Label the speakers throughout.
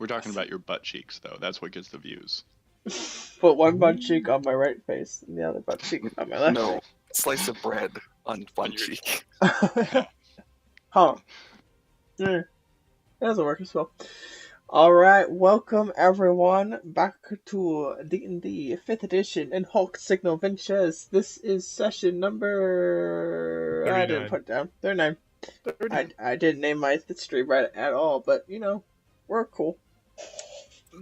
Speaker 1: We're talking about your butt cheeks, though. That's what gets the views.
Speaker 2: Put one butt cheek on my right face and the other butt cheek on my left
Speaker 3: No, slice of bread on one
Speaker 1: your-
Speaker 3: cheek.
Speaker 2: face. Huh. Yeah, that doesn't work as well. Alright, welcome everyone back to D&D 5th edition in Hulk Signo Ventures. This is session number...
Speaker 4: 39.
Speaker 2: I didn't put down. 39. I didn't name my stream right at all, but, you know, we're cool.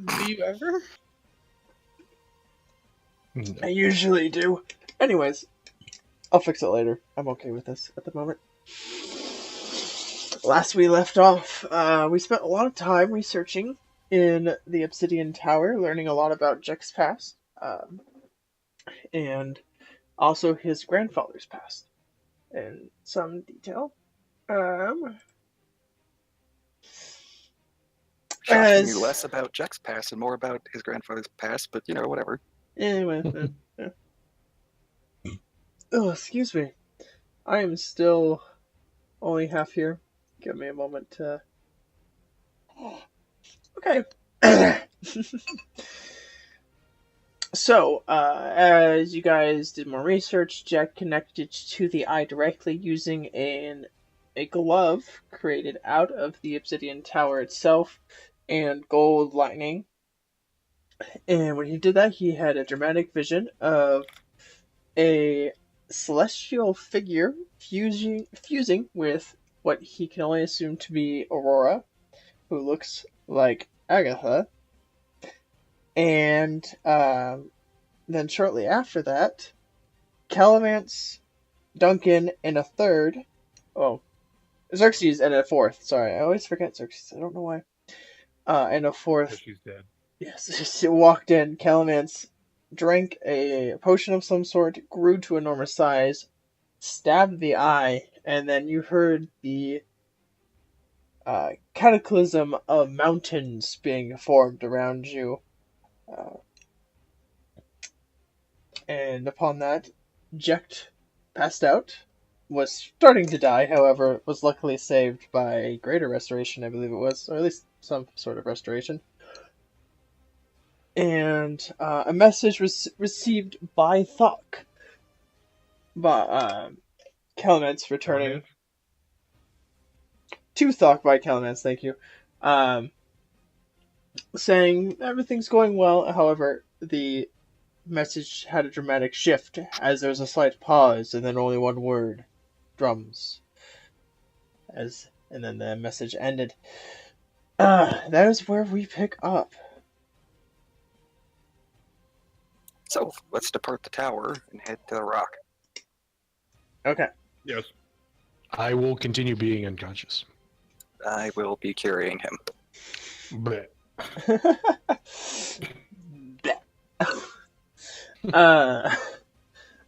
Speaker 4: Do you ever?
Speaker 2: I usually do. Anyways, I'll fix it later. I'm okay with this at the moment. Last we left off, we spent a lot of time researching in the Obsidian Tower, learning a lot about Jack's past, and also his grandfather's past in some detail.
Speaker 3: Shockingly less about Jack's past and more about his grandfather's past, but you know, whatever.
Speaker 2: Anyway, yeah. Oh, excuse me. I am still only half here. Give me a moment to... Okay. So, as you guys did more research, Jack connected to the eye directly using a glove created out of the Obsidian Tower itself and gold lining. And when he did that, he had a dramatic vision of a celestial figure fusing with what he can only assume to be Aurora, who looks like Agatha. And then shortly after that, Calamance, Duncan, and a third. Oh, Xerxes and a fourth. Sorry, I always forget Xerxes. I don't know why. And a fourth.
Speaker 4: She's dead.
Speaker 2: Yes, she walked in. Calamance drank a potion of some sort, grew to enormous size, stabbed the eye, and then you heard the cataclysm of mountains being formed around you. And upon that, Jecht passed out, was starting to die, however, was luckily saved by greater restoration, I believe it was, or at least some sort of restoration. And a message was received by Thok. But Calamance returning to Thok by Calamance, thank you. Saying everything's going well, however, the message had a dramatic shift as there was a slight pause and then only one word: drums. And then the message ended. That is where we pick up.
Speaker 3: So, let's depart the tower and head to the rock.
Speaker 2: Okay.
Speaker 4: Yes.
Speaker 5: I will continue being unconscious.
Speaker 3: I will be carrying him.
Speaker 5: Bleh.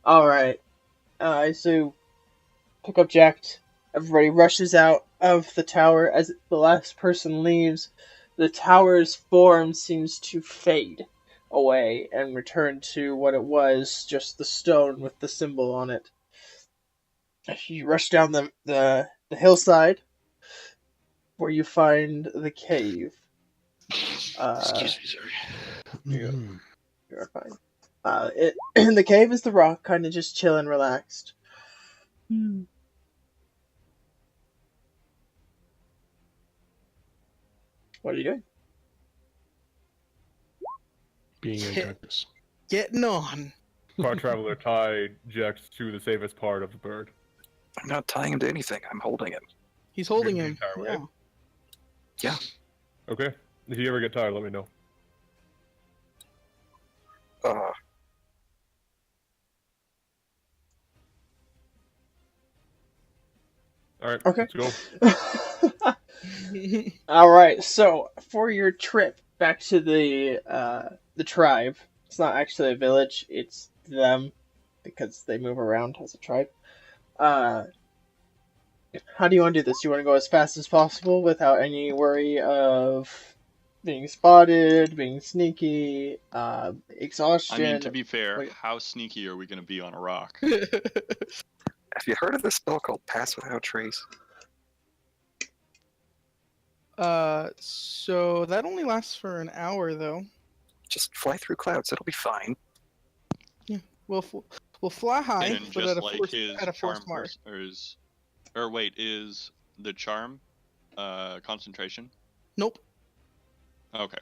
Speaker 2: Alright. So, pick up Jack. Everybody rushes out of the tower. As the last person leaves, the tower's form seems to fade away and return to what it was, just the stone with the symbol on it. You rush down the hillside, where you find the cave.
Speaker 5: Excuse me, sorry.
Speaker 2: You're fine. In the cave is the rock, kind of just chill and relaxed. What are you doing?
Speaker 5: Being unconscious.
Speaker 4: Getting on.
Speaker 6: Far Traveler tied Jex to the safest part of the bird.
Speaker 3: I'm not tying him to anything. I'm holding him.
Speaker 4: He's holding
Speaker 6: The
Speaker 4: him.
Speaker 6: entire way?
Speaker 4: Yeah.
Speaker 3: Yeah.
Speaker 6: Okay. If you ever get tired, let me know. Alright,
Speaker 2: Okay.
Speaker 6: let's go.
Speaker 2: Alright, so for your trip back to the tribe, it's not actually a village, it's them, because they move around as a tribe. How do you want to do this? Do you want to go as fast as possible without any worry of being spotted, being sneaky, exhaustion?
Speaker 1: I mean, to be fair,
Speaker 2: Wait.
Speaker 1: how sneaky are we going to be on a rock?
Speaker 3: Have you heard of this spell called Pass Without Trace?
Speaker 4: So that only lasts for an hour, though.
Speaker 3: Just fly through clouds. It'll be fine.
Speaker 4: We'll fly high,
Speaker 1: And
Speaker 4: but
Speaker 1: just like his
Speaker 4: at a
Speaker 1: charm
Speaker 4: forced mark.
Speaker 1: is the charm concentration?
Speaker 4: Nope.
Speaker 1: Okay.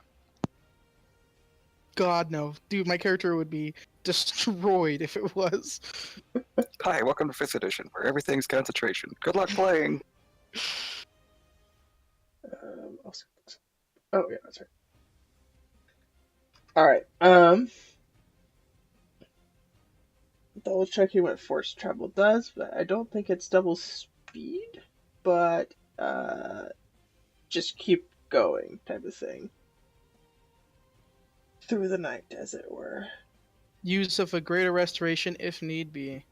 Speaker 4: God no, dude, my character would be destroyed if it was.
Speaker 3: Hi, welcome to 5th edition, where everything's concentration. Good luck playing.
Speaker 2: Oh yeah, that's right. All right. Double checking what force travel does, but I don't think it's double speed. But just keep going, type of thing. Through the night, as it were.
Speaker 4: Use of a greater restoration if need be.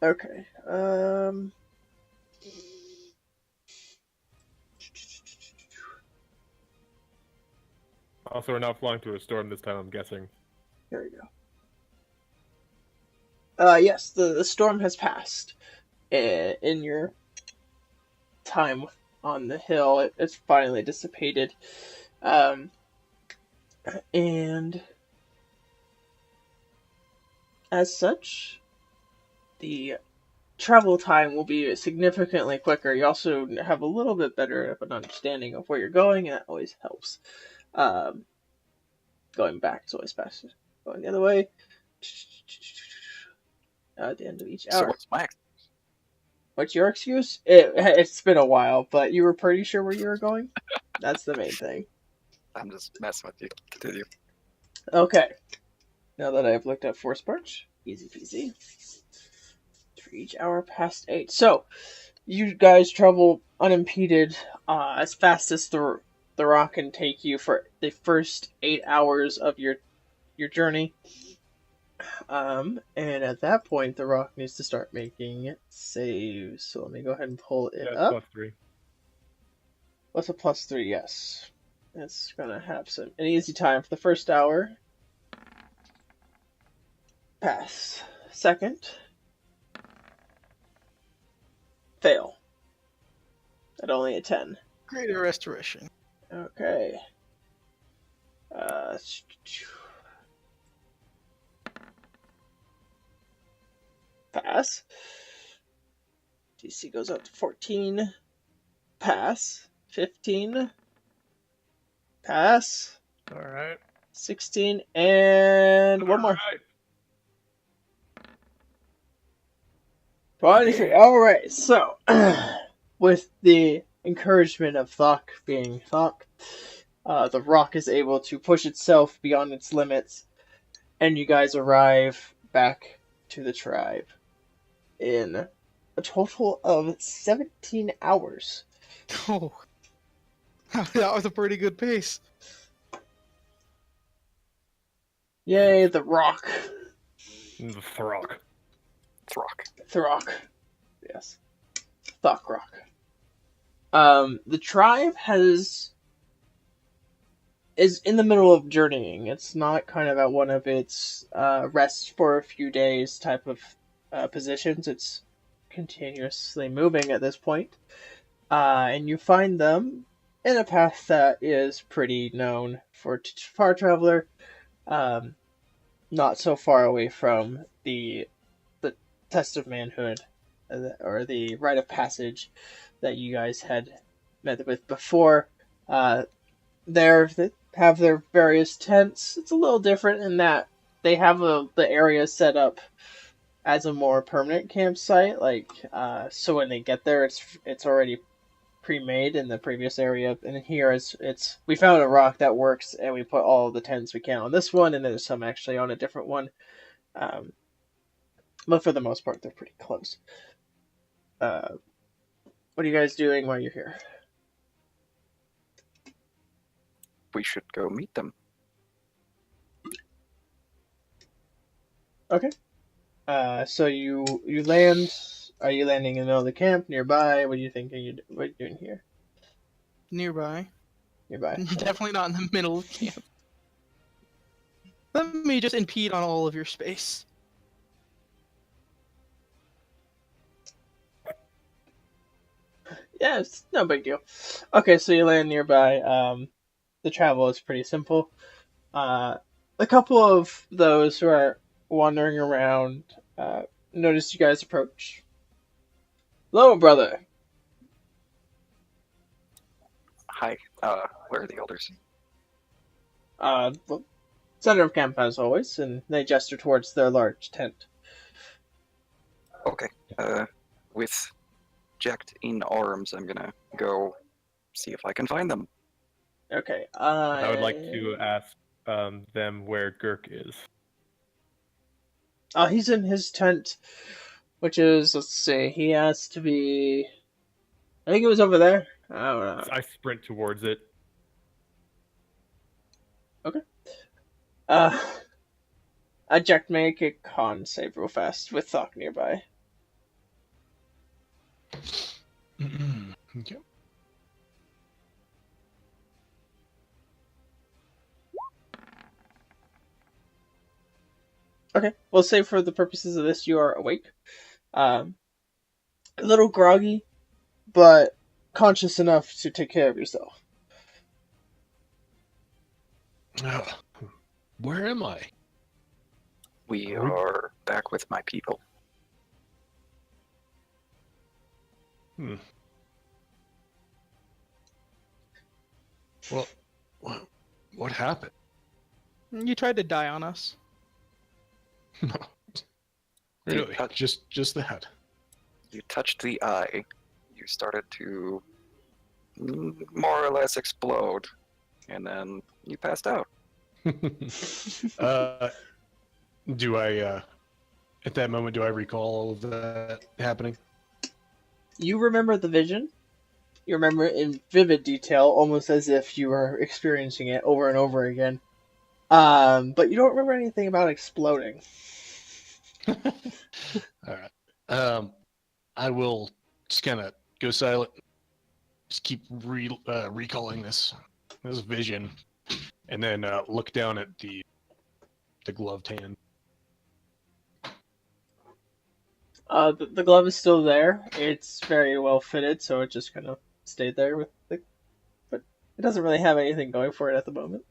Speaker 2: Okay.
Speaker 6: Also, we're not flying through a storm this time, I'm guessing.
Speaker 2: There we go. Yes, the storm has passed. In your time on the hill, it's finally dissipated. And as such, the travel time will be significantly quicker. You also have a little bit better of an understanding of where you're going, and that always helps. Going back is always faster. Going the other way. At the end of each
Speaker 3: So
Speaker 2: hour.
Speaker 3: what's my
Speaker 2: What's your excuse? It's been a while, but you were pretty sure where you were going? That's the main thing.
Speaker 3: I'm just messing with you. Continue.
Speaker 2: Okay. Now that I've looked at Force March, easy peasy. For each hour past 8. So, you guys travel unimpeded as fast as the rock can take you for the first 8 hours of your journey. And at that point, the rock needs to start making saves. So let me go ahead and pull it
Speaker 6: Yeah,
Speaker 2: up.
Speaker 6: +3.
Speaker 2: What's a +3? Yes. It's gonna have an easy time for the first hour. Pass. Second. Fail. At only a 10.
Speaker 4: Greater restoration.
Speaker 2: Okay. Pass. DC goes up to 14. Pass. 15. Pass.
Speaker 6: Alright.
Speaker 2: 16. And one more.
Speaker 6: Alright.
Speaker 2: 23. Alright, so with the encouragement of Thok being Thok, the rock is able to push itself beyond its limits, and you guys arrive back to the tribe in a total of 17 hours.
Speaker 4: Oh, that was a pretty good pace.
Speaker 2: Yay, the rock.
Speaker 6: The Throg.
Speaker 2: Throk. Yes. Thok rock. The tribe is in the middle of journeying. It's not kind of at one of its rest for a few days type of positions. It's continuously moving at this point. And you find them in a path that is pretty known for far traveler. Not so far away from the test of manhood, or the rite of passage that you guys had met with before. They have their various tents. It's a little different in that they have the area set up as a more permanent campsite. Like, so when they get there, it's already pre-made in the previous area. And here it's we found a rock that works, and we put all the tents we can on this one, and there's some actually on a different one. But for the most part, they're pretty close. What are you guys doing while you're here?
Speaker 3: We should go meet them.
Speaker 2: Okay. So you land. Are you landing in the middle of the camp, nearby? What are you thinking? What are you doing here?
Speaker 4: Nearby.
Speaker 2: Nearby.
Speaker 4: Definitely not in the middle of camp. Let me just impede on all of your space.
Speaker 2: Yeah, it's no big deal. Okay, so you land nearby. The travel is pretty simple. A couple of those who are wandering around notice you guys approach. Hello, brother.
Speaker 3: Hi. Where are the elders?
Speaker 2: Well, center of camp as always, and they gesture towards their large tent.
Speaker 3: Okay. With Jacked in arms, I'm gonna go see if I can find them.
Speaker 2: Okay.
Speaker 6: I would like to ask them where Gurk is.
Speaker 2: He's in his tent, which is, let's see, he has to be. I think it was over there. I don't know.
Speaker 6: I sprint towards it.
Speaker 2: Uh, Jack, make a con save real fast with Thok nearby.
Speaker 5: Okay.
Speaker 2: Okay, we'll say for the purposes of this, you are awake. A little groggy, but conscious enough to take care of yourself.
Speaker 5: Where am I?
Speaker 3: We are back with my people.
Speaker 5: Well, what happened?
Speaker 4: You tried to die on us.
Speaker 5: No. Really?
Speaker 3: You
Speaker 5: Just that.
Speaker 3: You touched the eye. You started to more or less explode, and then you passed out.
Speaker 5: Do I, at that moment, do I recall all of that happening?
Speaker 2: You remember the vision. You remember it in vivid detail, almost as if you were experiencing it over and over again. But you don't remember anything about exploding.
Speaker 5: All right. I will just kind of go silent. Just keep recalling this vision, and then look down at the gloved hand.
Speaker 2: The glove is still there. It's very well fitted, so it just kind of stayed there with the. But it doesn't really have anything going for it at the moment.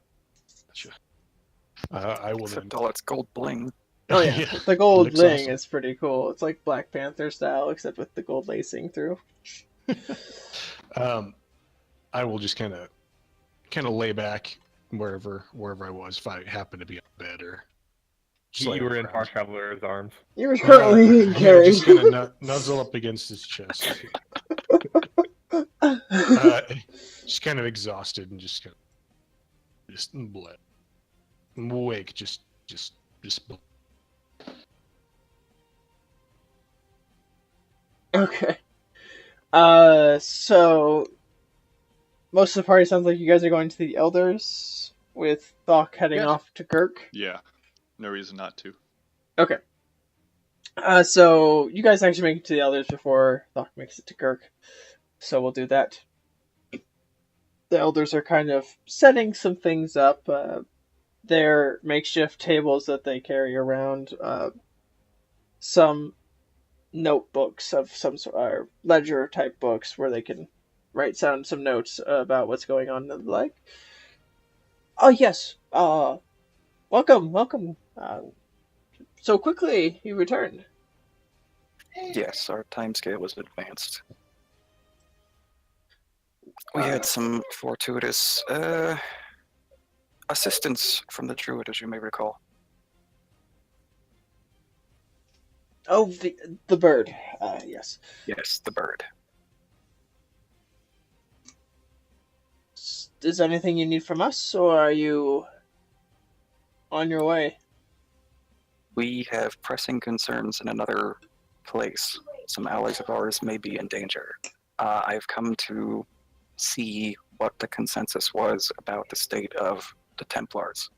Speaker 5: Gotcha. I will
Speaker 3: Except
Speaker 5: then.
Speaker 3: all its gold bling.
Speaker 2: Oh yeah,
Speaker 5: Yeah,
Speaker 2: the gold
Speaker 5: looks
Speaker 2: ring
Speaker 5: awesome.
Speaker 2: is pretty cool. It's like Black Panther style, except with the gold lacing through.
Speaker 5: I will just kind of lay back wherever I was, if I happen to be on bed or.
Speaker 6: You were in
Speaker 5: around.
Speaker 6: Far Traveler's arms.
Speaker 2: You were currently being
Speaker 5: I'm gonna
Speaker 2: carried.
Speaker 5: just kind of nuzzle up against his chest. Just kind of exhausted and just bled. I'm awake, just.
Speaker 2: Okay. So most of the party sounds like you guys are going to the Elders, with Thok heading
Speaker 4: Yes.
Speaker 2: off to Kirk.
Speaker 1: Yeah. No reason not to.
Speaker 2: Okay. So you guys actually make it to the Elders before Thok makes it to Kirk. So we'll do that. The Elders are kind of setting some things up. Their makeshift tables that they carry around. Some notebooks of some sort, or ledger type books where they can write down some notes about what's going on and the like. Oh yes, welcome. So quickly you returned.
Speaker 3: Yes, our timescale was advanced. We had some fortuitous assistance from the druid, as you may recall.
Speaker 2: Oh, the bird. Yes.
Speaker 3: Yes, the bird.
Speaker 2: Is there anything you need from us, or are you on your way?
Speaker 3: We have pressing concerns in another place. Some allies of ours may be in danger. I've come to see what the consensus was about the state of the Templars.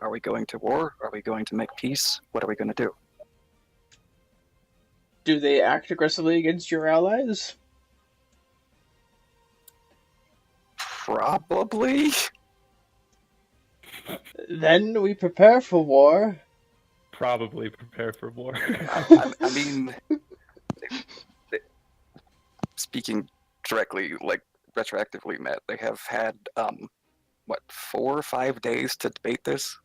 Speaker 3: Are we going to war? Are we going to make peace? What are we going to do?
Speaker 2: Do they act aggressively against your allies?
Speaker 3: Probably.
Speaker 2: Then we prepare for war.
Speaker 6: Probably prepare for war.
Speaker 3: I mean, speaking retroactively met. They have had 4 or 5 days to debate this.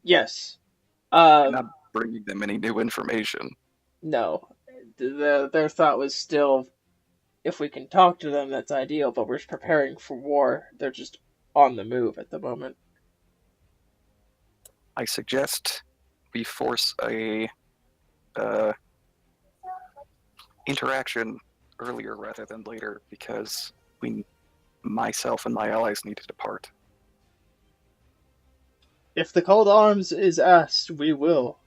Speaker 2: Yes.
Speaker 3: I'm not bringing them any new information.
Speaker 2: No. Their thought was still, if we can talk to them, that's ideal, but we're preparing for war. They're just on the move at the moment.
Speaker 3: I suggest we force a interaction earlier rather than later, because myself and my allies need to depart.
Speaker 2: If the call to arms is asked, we will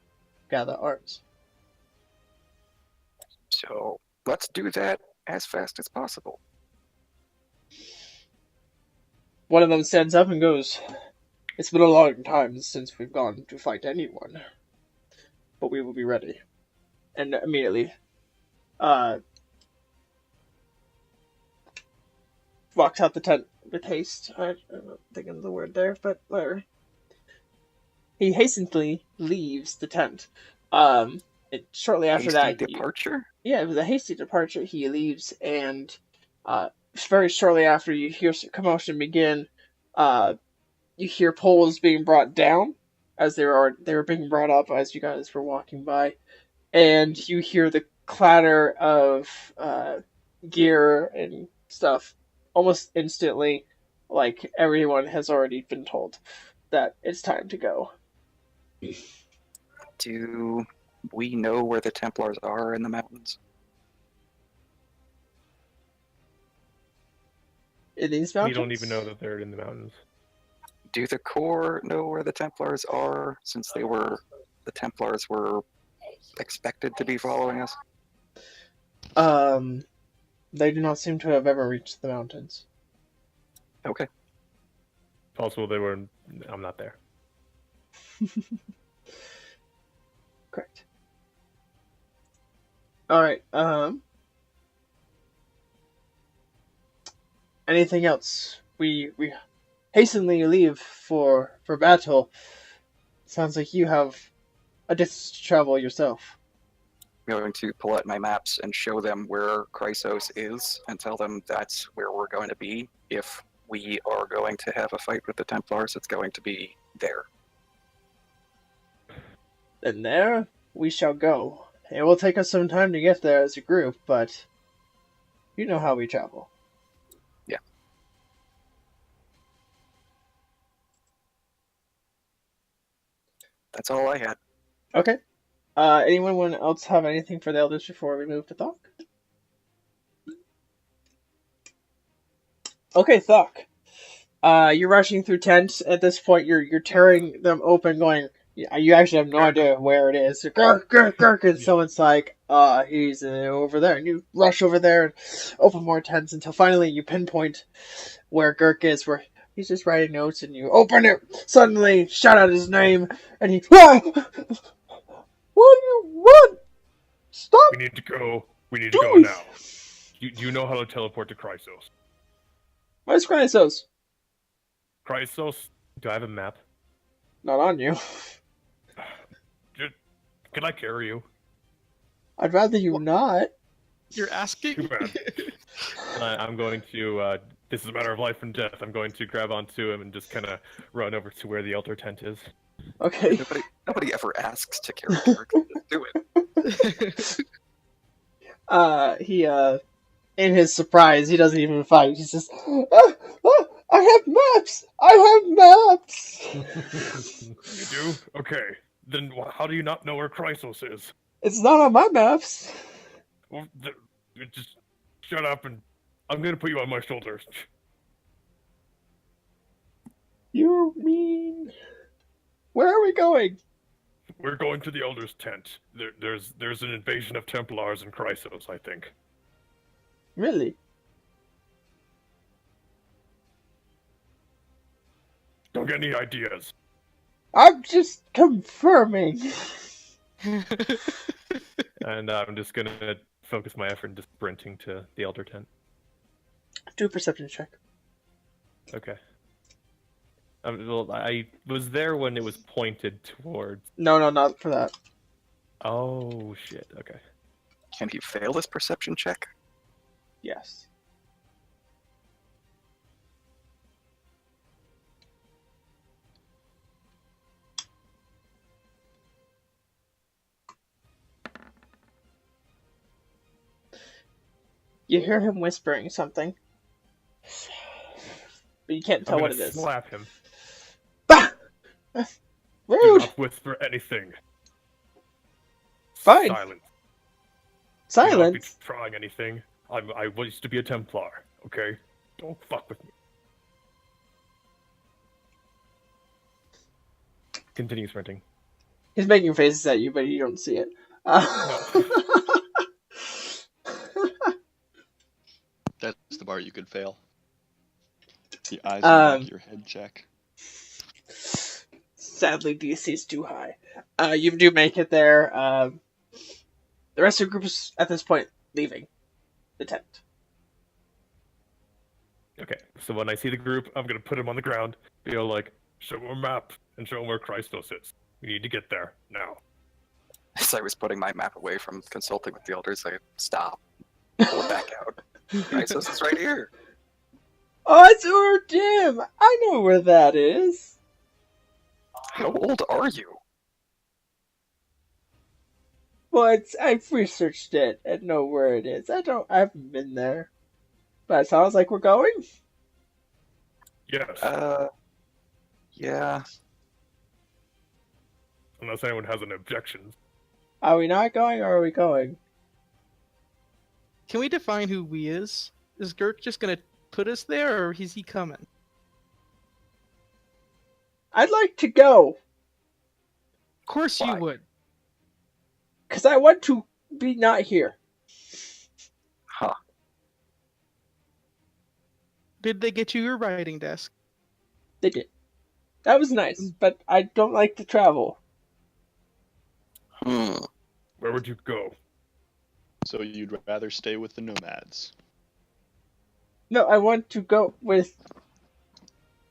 Speaker 2: gather arms.
Speaker 3: So let's do that as fast as possible.
Speaker 2: One of them stands up and goes, "It's been a long time since we've gone to fight anyone, but we will be ready." And immediately, walks out the tent with haste. I'm not thinking of the word there, but whatever. He hastily leaves the tent. Shortly after
Speaker 3: Hasty
Speaker 2: that,
Speaker 3: departure?
Speaker 2: it was a hasty departure. He leaves, and very shortly after, you hear some commotion begin. You hear poles being brought down as they were being brought up as you guys were walking by, and you hear the clatter of gear and stuff almost instantly, like everyone has already been told that it's time to go.
Speaker 3: Do we know where the Templars are in the mountains?
Speaker 2: In these
Speaker 6: We
Speaker 2: mountains?
Speaker 6: don't even know that they're in the mountains.
Speaker 3: Do the Corps know where the Templars are, since the Templars were expected to be following us?
Speaker 2: They do not seem to have ever reached the mountains.
Speaker 3: Okay.
Speaker 6: Possible they were. I'm not there.
Speaker 2: Correct. Alright, anything else? We hastily leave for battle. Sounds like you have a distance to travel yourself.
Speaker 3: I'm going to pull out my maps and show them where Chrysos is and tell them that's where we're going to be. If we are going to have a fight with the Templars, it's going to be there.
Speaker 2: And there we shall go. It will take us some time to get there as a group, but you know how we travel.
Speaker 3: Yeah. That's all I had.
Speaker 2: Okay. Anyone else have anything for the elders before we move to Thok? Okay, Thok. You're rushing through tents. At this point, you're tearing them open, going. You actually have no idea where it is. Gurk, gurk, gurk, and someone's like, he's over there. And you rush over there and open more tents until finally you pinpoint where Gurk is, where he's just writing notes, and you open it. Suddenly, shout out his name, and he, what do you want? Stop!
Speaker 6: We need to go. We need to go now. Do you know how to teleport to Chrysos?
Speaker 2: Where's Chrysos?
Speaker 6: Chrysos? Do I have a map?
Speaker 2: Not on you.
Speaker 6: Can I carry you?
Speaker 2: I'd rather you not.
Speaker 4: You're asking?
Speaker 6: Too bad. I'm going to. This is a matter of life and death. I'm going to grab onto him and just kind of run over to where the altar tent is.
Speaker 2: Okay.
Speaker 3: Nobody ever asks to carry Gurk. Just do it.
Speaker 2: He, in his surprise, he doesn't even fight. He's just, I have maps! I have maps!
Speaker 6: You do? Okay. Then how do you not know where Chrysos is?
Speaker 2: It's not on my maps.
Speaker 6: Well, just shut up and I'm going to put you on my shoulders.
Speaker 2: You mean... Where are we going?
Speaker 6: We're going to the Elder's tent. There's an invasion of Templars in Chrysos, I think.
Speaker 2: Really?
Speaker 6: Don't get any ideas.
Speaker 2: I'm just confirming.
Speaker 6: And I'm just going to focus my effort into sprinting to the Elder tent.
Speaker 2: Do a perception check.
Speaker 6: Okay. Well, I was there when it was pointed towards...
Speaker 2: No, not for that.
Speaker 6: Oh, shit. Okay.
Speaker 3: Can he fail this perception check?
Speaker 2: Yes. You hear him whispering something, but you can't
Speaker 6: I'm
Speaker 2: tell
Speaker 6: gonna
Speaker 2: what it is.
Speaker 6: slap him.
Speaker 2: Bah!
Speaker 6: Do
Speaker 2: Rude!
Speaker 6: not whisper anything.
Speaker 2: Fine.
Speaker 6: Silence. Do not be
Speaker 2: Silence?
Speaker 6: trying anything. I used to be a Templar, okay? Don't fuck with me. Continue sprinting.
Speaker 2: He's making faces at you, but you don't see it.
Speaker 1: That's the part you could fail. The eyes in the back of your head check.
Speaker 2: Sadly, DC is too high. You do make it there. The rest of the group is, at this point, leaving the tent.
Speaker 6: Okay, so when I see the group, I'm gonna put him on the ground, be all like, show him a map, and show him where Chrysos is. We need to get there, now.
Speaker 3: As I was putting my map away from consulting with the elders, I stopped, pulled back out. Chrysos is right here.
Speaker 2: Oh, it's Urdim! I know where that is.
Speaker 3: How old are you?
Speaker 2: Well, I've researched it and know where it is. I haven't been there. But it sounds like we're going?
Speaker 6: Yes,
Speaker 3: Yeah.
Speaker 6: unless anyone has any objections.
Speaker 2: Are we not going, or are we going?
Speaker 4: Can we define who we is? Is Gurk just gonna put us there, or is he coming?
Speaker 2: I'd like to go,
Speaker 4: Of course
Speaker 3: Why?
Speaker 4: you would.
Speaker 2: because I want to be not here.
Speaker 3: Huh.
Speaker 4: Did they get you your writing desk?
Speaker 2: They did. That was nice, but I don't like to travel.
Speaker 6: Where would you go?
Speaker 1: So you'd rather stay with the nomads.
Speaker 2: No, I want to go with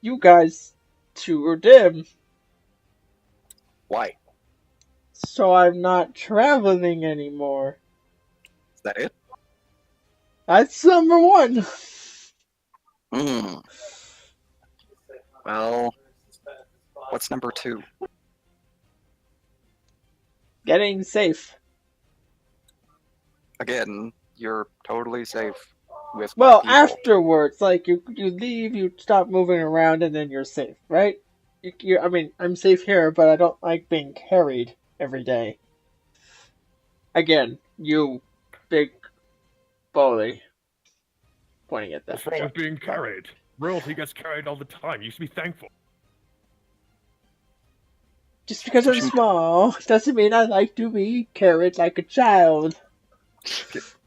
Speaker 2: you guys to Urdim,
Speaker 3: Why?
Speaker 2: so I'm not traveling anymore.
Speaker 3: Is that it?
Speaker 2: That's number one.
Speaker 3: Well, what's number 2?
Speaker 2: Getting safe.
Speaker 3: Again, you're totally safe with
Speaker 2: Well,
Speaker 3: my people.
Speaker 2: afterwards, like you leave, you stop moving around, and then you're safe, right? I mean, I'm safe here, but I don't like being carried every day. Again, you big bully. Pointing at that.
Speaker 6: What's wrong with being carried? Royalty gets carried all the time. You should be thankful.
Speaker 2: Just because I'm small doesn't mean I like to be carried like a child.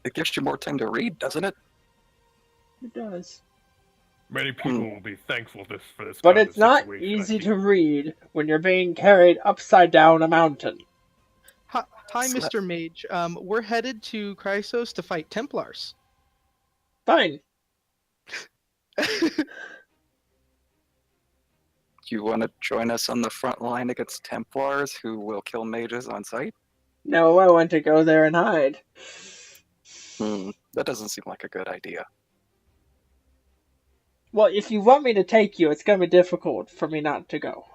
Speaker 3: It gives you more time to read, doesn't it?
Speaker 2: It does.
Speaker 6: Many people will be thankful for this.
Speaker 2: But
Speaker 6: kind
Speaker 2: it's
Speaker 6: of
Speaker 2: not
Speaker 6: situation, I
Speaker 2: easy
Speaker 6: think.
Speaker 2: to read when you're being carried upside down a mountain.
Speaker 4: Hi,
Speaker 3: Sla-
Speaker 4: Mr. Mage. We're headed to Chrysos to fight Templars.
Speaker 2: Fine.
Speaker 3: You want to join us on the front line against Templars who will kill mages on sight?
Speaker 2: No, I want to go there and hide.
Speaker 3: That doesn't seem like a good idea.
Speaker 2: Well, if you want me to take you, it's going to be difficult for me not to go.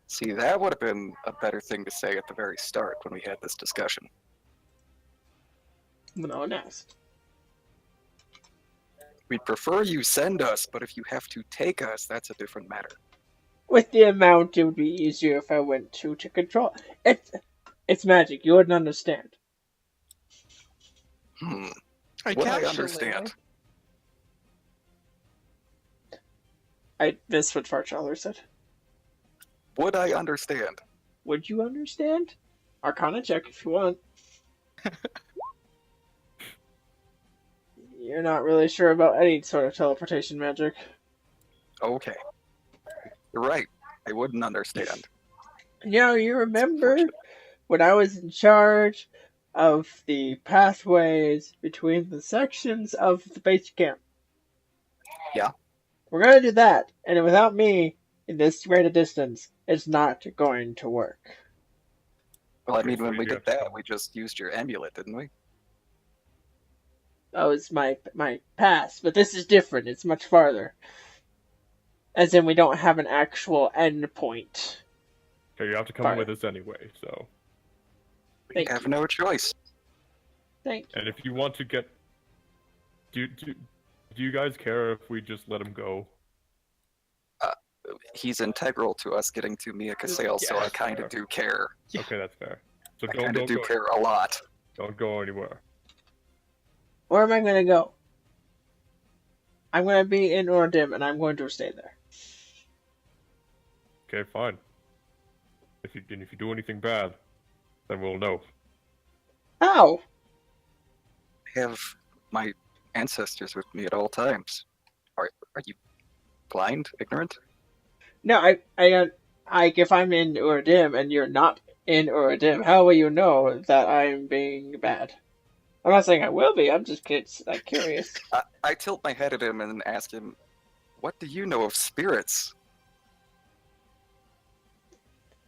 Speaker 3: See, that would have been a better thing to say at the very start when we had this discussion.
Speaker 2: No one asked.
Speaker 3: We'd prefer you send us, but if you have to take us, that's a different matter.
Speaker 2: With the amount, it would be easier if I went to control. It's magic. You wouldn't understand.
Speaker 3: Would I understand?
Speaker 2: I missed what Farchaller said.
Speaker 3: Would I understand?
Speaker 2: Would you understand? Arcana check if you want. You're not really sure about any sort of teleportation magic.
Speaker 3: Okay. You're right. I wouldn't understand.
Speaker 2: You remember
Speaker 3: Unfortunate.
Speaker 2: when I was in charge of the pathways between the sections of the base camp?
Speaker 3: Yeah.
Speaker 2: We're going to do that, and without me in this great a distance, it's not going to work.
Speaker 3: Well, I mean,
Speaker 6: So
Speaker 3: when we
Speaker 6: you
Speaker 3: did
Speaker 6: have to-
Speaker 3: that, we just used your amulet, didn't we?
Speaker 2: That was my pass, but this is different. It's much farther. As in, we don't have an actual end point.
Speaker 6: Okay, you have to come
Speaker 2: Fine.
Speaker 6: with us anyway. So
Speaker 3: We
Speaker 2: Thank
Speaker 3: have
Speaker 2: you.
Speaker 3: no choice.
Speaker 2: Thank you.
Speaker 6: And if you want to get, do you guys care if we just let him go?
Speaker 3: He's integral to us getting to Mia Casale, so I
Speaker 6: that's
Speaker 3: kind
Speaker 6: fair.
Speaker 3: of do care.
Speaker 4: Yeah.
Speaker 6: Okay, that's fair. So
Speaker 3: I
Speaker 6: don't
Speaker 3: kind of do
Speaker 6: go.
Speaker 3: care a lot.
Speaker 6: Don't go anywhere.
Speaker 2: Where am I going to go? I'm going to be in Ordim, and I'm going to stay there.
Speaker 6: Okay, fine. If you do anything bad, then we'll know.
Speaker 2: How?
Speaker 3: I have my ancestors with me at all times. Are you blind, ignorant?
Speaker 2: No, I don't. If I'm in Uradim and you're not in Uradim, how will you know that I'm being bad? I'm not saying I will be. I'm just curious.
Speaker 3: I tilt my head at him and ask him, "What do you know of spirits?"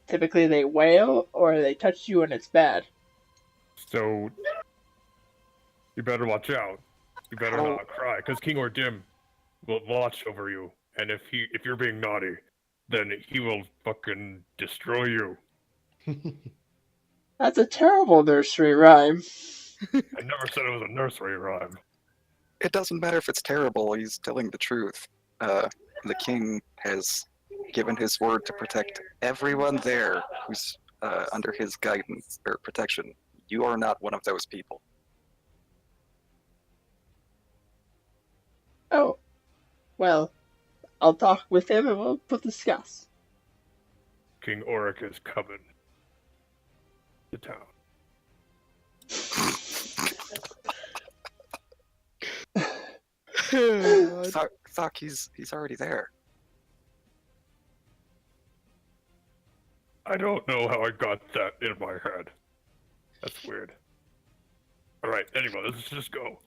Speaker 2: Typically, they wail or they touch you and it's bad.
Speaker 6: So you better watch out. You better
Speaker 3: How-
Speaker 6: not cry, because King Ordim will watch over you, and if you're being naughty, then he will fucking destroy you.
Speaker 2: That's a terrible nursery rhyme.
Speaker 6: I never said it was a nursery rhyme.
Speaker 3: It doesn't matter if it's terrible. He's telling the truth. The king has given his word to protect everyone there who's under his guidance or protection. You are not one of those people.
Speaker 2: Oh, well, I'll talk with him and we'll discuss.
Speaker 6: King Auric is coming to town.
Speaker 3: Thok, he's already there.
Speaker 6: I don't know how I got that in my head. That's weird. Alright, anyway, let's just go.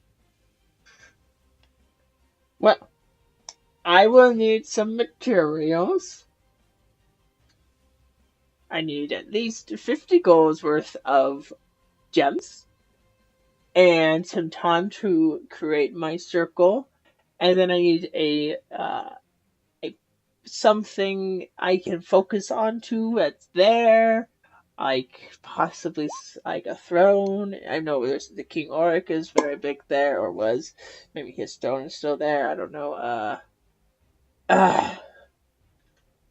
Speaker 2: Well, I will need some materials. I need at least 50 golds worth of gems and some time to create my circle, and then I need a something I can focus on that's there, like possibly like a throne. I know there's the King Auric is very big there, or was. Maybe his throne is still there. I don't know.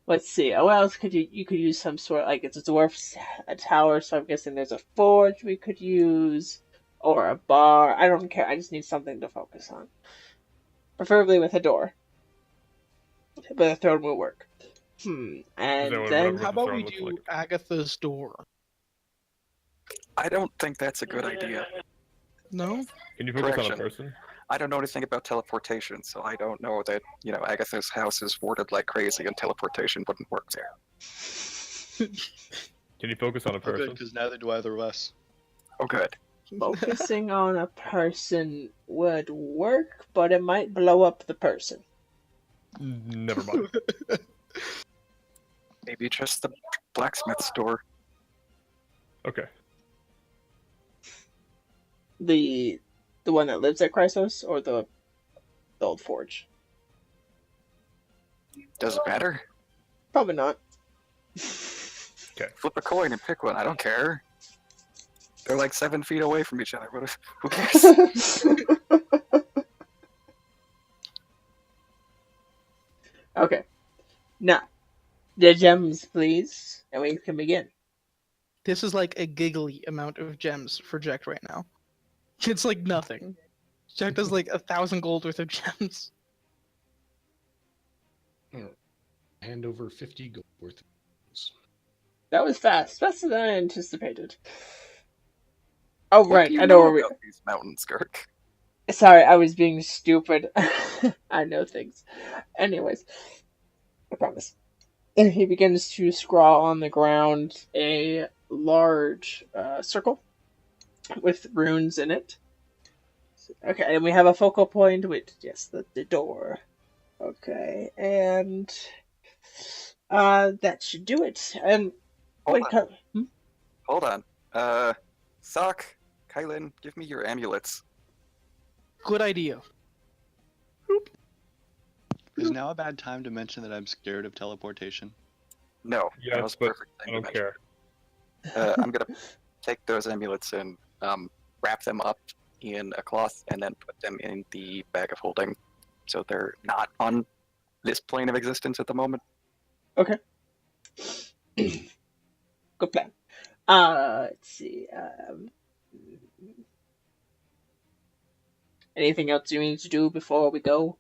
Speaker 2: Let's see. What else could you could use some sort like it's a dwarf's tower, so I'm guessing there's a forge we could use or a bar. I don't care. I just need something to focus on, preferably with a door. But a throne will work. And
Speaker 6: what
Speaker 2: then
Speaker 6: the
Speaker 4: How about
Speaker 6: throne
Speaker 4: we
Speaker 6: looks
Speaker 4: do
Speaker 6: like?
Speaker 4: Agatha's door?
Speaker 3: I don't think that's a good idea.
Speaker 4: No?
Speaker 6: Can you focus on a
Speaker 3: Correction.
Speaker 6: person?
Speaker 3: I don't know anything about teleportation, so I don't know that, Agatha's house is warded like crazy and teleportation wouldn't work there.
Speaker 6: Can you focus on a
Speaker 1: Oh, good,
Speaker 6: person?
Speaker 1: because neither do either of us.
Speaker 3: Oh, good.
Speaker 2: focusing on a person would work, but it might blow up the person.
Speaker 6: Never mind.
Speaker 3: Maybe just the blacksmith store.
Speaker 6: Okay.
Speaker 2: The one that lives at Chrysos or the old forge?
Speaker 3: Does it matter?
Speaker 2: Probably not.
Speaker 3: Flip a coin and pick one. I don't care. They're like 7 feet away from each other. Who cares?
Speaker 2: Okay. Now, the gems, please, and we can begin.
Speaker 4: This is like a giggly amount of gems for Jack right now. It's like nothing. Jack does like 1,000 gold worth of gems.
Speaker 5: Hand over 50 gold worth of things.
Speaker 2: That was fast. Faster than I anticipated. Oh,
Speaker 3: What
Speaker 2: right.
Speaker 3: do you
Speaker 2: I know where
Speaker 3: about these mountains, Kirk?
Speaker 2: Sorry, I was being stupid. I know things. Anyways, I promise. And he begins to scrawl on the ground a large circle with runes in it. Okay, and we have a focal point with, yes, the door. Okay, and that should do it. And
Speaker 3: Hold
Speaker 2: wait,
Speaker 3: on. Hold on. Sock, Kylan, give me your amulets.
Speaker 4: Good idea.
Speaker 1: Is now a bad time to mention that I'm scared of teleportation?
Speaker 3: No, that
Speaker 6: Yes,
Speaker 3: was
Speaker 6: but
Speaker 3: perfect
Speaker 6: I
Speaker 3: thing
Speaker 6: don't
Speaker 3: to mention.
Speaker 6: care.
Speaker 3: I'm gonna take those amulets and wrap them up in a cloth and then put them in the bag of holding, so they're not on this plane of existence at the moment.
Speaker 2: Okay. Good plan. Let's see. Anything else you need to do before we go?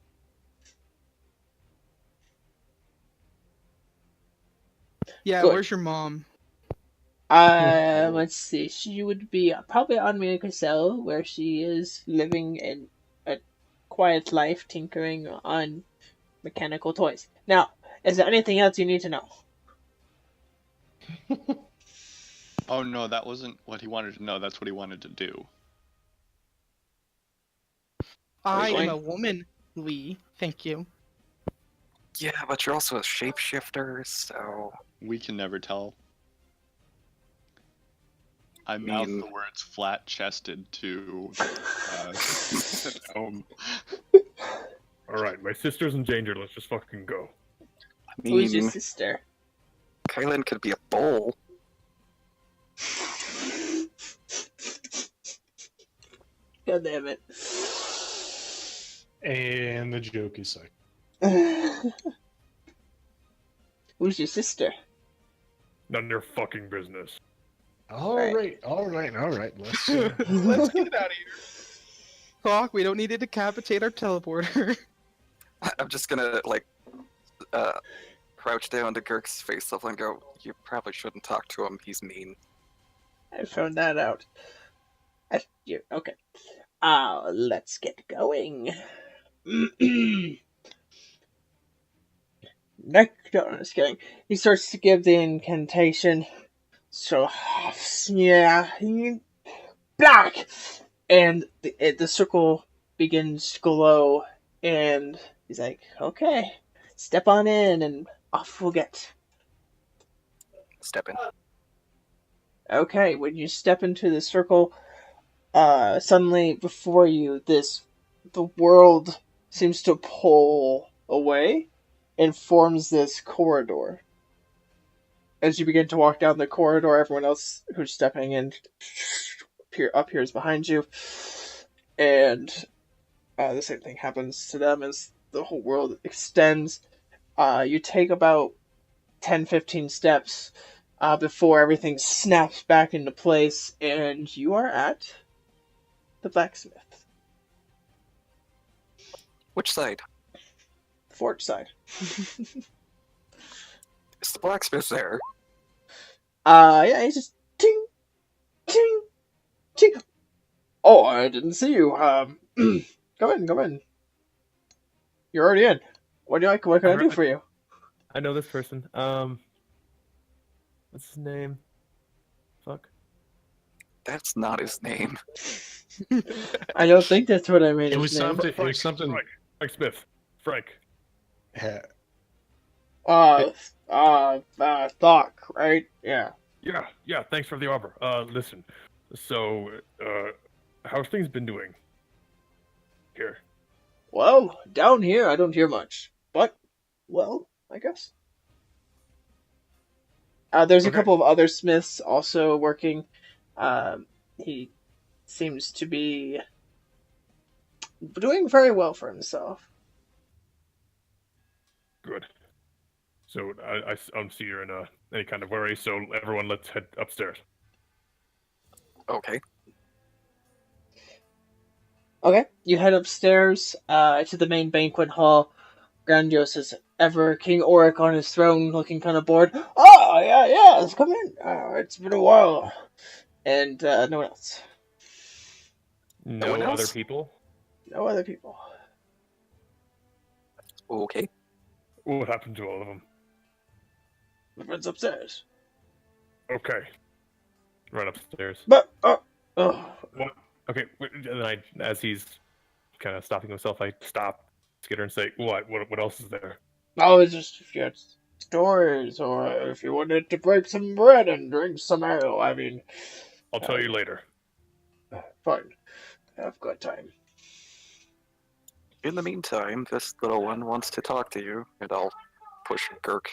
Speaker 4: Yeah,
Speaker 2: Good.
Speaker 4: where's your mom?
Speaker 2: Let's see. She would be probably on Cell, where she is living in a quiet life, tinkering on mechanical toys. Now, is there anything else you need to know?
Speaker 1: Oh no, that wasn't what he wanted to know. That's what he wanted to do.
Speaker 4: I am
Speaker 2: going?
Speaker 4: a woman, Lee. Thank you.
Speaker 3: Yeah, but you're also a shapeshifter, so
Speaker 1: We can never tell. I mouthed the words flat-chested to the gnome.
Speaker 6: All right, my sister's in danger. Let's just fucking go.
Speaker 3: I
Speaker 2: Who's your
Speaker 3: mean,
Speaker 2: sister?
Speaker 3: Kylan could be a bull.
Speaker 2: God damn it.
Speaker 5: And the joke is like,
Speaker 2: Who's your sister?
Speaker 6: None of your fucking business.
Speaker 5: all
Speaker 2: Right.
Speaker 5: right. Let's
Speaker 4: Let's get out of here. Clock, we don't need to decapitate our teleporter.
Speaker 3: I'm just gonna crouch down to Girk's face level and go, "You probably shouldn't talk to him. He's mean."
Speaker 2: I found that out. Okay. Let's get going. No, just kidding. He starts to give the incantation. So, yeah, black! And the circle begins to glow, and he's like, okay, step on in, and off we'll get.
Speaker 3: Step in.
Speaker 2: Okay, when you step into the circle, suddenly before you, the world seems to pull away and forms this corridor. As you begin to walk down the corridor, everyone else who's stepping in appears behind you, and the same thing happens to them as the whole world extends. You take about 10-15 steps before everything snaps back into place, and you are at the blacksmith.
Speaker 3: Which side?
Speaker 2: Fort side.
Speaker 3: Is the blacksmith there?
Speaker 2: Yeah, he's just ting, ting, ting. Oh, I didn't see you. Come in. You're already in. What can I do for you?
Speaker 6: I know this person. What's his name? Fuck.
Speaker 3: That's not his name.
Speaker 2: I don't think that's what I made.
Speaker 5: It
Speaker 2: his
Speaker 5: was
Speaker 2: name.
Speaker 5: something. It was something.
Speaker 6: Frank Smith. Frank.
Speaker 2: Thok, right? Yeah.
Speaker 6: Yeah. Thanks for the offer. Listen. So, how's things been doing? Here.
Speaker 2: Well, down here I don't hear much, but well, I guess. There's a
Speaker 6: Okay.
Speaker 2: couple of other smiths also working. He seems to be doing very well for himself.
Speaker 6: Good. So I don't see you're in any kind of worry. So everyone, let's head upstairs.
Speaker 3: Okay.
Speaker 2: Okay, you head upstairs to the main banquet hall. Grandiose as ever, King Oric on his throne, looking kind of bored. Oh, yeah, let's come in. It's been a while. And no one else.
Speaker 3: No one else?
Speaker 6: Other people?
Speaker 2: No other people.
Speaker 3: Okay.
Speaker 6: What happened to all of them?
Speaker 2: Everyone's upstairs.
Speaker 6: Okay. Run upstairs.
Speaker 2: But,
Speaker 6: What? Okay. And as he's kind of stopping himself, I stop Skitter and say, "What? What else is there?"
Speaker 2: Oh, it's just if you had stories, or if you wanted to break some bread and drink some ale. I mean,
Speaker 6: I'll tell you later.
Speaker 2: fine. I've got time.
Speaker 3: In the meantime, this little one wants to talk to you, and I'll push Girk.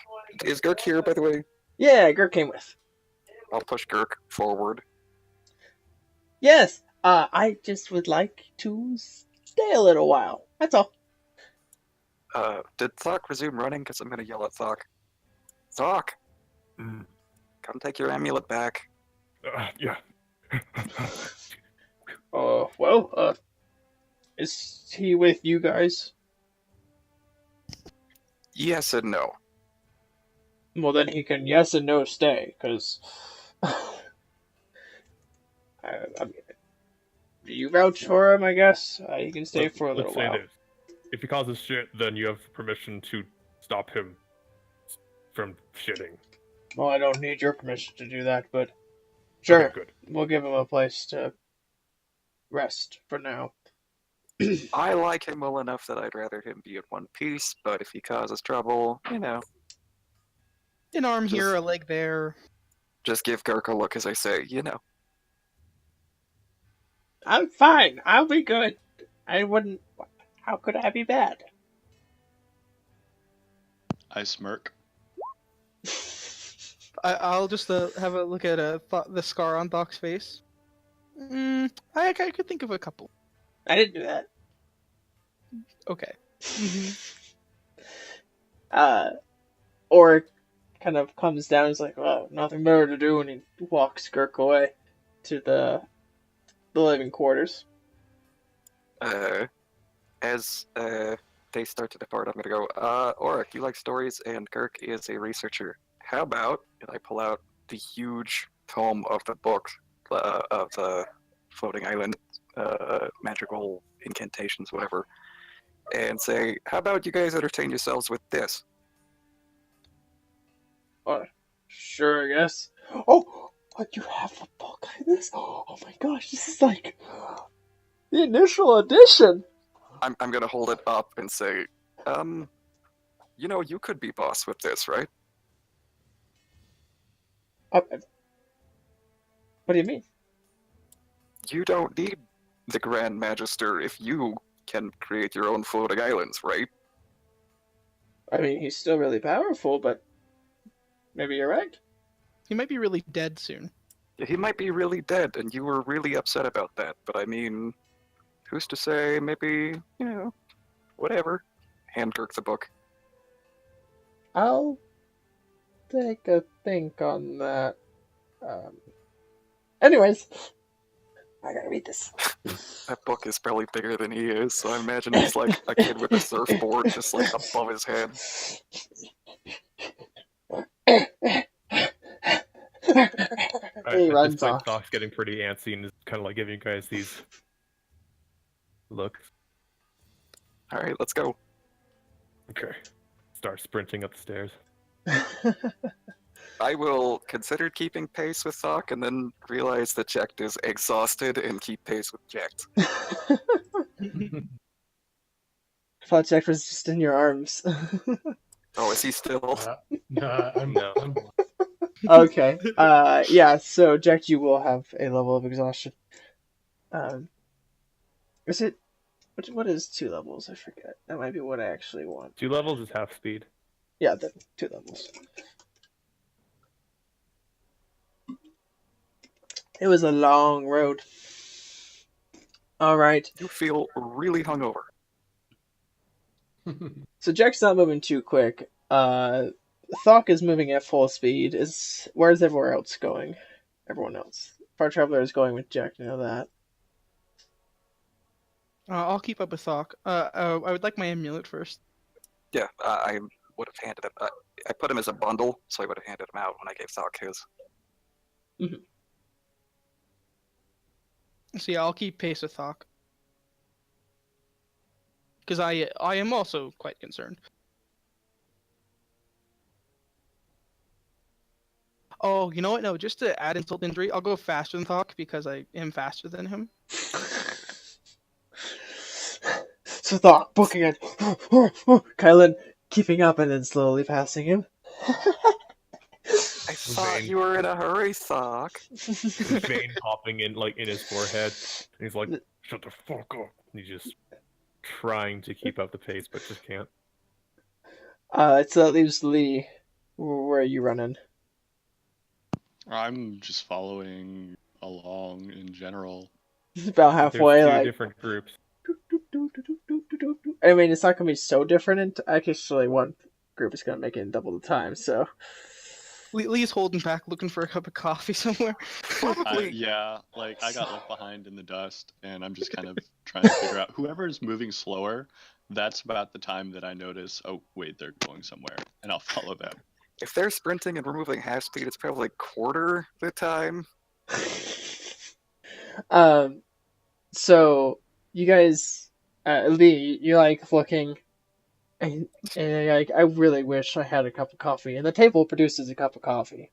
Speaker 3: Is Girk here, by the way?
Speaker 2: Yeah, Gert came with.
Speaker 3: I'll push Girk forward.
Speaker 2: Yes, I just would like to stay a little while. That's all.
Speaker 3: Did Thok resume running? Because I'm gonna yell at Thok. Thok!
Speaker 6: Mm.
Speaker 3: Come take your amulet back.
Speaker 6: Yeah.
Speaker 2: Well, is he with you guys?
Speaker 3: Yes and no.
Speaker 2: Well, then he can yes and no stay, because... I mean, you vouch for him, I guess? You can stay for a little
Speaker 6: Let's say
Speaker 2: while.
Speaker 6: this. If he causes shit, then you have permission to stop him from shitting.
Speaker 2: Well, I don't need your permission to do that, but... Sure,
Speaker 6: Okay, good.
Speaker 2: we'll give him a place to rest for now.
Speaker 3: I like him well enough that I'd rather him be in one piece, but if he causes trouble,
Speaker 4: An arm here,
Speaker 3: Just-
Speaker 4: a leg there.
Speaker 3: just give Girk a look as I say,
Speaker 2: I'm fine. I'll be good. I wouldn't... How could I be bad?
Speaker 1: I smirk.
Speaker 4: I'll just have a look at the scar on Thok's face. I could think of a couple.
Speaker 2: I didn't do that.
Speaker 4: Okay.
Speaker 2: Or kind of comes down and is like, well, nothing better to do, and he walks Girk away to the living quarters.
Speaker 3: As they start to depart, I'm gonna go, Oric, you like stories, and Girk is a researcher. How about, and I pull out the huge tome of the book of the floating island, magical incantations, whatever, and say, how about you guys entertain yourselves with this?
Speaker 2: Sure, I guess. Oh, but you have a book like this? Oh my gosh, this is like the initial edition.
Speaker 3: I'm gonna hold it up and say, you could be boss with this, right?
Speaker 2: What do you mean?
Speaker 3: You don't need the Grand Magister if you can create your own floating islands, right?
Speaker 2: I mean, he's still really powerful, but maybe you're right.
Speaker 4: He might be really dead soon.
Speaker 3: He might be really dead, and you were really upset about that, but I mean, who's to say, maybe, whatever. Hand Girk the book.
Speaker 2: I'll take a think on that. Anyways, I gotta read this.
Speaker 3: That book is probably bigger than he is, so I imagine he's like a kid with a surfboard just like above his head.
Speaker 2: He
Speaker 6: At
Speaker 2: runs
Speaker 6: this point,
Speaker 2: off.
Speaker 6: Thok's getting pretty antsy and is kind of like giving you guys these looks.
Speaker 3: Alright, let's go.
Speaker 6: Okay. Start sprinting up the stairs.
Speaker 3: I will consider keeping pace with Thok and then realize that Jekt is exhausted and keep pace with Jekt.
Speaker 2: I thought Jack was just in your arms.
Speaker 3: Oh, is he still?
Speaker 5: I'm
Speaker 2: Okay. Yeah, so Jack, you will have a level of exhaustion. Is it... What is 2 levels? I forget. That might be what I actually want.
Speaker 6: 2 levels is half speed.
Speaker 2: Yeah, then 2 levels. It was a long road. Alright.
Speaker 3: You feel really hungover.
Speaker 2: So Jack's not moving too quick. Thok is moving at full speed. Where's everyone else going? Everyone else. Far Traveler is going with Jack, you know that.
Speaker 4: I'll keep up with Thok. I would like my amulet first.
Speaker 3: Yeah, I would have handed him. I put him as a bundle, so I would have handed him out when I gave Thok his.
Speaker 4: So yeah, I'll keep pace with Thok. Because I am also quite concerned. Oh, you know what? No, just to add insult to injury, I'll go faster than Thok because I am faster than him.
Speaker 2: So Thok booking it. Kylan keeping up and then slowly passing him.
Speaker 3: I thought
Speaker 6: Vane.
Speaker 3: you were in a hurry, Thok.
Speaker 6: Vein popping in his forehead. And he's like, shut the fuck up. And he's just trying to keep up the pace, but just can't.
Speaker 2: So that leaves Lee. Where are you running?
Speaker 1: I'm just following along in general.
Speaker 2: It's about halfway,
Speaker 6: There's two
Speaker 2: like.
Speaker 6: different groups.
Speaker 2: I mean, it's not gonna be so different. Actually, one group is gonna make it in double the time. So.
Speaker 4: Lee's holding back, looking for a cup of coffee somewhere.
Speaker 3: Probably.
Speaker 1: Yeah, like I got left behind in the dust, and I'm just kind of trying to figure out whoever is moving slower. That's about the time that I notice. Oh wait, they're going somewhere, and I'll follow them.
Speaker 3: If they're sprinting and we're moving half speed, it's probably quarter the time.
Speaker 2: So you guys, Lee, you're like looking, and you're like, I really wish I had a cup of coffee, and the table produces a cup of coffee.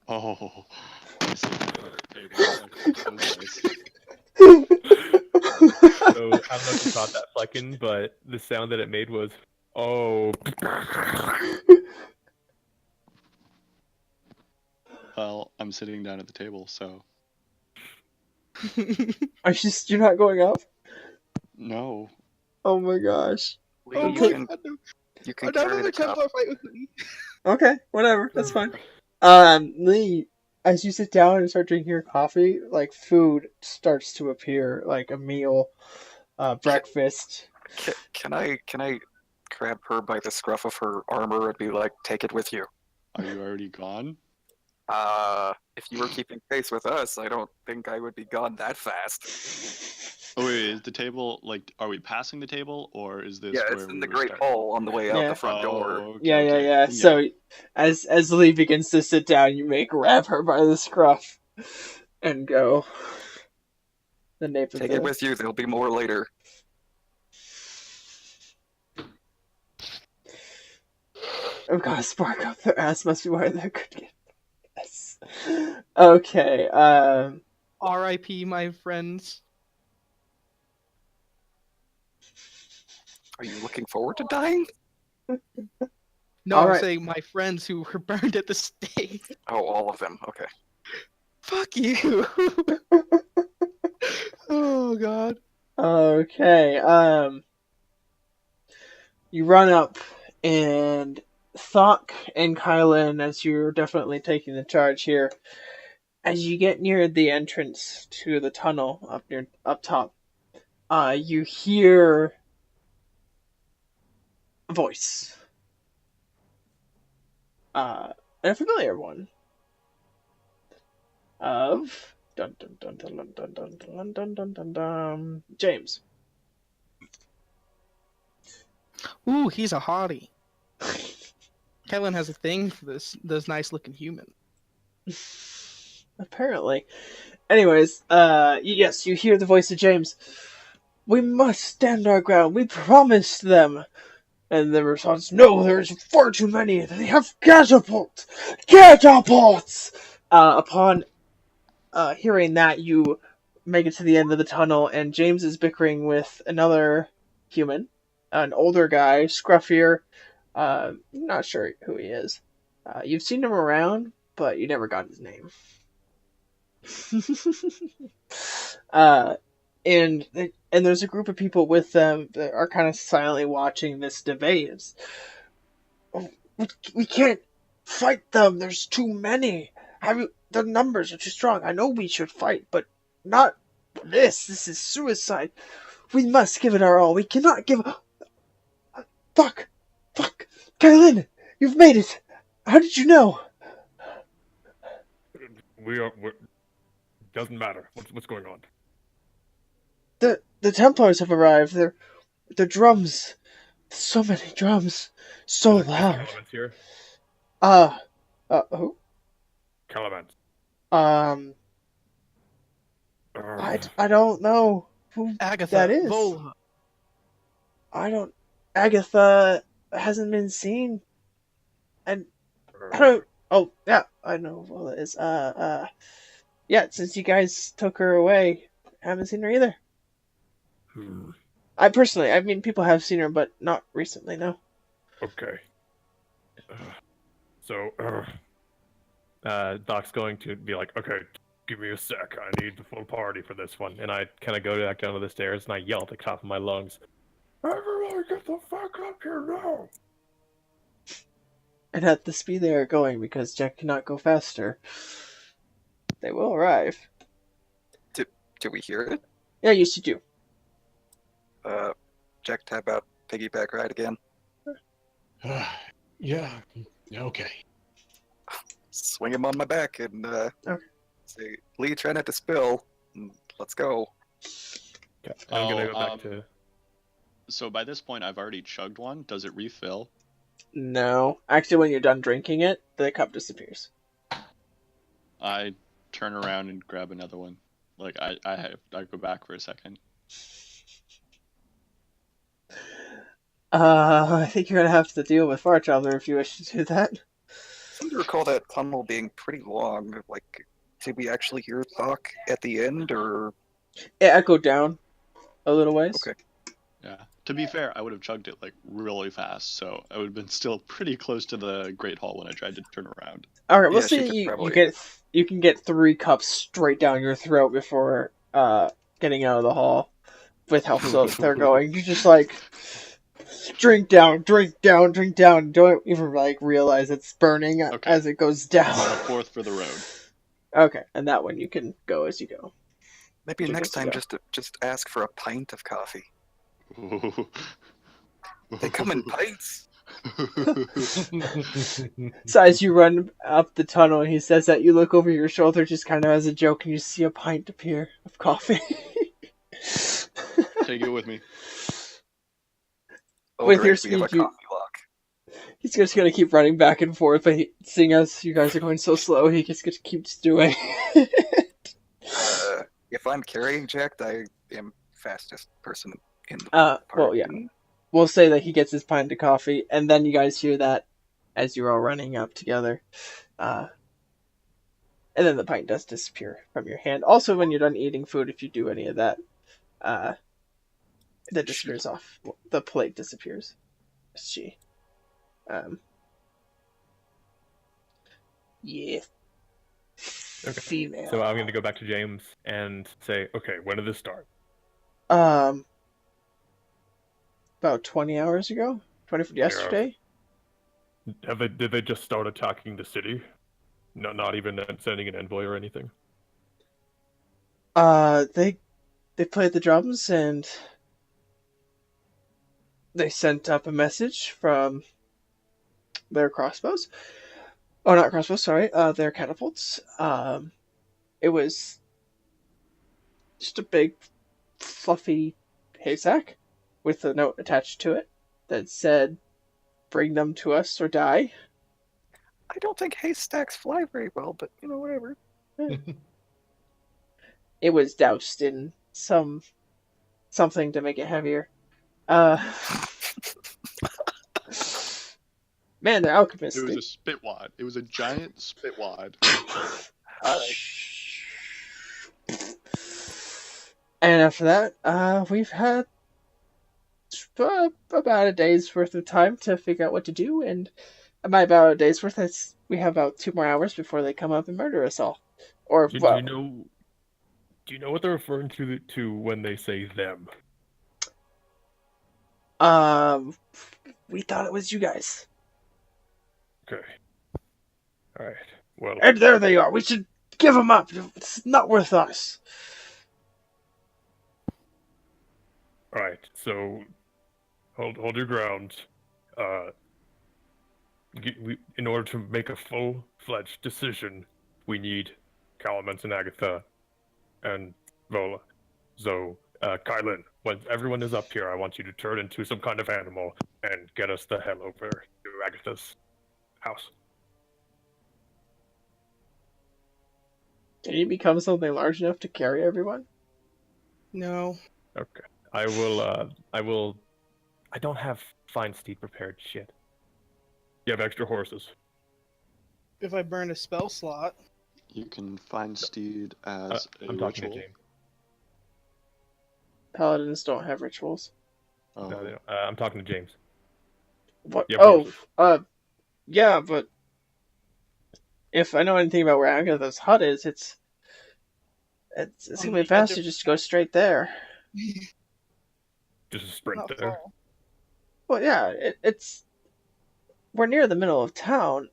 Speaker 1: Oh, I see.
Speaker 6: So I don't know if you caught that fleckin', but the sound that it made was, oh.
Speaker 1: Well, I'm sitting down at the table, so
Speaker 2: You're not going up?
Speaker 1: no.
Speaker 2: Oh my gosh.
Speaker 3: Lee,
Speaker 4: Oh
Speaker 3: you
Speaker 4: my
Speaker 3: can
Speaker 4: god, no.
Speaker 3: you can
Speaker 4: I'm not
Speaker 3: carry
Speaker 4: in
Speaker 3: the
Speaker 4: a
Speaker 3: cup.
Speaker 4: Templar fight with Lee.
Speaker 2: Okay, whatever, that's fine. Lee, as you sit down and start drinking your coffee, like food starts to appear, like a meal, breakfast.
Speaker 3: Can I grab her by the scruff of her armor and be like, take it with you?
Speaker 1: Are you already gone?
Speaker 3: If you were keeping pace with us, I don't think I would be gone that fast.
Speaker 1: Oh wait, is the table like? Are we passing the table, or is this
Speaker 3: Yeah,
Speaker 1: where
Speaker 3: it's
Speaker 1: we
Speaker 3: in the
Speaker 1: were
Speaker 3: Great
Speaker 1: starting?
Speaker 3: Hall on the way out
Speaker 2: Yeah.
Speaker 3: the front door.
Speaker 1: Okay,
Speaker 2: Yeah.
Speaker 1: okay.
Speaker 2: So, as Lee begins to sit down, you may grab her by the scruff and go. The nape of
Speaker 3: Take it with you. There'll be more later.
Speaker 2: Oh god, sparkle! Their ass must be where they're good. Yes. Okay.
Speaker 4: R.I.P. my friends.
Speaker 3: Are you looking forward to dying?
Speaker 4: No,
Speaker 2: All
Speaker 4: I'm
Speaker 2: right.
Speaker 4: saying my friends who were burned at the stake.
Speaker 3: Oh, all of them. Okay.
Speaker 4: Fuck you. Oh god.
Speaker 2: Okay. You run up and Thok and Kylan, as you're definitely taking the charge here, as you get near the entrance to the tunnel up top, you hear a voice. A familiar one. Of dun dun dun dun dun dun dun dun dun dun dun dun James.
Speaker 4: Ooh, he's a hottie. Kellen has a thing for those nice looking humans.
Speaker 2: Apparently. Anyways, yes, you hear the voice of James. We must stand our ground. We promised them. And the response, no, there's far too many. They have catapults! Catapults! Upon hearing that, you make it to the end of the tunnel, and James is bickering with another human, an older guy, scruffier. Not sure who he is. You've seen him around, but you never got his name. And there's a group of people with them that are kind of silently watching this debate. We can't fight them. There's too many. The numbers are too strong. I know we should fight, but not this. This is suicide. We must give it our all. We cannot give. Fuck. Kylan, you've made it. How did you know?
Speaker 6: We're doesn't matter. What's going on?
Speaker 2: The Templars have arrived. They're drums. So many drums. So loud.
Speaker 6: Calaman's here.
Speaker 2: Who?
Speaker 6: Calaman's.
Speaker 2: I don't know who
Speaker 4: Agatha,
Speaker 2: that is.
Speaker 4: Vola.
Speaker 2: Agatha hasn't been seen. And I don't. Oh yeah, I know who Vola is. Yeah, since you guys took her away, I haven't seen her either. I mean, people have seen her, but not recently, no.
Speaker 6: Okay. Doc's going to be like, okay, give me a sec. I need the full party for this one. And I kind of go back down to the stairs and I yell at the top of my lungs, everyone get the fuck up here now!
Speaker 2: And at the speed they are going, because Jack cannot go faster, they will arrive.
Speaker 3: Do we hear it?
Speaker 2: Yeah, yes, you do.
Speaker 3: Jack, how about piggyback ride again?
Speaker 5: Yeah. Okay.
Speaker 3: Swing him on my back and
Speaker 2: Okay.
Speaker 3: say, Lee, try not to spill. And let's go.
Speaker 6: Okay, I'm gonna
Speaker 1: Oh,
Speaker 6: go back to.
Speaker 1: So by this point, I've already chugged one. Does it refill?
Speaker 2: No. Actually, when you're done drinking it, the cup disappears.
Speaker 1: I turn around and grab another one. Like I go back for a second.
Speaker 2: I think you're gonna have to deal with Far Traveler if you wish to do that.
Speaker 3: I seem to recall that tunnel being pretty long. Like, did we actually hear talk at the end, or?
Speaker 2: It echoed down a little ways.
Speaker 3: Okay.
Speaker 1: Yeah. To be fair, I would have chugged it like really fast, so I would have been still pretty close to the Great Hall when I tried to turn around.
Speaker 2: All right, we'll
Speaker 3: Yeah, she
Speaker 2: see.
Speaker 3: could probably-
Speaker 2: You can get 3 cups straight down your throat before getting out of the hall. With how slow they're going, you just like drink down, drink down, drink down. Don't even like realize it's burning
Speaker 1: Okay.
Speaker 2: as it goes down.
Speaker 1: I'm on a fourth for the road.
Speaker 2: Okay, and that one you can go as you go.
Speaker 3: Maybe
Speaker 2: Good
Speaker 3: next
Speaker 2: to
Speaker 3: time
Speaker 2: go.
Speaker 3: just ask for a pint of coffee.
Speaker 1: Ooh.
Speaker 3: They come in pints.
Speaker 2: So as you run up the tunnel, and he says that, you look over your shoulder just kind of as a joke, and you see a pint appear of coffee.
Speaker 1: Take it with me.
Speaker 3: Oh,
Speaker 2: With
Speaker 3: great,
Speaker 2: your
Speaker 3: we have
Speaker 2: speed,
Speaker 3: a coffee lock.
Speaker 2: He's just gonna keep running back and forth, but seeing as you guys are going so slow, he just keeps doing.
Speaker 3: If I'm carrying Jack, I am fastest person in the
Speaker 2: Well,
Speaker 3: party.
Speaker 2: yeah. We'll say that he gets his pint of coffee, and then you guys hear that as you're all running up together. And then the pint does disappear from your hand. Also, when you're done eating food, if you do any of that, that disappears off. The plate disappears. Yeah.
Speaker 6: Okay.
Speaker 2: Female.
Speaker 6: So I'm gonna go back to James and say, okay, when did this start?
Speaker 2: About 20 hours ago? 20 from yesterday?
Speaker 6: Did they just start attacking the city? No, not even sending an envoy or anything.
Speaker 2: They played the drums and they sent up a message from their crossbows. Oh, not crossbows, sorry. Their catapults. It was just a big, fluffy haystack with a note attached to it that said, "Bring them to us or die."
Speaker 3: I don't think haystacks fly very well, but whatever.
Speaker 2: It was doused in something to make it heavier. Man, they're alchemists.
Speaker 1: It was a spit wad. It was a giant spit wad.
Speaker 2: And after that, we've had about a day's worth of time to figure out what to do, and by about a day's worth, we have about 2 more hours before they come up and murder us all. Or
Speaker 6: Do
Speaker 2: well,
Speaker 6: you know what they're referring to when they say them?
Speaker 2: we thought it was you guys.
Speaker 6: Okay. All right. Well,
Speaker 2: And there they are. We should give them up. It's not worth us.
Speaker 6: all right. So hold your ground. In order to make a full-fledged decision, we need Calamence and Agatha and Vola. So, Kylan, when everyone is up here, I want you to turn into some kind of animal and get us the hell over to Agatha's house.
Speaker 2: Can you become something large enough to carry everyone?
Speaker 4: No.
Speaker 6: Okay. I don't have fine steed prepared shit. You have extra horses.
Speaker 4: If I burn a spell slot.
Speaker 1: You can find steed as a
Speaker 6: I'm talking to
Speaker 1: ritual.
Speaker 6: James.
Speaker 2: Paladins don't have rituals.
Speaker 1: Oh.
Speaker 6: No, they don't. I'm talking to James.
Speaker 2: What?
Speaker 6: You have horses.
Speaker 2: Yeah, but if I know anything about where Agatha's hut is, it's gonna be faster just to go straight there.
Speaker 6: Just a sprint
Speaker 4: Not
Speaker 6: there.
Speaker 4: far.
Speaker 2: Well, yeah, we're near the middle of town.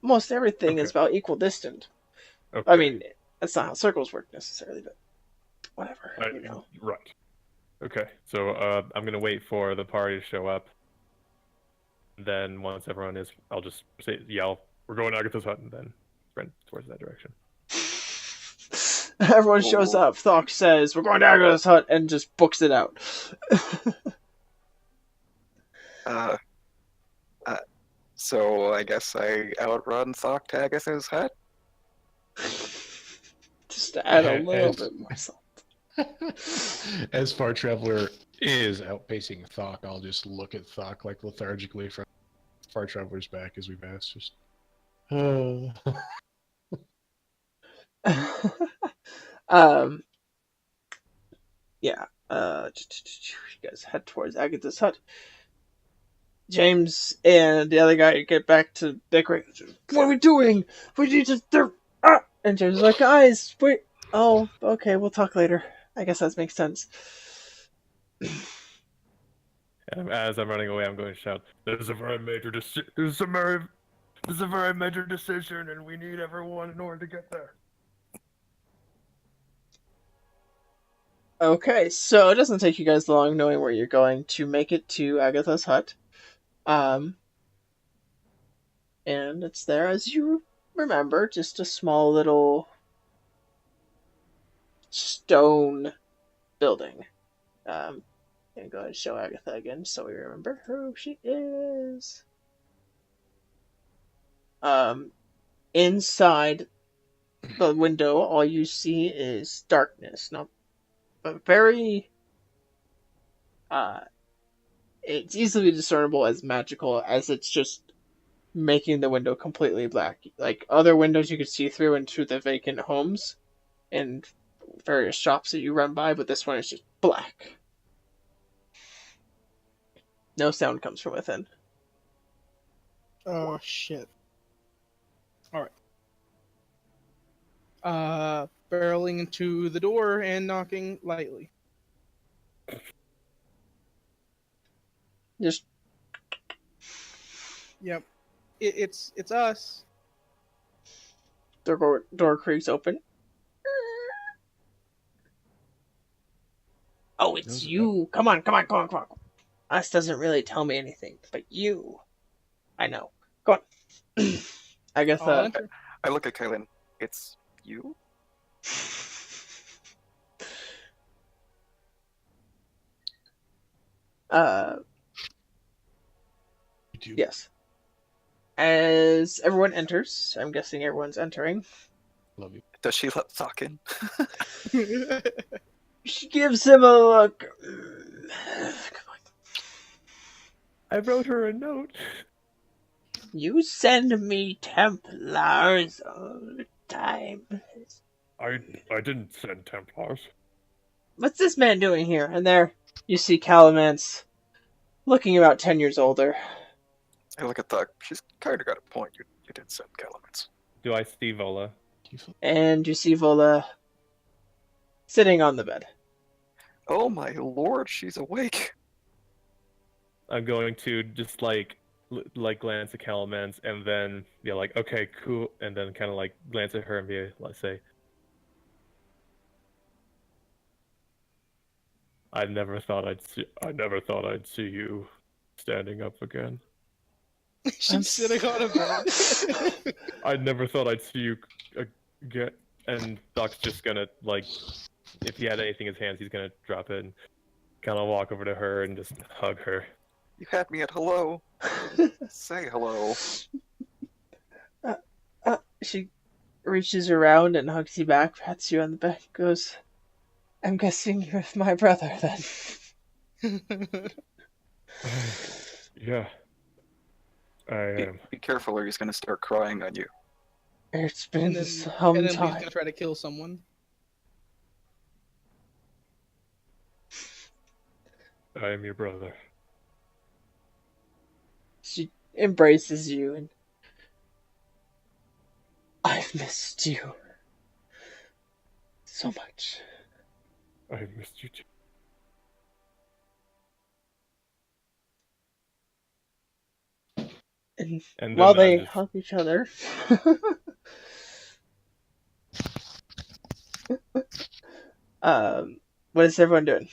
Speaker 2: Most everything is
Speaker 6: Okay.
Speaker 2: about equal distant.
Speaker 6: Okay.
Speaker 2: I mean, that's not how circles work necessarily, but whatever, you know.
Speaker 6: Right. Okay, so I'm gonna wait for the party to show up. Then once everyone is, I'll just yell, "We're going to Agatha's hut," and then sprint towards that direction.
Speaker 2: Everyone shows up. Thok says, "We're going to Agatha's hut," and just books it out.
Speaker 3: So I guess I outrun Thok to Agatha's hut?
Speaker 2: Just to add a little
Speaker 5: As-
Speaker 2: bit more salt.
Speaker 5: As Far Traveler is outpacing Thok, I'll just look at Thok like lethargically from Far Traveler's back as we pass. Just.
Speaker 2: Yeah. You guys head towards Agatha's hut. James and the other guy get back to bickering. What are we doing? We need to. And James is like, guys, wait. Oh, okay, we'll talk later. I guess that makes sense.
Speaker 6: As I'm running away, I'm going to shout, "This is a very major decision. This is a very major decision, and we need everyone in order to get there."
Speaker 2: Okay, so it doesn't take you guys long knowing where you're going to make it to Agatha's hut. And it's there, as you remember, just a small little stone building. I'm gonna go ahead and show Agatha again so we remember who she is. Inside the window, all you see is darkness. But very it's easily discernible as magical, as it's just making the window completely black. Like other windows you could see through into the vacant homes and various shops that you run by, but this one is just black. No sound comes from within.
Speaker 4: Oh shit. Alright. Barreling into the door and knocking lightly.
Speaker 2: Just
Speaker 4: Yep. It's us.
Speaker 2: door creaks open. Oh, it's you. Come on. Us doesn't really tell me anything, but you. I know. Go on. I guess
Speaker 4: I'll enter.
Speaker 3: I look at Kylan. It's you?
Speaker 2: Yes. As everyone enters, I'm guessing everyone's entering.
Speaker 5: Love you.
Speaker 3: Does she let Thok in?
Speaker 2: She gives him a look. Come on.
Speaker 6: I wrote her a note.
Speaker 2: You send me Templars all the time.
Speaker 6: I didn't send Templars.
Speaker 2: What's this man doing here? And there you see Calamance, looking about 10 years older.
Speaker 3: I look at Thok. She's kind of got a point. You did send Calamance.
Speaker 6: Do I see Vola?
Speaker 2: And you see Vola sitting on the bed.
Speaker 3: Oh my lord, she's awake.
Speaker 6: I'm going to just glance at Calamance and then be like, okay, cool, and then kind of glance at her and be let's say, I never thought I'd see you standing up again.
Speaker 4: She's sitting on a bed.
Speaker 6: I never thought I'd see you again. And Doc's just gonna if he had anything in his hands, he's gonna drop it and kind of walk over to her and just hug her.
Speaker 3: You had me at hello. Say hello.
Speaker 2: She reaches around and hugs you back, pats you on the back, goes, I'm guessing you're my brother then.
Speaker 6: Yeah. I am.
Speaker 3: Be careful or he's gonna start crying on you.
Speaker 2: It's been
Speaker 4: and then
Speaker 2: some
Speaker 4: he's
Speaker 2: time.
Speaker 4: gonna try to kill someone.
Speaker 6: I am your brother.
Speaker 2: She embraces you and I've missed you so much.
Speaker 6: I missed you too.
Speaker 2: And while they hug each other, What is everyone doing?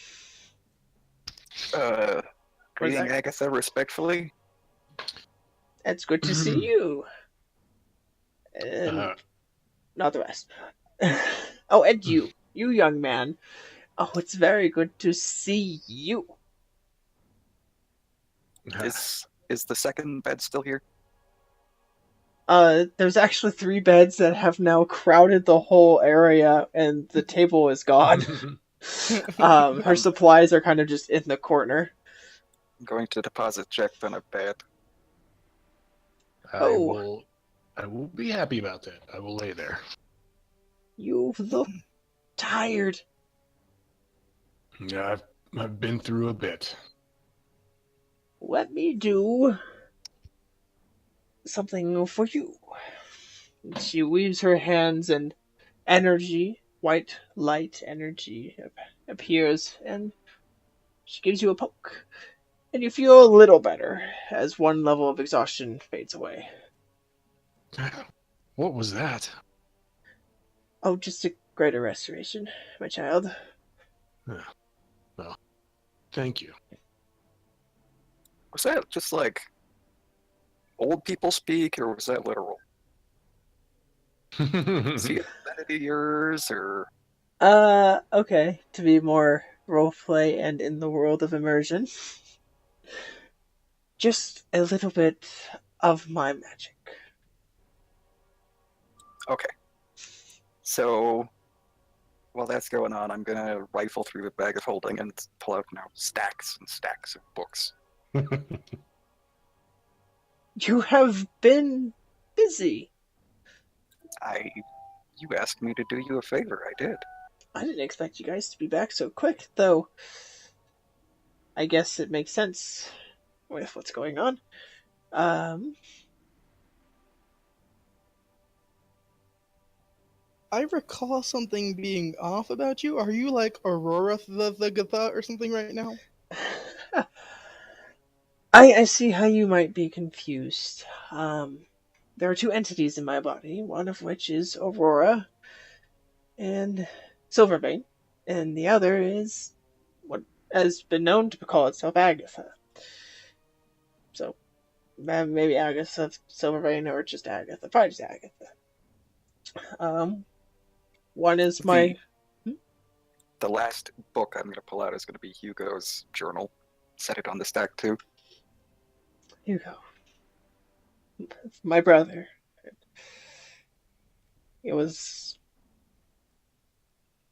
Speaker 3: Uh,
Speaker 4: Where's
Speaker 3: greeting
Speaker 4: that?
Speaker 3: Agatha respectfully.
Speaker 2: It's good to see you. And
Speaker 5: Uh,
Speaker 2: not the rest. Oh, and you young man. Oh, it's very good to see you.
Speaker 3: Is the second bed still here?
Speaker 2: There's actually 3 beds that have now crowded the whole area, and the table is gone. Her supplies are kind of just in the corner.
Speaker 3: I'm going to deposit Jack on a bed.
Speaker 5: I will be happy about that. I will lay there.
Speaker 2: You look tired.
Speaker 5: Yeah, I've been through a bit.
Speaker 2: Let me do something for you. She weaves her hands and energy, white light energy, appears, and she gives you a poke. And you feel a little better as one level of exhaustion fades away.
Speaker 5: What was that?
Speaker 2: Oh, just a greater restoration, my child.
Speaker 5: Well, thank you.
Speaker 3: Was that just like old people speak, or was that literal? Is he a identity of yours, or
Speaker 2: Okay. To be more roleplay and in the world of immersion. Just a little bit of my magic.
Speaker 3: okay? So while that's going on, I'm gonna rifle through the bag of holding and pull out stacks and stacks of books.
Speaker 2: You have been busy.
Speaker 3: You asked me to do you a favor. I did.
Speaker 2: I didn't expect you guys to be back so quick, though. I guess it makes sense with what's going on.
Speaker 4: I recall something being off about you. Are you like Aurora the Gatha or something right now?
Speaker 2: I see how you might be confused. There are 2 entities in my body, one of which is Aurora and Silvervein, and the other is what has been known to call itself Agatha. So, maybe Agatha Silvervein or just Agatha. Probably just Agatha. One is my...
Speaker 3: The last book I'm gonna pull out is gonna be Hugo's journal. Set it on the stack too.
Speaker 2: Hugo. My brother. He was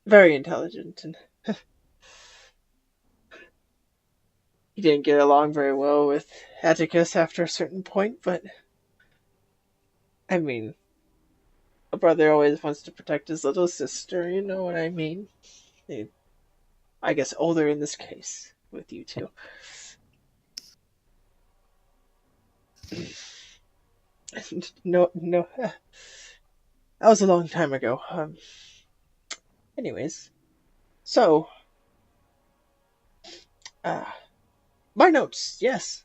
Speaker 2: very intelligent, and he didn't get along very well with Atticus after a certain point, but I mean, a brother always wants to protect his little sister, you know what I mean? I guess older in this case, with you two. No, that was a long time ago. Anyways, so, my notes, yes.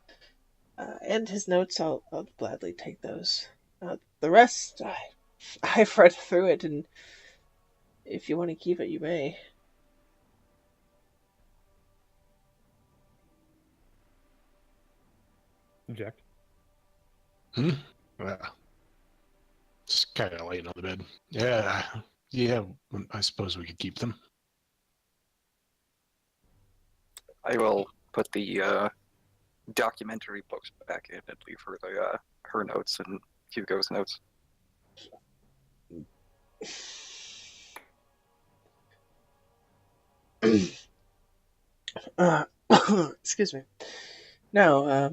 Speaker 2: And his notes, I'll gladly take those. The rest, I've read through it, and if you want to keep it, you may.
Speaker 6: Jack.
Speaker 5: Well, just kind of laying on the bed. Yeah, I suppose we could keep them.
Speaker 3: I will put the documentary books back in and leave her her notes and Hugo's notes.
Speaker 2: Excuse me. Now,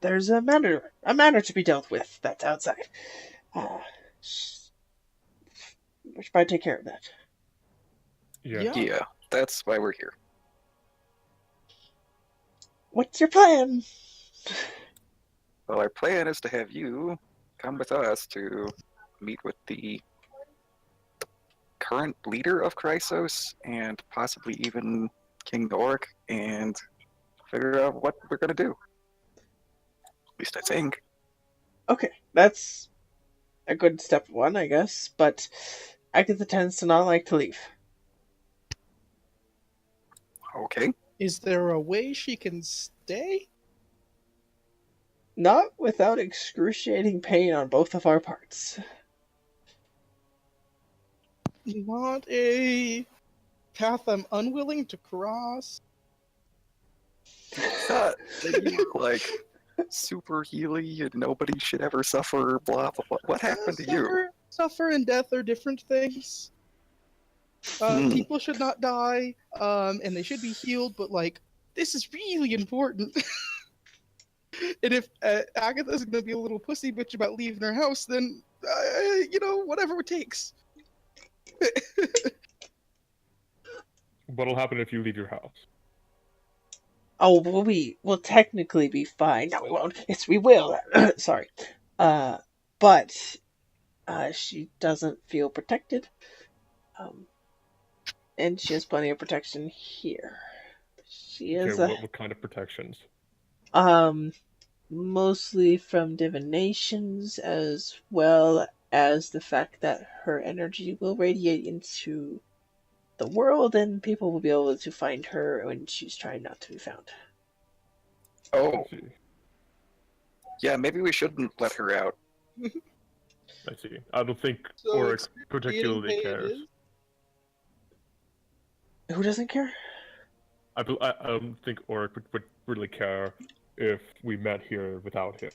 Speaker 2: there's a matter to be dealt with that's outside. We should probably take care of that.
Speaker 6: Yeah.
Speaker 3: That's why we're here.
Speaker 2: What's your plan?
Speaker 3: Well, our plan is to have you come with us to meet with the current leader of Chrysos and possibly even King Noric and figure out what we're going to do. At least I think.
Speaker 2: Okay, that's a good step 1, I guess, but Agatha tends to not like to leave.
Speaker 3: Okay.
Speaker 4: Is there a way she can stay?
Speaker 2: Not without excruciating pain on both of our parts.
Speaker 4: Not a path I'm unwilling to cross.
Speaker 3: Thought that you were like super healy and nobody should ever suffer, blah, blah, blah. What happened to you?
Speaker 4: Suffer and death are different things. People should not die, and they should be healed, but, like, this is really important. And if Agatha's gonna be a little pussy bitch about leaving her house, then, whatever it takes.
Speaker 6: What'll happen if you leave your house?
Speaker 2: Oh, we'll technically be fine. No, we won't. Yes, we will. Sorry. But she doesn't feel protected. And she has plenty of protection here. She is
Speaker 6: what kind of protections?
Speaker 2: mostly from divinations, as well as the fact that her energy will radiate into the world, and people will be able to find her when she's trying not to be found.
Speaker 3: Oh,
Speaker 6: I see.
Speaker 3: yeah, maybe we shouldn't let her out.
Speaker 6: I see. I don't think
Speaker 4: So
Speaker 6: Oryx
Speaker 4: it's
Speaker 6: particularly
Speaker 4: getting paid
Speaker 6: cares.
Speaker 4: is-
Speaker 2: Who doesn't care?
Speaker 6: I don't think Oryx would really care if we met here without him.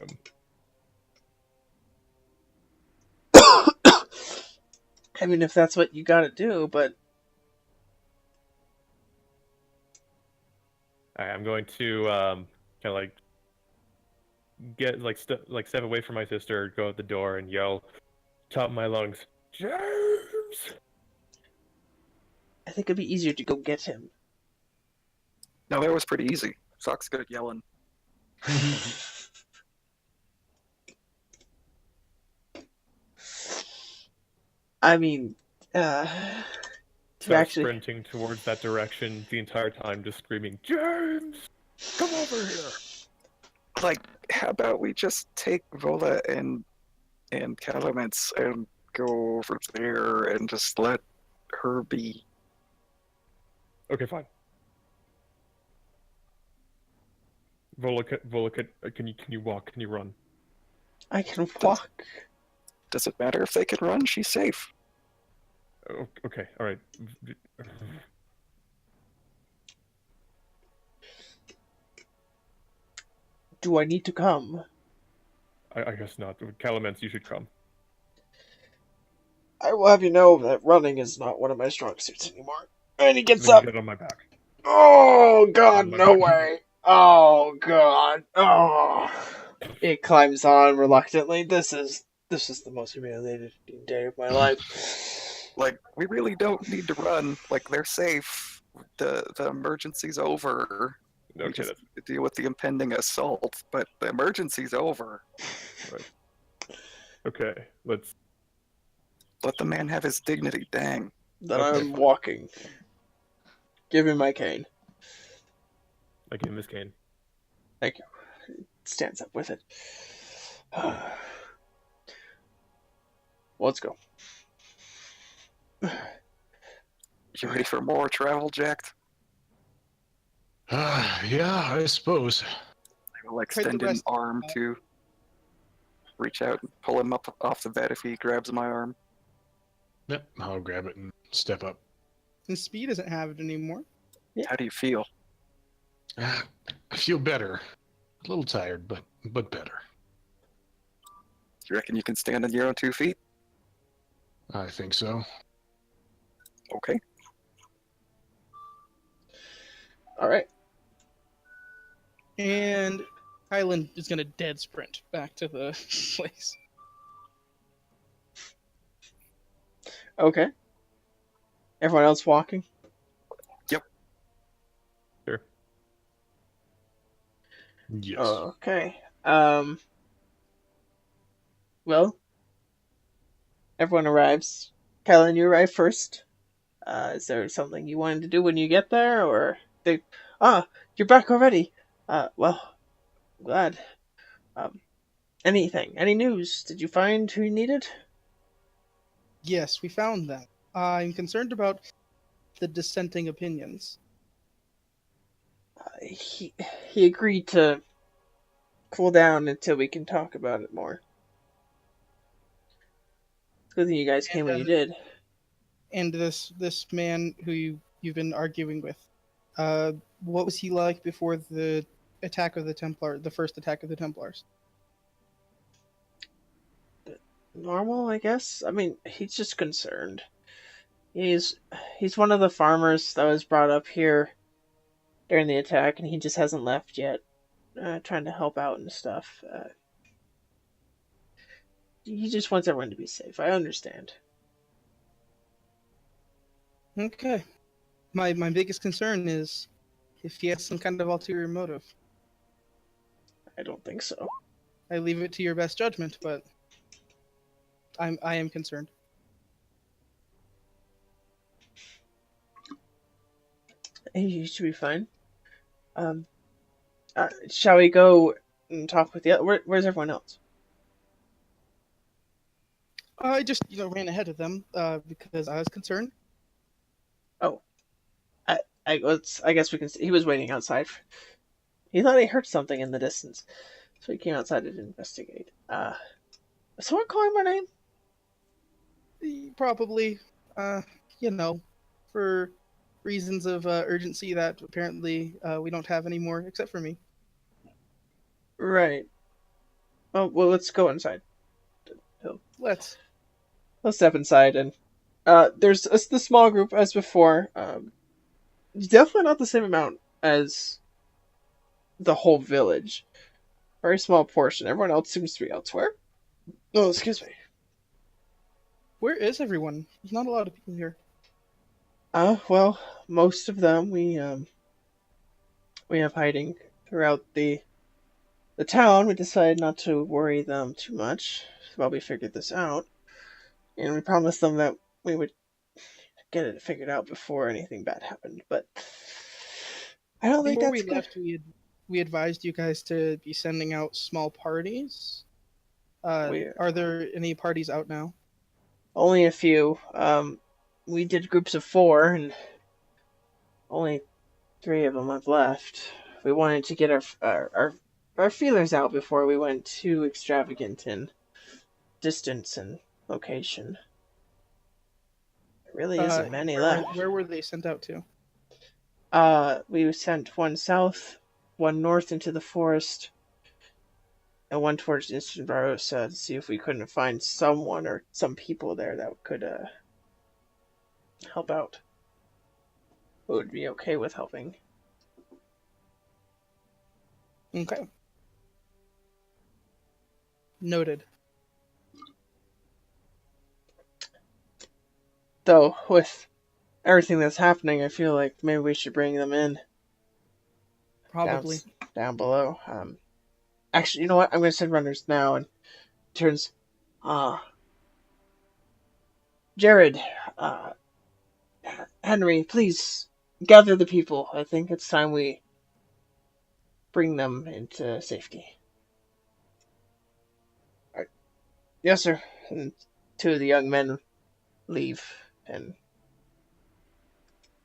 Speaker 2: I mean, if that's what you gotta do, but
Speaker 6: I'm going to kind of like get step away from my sister, go out the door, and yell, top of my lungs, James!
Speaker 2: I think it'd be easier to go get him.
Speaker 3: No, that was pretty easy. Sock's good at yelling.
Speaker 2: I mean, to
Speaker 6: Start
Speaker 2: actually,
Speaker 6: sprinting towards that direction the entire time, just screaming, James! Come over here!
Speaker 3: Like, how about we just take Vola and Calamance and go over there and just let her be?
Speaker 6: Okay, fine. Vola, can you walk? Can you run?
Speaker 2: I can walk.
Speaker 3: Does it matter if they can run? She's safe.
Speaker 6: Oh, okay, all right.
Speaker 2: Do I need to come?
Speaker 6: I guess not. Calamance, you should come.
Speaker 2: I will have you know that running is not one of my strong suits anymore. And he gets
Speaker 6: Then
Speaker 2: up.
Speaker 6: get on my back.
Speaker 2: Oh God,
Speaker 6: my
Speaker 2: no
Speaker 6: back.
Speaker 2: way! Oh God! Oh! It climbs on reluctantly. This is the most humiliating day of my life.
Speaker 3: Like, we really don't need to run. Like, they're safe. The emergency's over. We
Speaker 6: Okay,
Speaker 3: just deal with the impending assault, but the emergency's over.
Speaker 6: okay. Let's.
Speaker 3: Let the man have his dignity. Dang.
Speaker 2: Then
Speaker 6: Okay,
Speaker 2: I'm
Speaker 6: fine.
Speaker 2: walking. Give him my cane.
Speaker 6: I give him his cane.
Speaker 2: Thank you. Stands up with it. Let's go.
Speaker 3: You ready for more travel, Jack?
Speaker 5: Yeah, I suppose.
Speaker 3: I will
Speaker 4: Quite the
Speaker 3: extend an
Speaker 4: rest.
Speaker 3: arm to reach out and pull him up off the bed if he grabs my arm.
Speaker 5: Yep, I'll grab it and step up.
Speaker 4: And Speed doesn't have it anymore.
Speaker 3: How do you feel?
Speaker 5: I feel better. A little tired, but better.
Speaker 3: You reckon you can stand on your own 2 feet?
Speaker 5: I think so.
Speaker 3: Okay.
Speaker 2: All right.
Speaker 4: And Kylan is gonna dead sprint back to the place.
Speaker 2: Okay. Everyone else walking?
Speaker 6: Sure.
Speaker 5: Yes.
Speaker 2: Okay. Well, everyone arrives. Kylan, you arrive first. Is there something you wanted to do when you get there, or you're back already. Well, glad. Anything? Any news? Did you find who you needed?
Speaker 4: Yes, we found them. I'm concerned about the dissenting opinions.
Speaker 2: He agreed to cool down until we can talk about it more. It's good thing you guys came when you did.
Speaker 4: And this man who you've been arguing with, what was he like before the attack of the Templar, the first attack of the Templars?
Speaker 2: Normal, I guess. I mean, he's just concerned. He's one of the farmers that was brought up here during the attack, and he just hasn't left yet. Trying to help out and stuff. He just wants everyone to be safe. I understand.
Speaker 4: Okay. My biggest concern is if he has some kind of ulterior motive.
Speaker 2: I don't think so.
Speaker 4: I leave it to your best judgment, but I am concerned.
Speaker 2: He should be fine. Shall we go and talk with the other? Where's everyone else?
Speaker 4: I just ran ahead of them because I was concerned.
Speaker 2: Oh, I guess we can see. He was waiting outside. He thought he heard something in the distance, so he came outside to investigate. Someone call him my name?
Speaker 4: Probably, for reasons of urgency that apparently we don't have anymore, except for me.
Speaker 2: Right. Oh, well, let's go inside.
Speaker 4: Let's
Speaker 2: step inside, and there's the small group as before. Definitely not the same amount as the whole village. Very small portion. Everyone else seems to be elsewhere. Oh, excuse me.
Speaker 4: Where is everyone? There's not a lot of people here.
Speaker 2: Well, most of them we have hiding throughout the town. We decided not to worry them too much while we figured this out, and we promised them that we would get it figured out before anything bad happened. But I don't think
Speaker 4: Before
Speaker 2: that's
Speaker 4: we
Speaker 2: good.
Speaker 4: left, we advised you guys to be sending out small parties. Are there any parties out now?
Speaker 2: Only a few. We did groups of 4, and only 3 of them have left. We wanted to get our feelers out before we went too extravagant in distance and location. There really isn't many left.
Speaker 4: Where were they sent out to?
Speaker 2: We sent one south, one north into the forest, and one towards Eastern Barossa to see if we couldn't find someone or some people there that could help out. Who would be okay with helping.
Speaker 4: Okay. Noted.
Speaker 2: Though, with everything that's happening, I feel like maybe we should bring them in.
Speaker 4: Probably.
Speaker 2: Down below. Actually, you know what? I'm going to send runners now, and turns, Jared, Henry, please gather the people. I think it's time we bring them into safety. Right. Yes, sir. And 2 of the young men leave and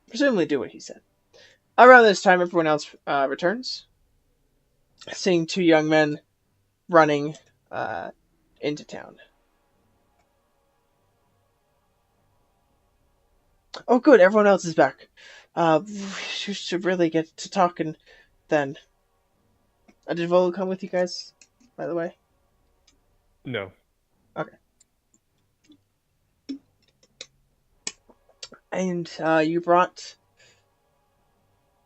Speaker 2: presumably do what he said. Around this time, everyone else returns, seeing 2 young men running into town. Oh, good. Everyone else is back. We should really get to talking then. Did Volo come with you guys, by the way?
Speaker 6: No.
Speaker 2: Okay. And you brought...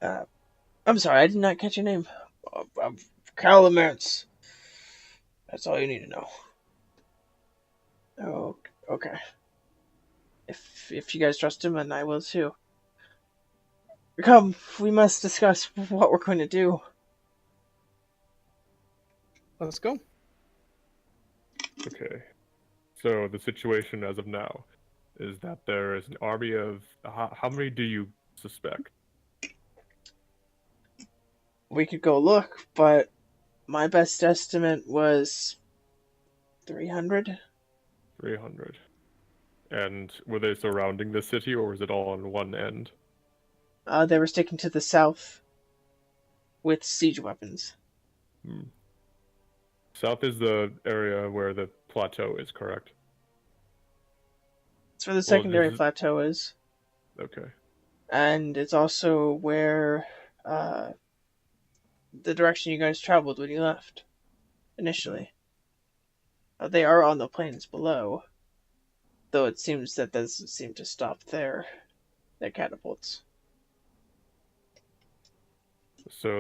Speaker 2: I'm sorry, I did not catch your name. Calamance. That's all you need to know. Oh, okay. If you guys trust him, and I will too. Come, we must discuss what we're going to do.
Speaker 4: Let's go.
Speaker 6: Okay. So the situation as of now is that there is an army of... How many do you suspect?
Speaker 2: We could go look, but my best estimate was 300.
Speaker 6: 300. And were they surrounding the city, or was it all on one end?
Speaker 2: They were sticking to the south. with siege weapons.
Speaker 6: Hmm. South is the area where the plateau is, correct?
Speaker 2: It's where the
Speaker 6: Well,
Speaker 2: secondary
Speaker 6: this is...
Speaker 2: plateau is.
Speaker 6: Okay.
Speaker 2: And it's also where the direction you guys traveled when you left initially. They are on the plains below, though it seems that doesn't seem to stop their catapults.
Speaker 6: So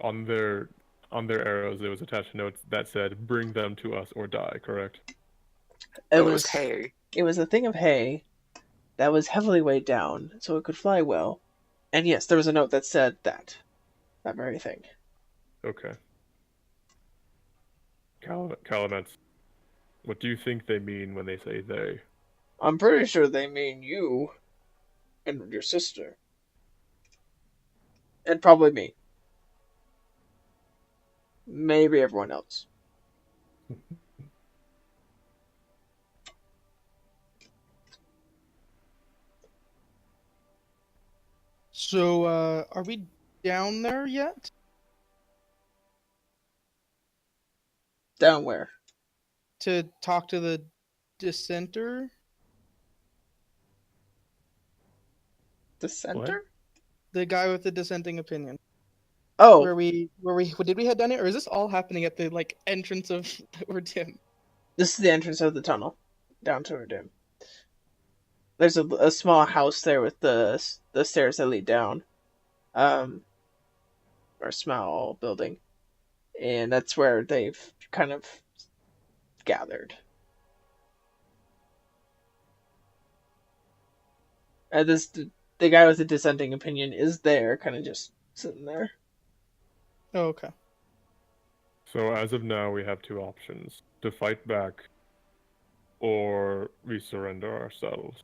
Speaker 6: on their arrows there was attached notes that said, "Bring them to us or die." Correct?
Speaker 2: It
Speaker 3: Oh, it was
Speaker 2: was
Speaker 3: hay.
Speaker 2: it was a thing of hay that was heavily weighed down, so it could fly well. And yes, there was a note that said that very thing.
Speaker 6: Okay. Calumet, what do you think they mean when they say they?
Speaker 2: I'm pretty sure they mean you and your sister. And probably me. Maybe everyone else.
Speaker 4: So, are we down there yet?
Speaker 2: Down where?
Speaker 4: To talk to the dissenter?
Speaker 2: The center?
Speaker 4: The guy with the dissenting opinion.
Speaker 2: Oh,
Speaker 4: Did we head down here, or is this all happening at the like entrance of Redim?
Speaker 2: this is the entrance of the tunnel down to Redim. There's a small house there with the stairs that lead down, or a small building, and that's where they've kind of gathered. The guy with the dissenting opinion is there, kind of just sitting there.
Speaker 4: Oh, okay.
Speaker 6: So as of now, we have two options: to fight back, or we surrender ourselves.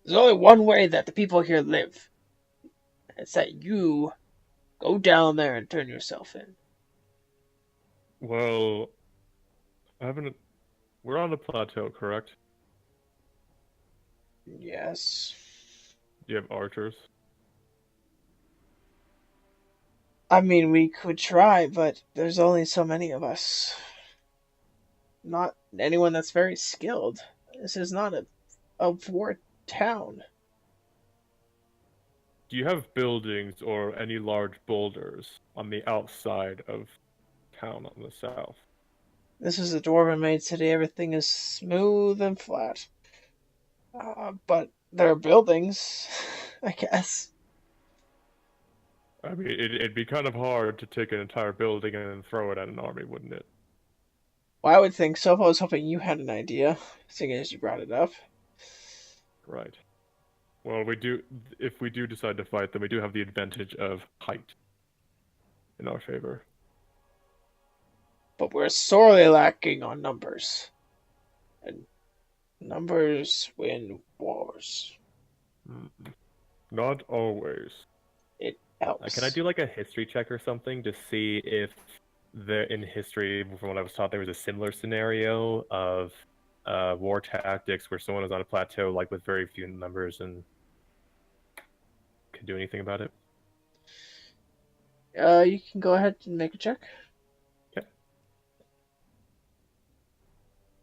Speaker 2: There's only one way that the people here live. It's that you go down there and turn yourself in.
Speaker 6: Well, we're on a plateau, correct?
Speaker 2: Yes.
Speaker 6: Do you have archers?
Speaker 2: I mean, we could try, but there's only so many of us. Not anyone that's very skilled. This is not a war town.
Speaker 6: Do you have buildings or any large boulders on the outside of town on the south?
Speaker 2: This is a dwarven-made city. Everything is smooth and flat. But there are buildings, I guess.
Speaker 6: I mean, it'd be kind of hard to take an entire building and then throw it at an army, wouldn't it?
Speaker 2: Well, I would think so. If I was hoping you had an idea, seeing as you brought it up.
Speaker 6: Right. Well, if we do decide to fight, then we do have the advantage of height in our favor.
Speaker 2: But we're sorely lacking on numbers. And numbers win wars.
Speaker 6: Not always.
Speaker 2: It helps.
Speaker 6: Can I do like a history check or something to see if in history, from what I was taught, there was a similar scenario of war tactics where someone was on a plateau, like with very few numbers, and could do anything about it?
Speaker 2: You can go ahead and make a check.
Speaker 6: Okay.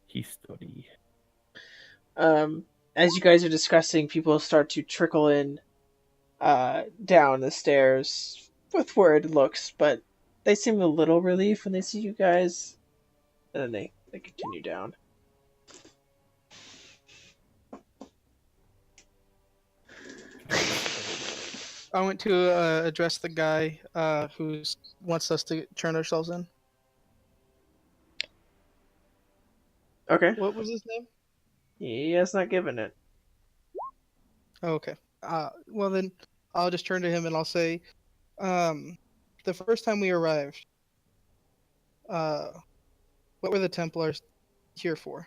Speaker 6: History.
Speaker 2: As you guys are discussing, people start to trickle in down the stairs with worried looks, but they seem a little relieved when they see you guys, and then they continue down.
Speaker 4: I went to address the guy who wants us to turn ourselves in.
Speaker 2: Okay.
Speaker 4: What was his name?
Speaker 2: He has not given it.
Speaker 4: Oh, okay. Well then, I'll just turn to him and I'll say, the first time we arrived, what were the Templars here for?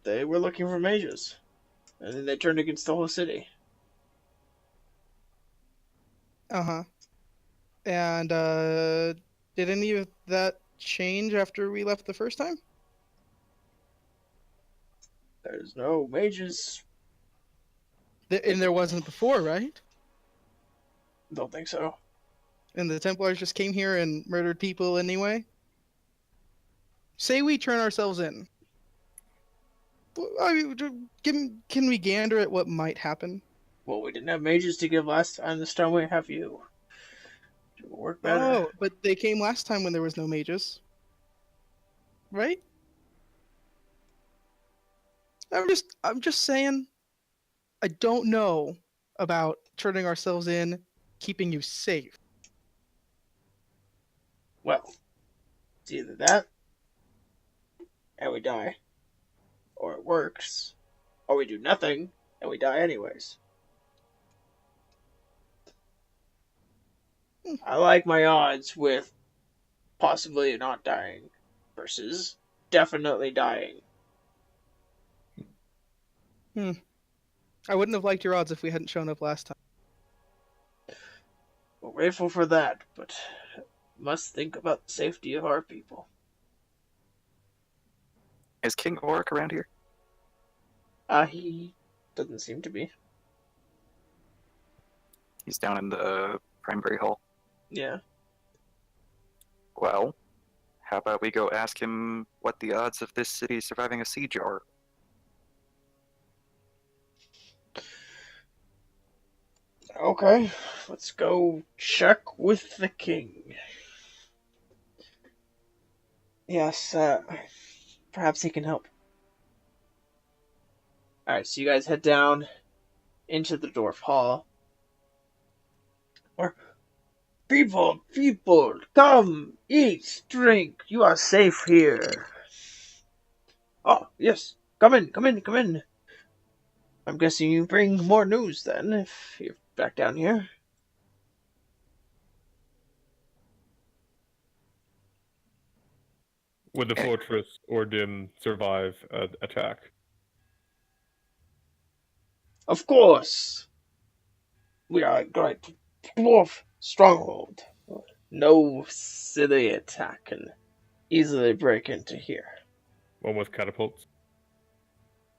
Speaker 2: They were looking for mages, and then they turned against the whole city.
Speaker 4: Uh-huh. And did any of that change after we left the first time?
Speaker 2: There's no mages.
Speaker 4: And there wasn't before, right?
Speaker 2: Don't think so.
Speaker 4: And the Templars just came here and murdered people anyway? Say we turn ourselves in. I mean, can we gander at what might happen?
Speaker 2: Well, we didn't have mages to give last time. This time we have you. It will work better.
Speaker 4: Oh, but they came last time when there was no mages. Right? I'm just saying, I don't know about turning ourselves in, keeping you safe.
Speaker 2: Well, it's either that, and we die, or it works, or we do nothing, and we die anyways. I like my odds with possibly not dying versus definitely dying.
Speaker 4: I wouldn't have liked your odds if we hadn't shown up last time.
Speaker 2: We're grateful for that, but must think about the safety of our people.
Speaker 3: Is King Oric around here?
Speaker 2: He doesn't seem to be.
Speaker 3: He's down in the primary hall.
Speaker 2: Yeah.
Speaker 3: Well, how about we go ask him what the odds of this city surviving a siege are?
Speaker 2: Okay, let's go check with the king. Yes, perhaps he can help. Alright, so you guys head down into the dwarf hall. Or, people, come, eat, drink, you are safe here. Oh, yes, come in. I'm guessing you bring more news then, if you're back down here.
Speaker 6: Would the fortress Ordim survive an attack?
Speaker 2: Of course! We are a great dwarf stronghold. No silly attack can easily break into here.
Speaker 6: One with catapults?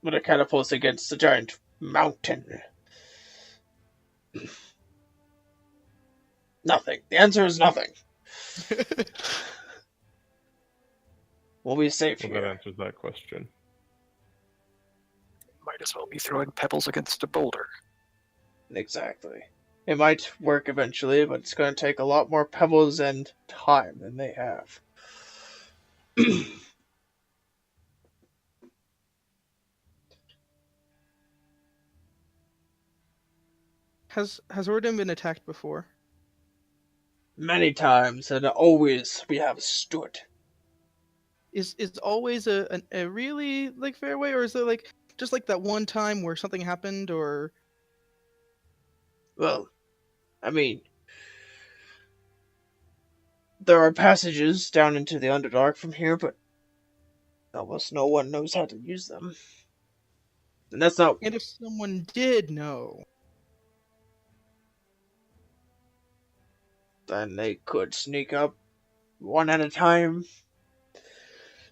Speaker 2: But a catapult against a giant mountain. Nothing. The answer is nothing. We'll be safe
Speaker 6: Well,
Speaker 2: here.
Speaker 6: that answers that question.
Speaker 3: Might as well be throwing pebbles against a boulder.
Speaker 2: Exactly. It might work eventually, but it's going to take a lot more pebbles and time than they have.
Speaker 4: Has Ordin been attacked before?
Speaker 2: Many times, and always we have stood.
Speaker 4: Is always a really like fair way, or is it like just like that one time where something happened, or?
Speaker 2: Well, I mean, there are passages down into the Underdark from here, but almost no one knows how to use them. And that's not...
Speaker 4: And if someone did know,
Speaker 2: then they could sneak up one at a time.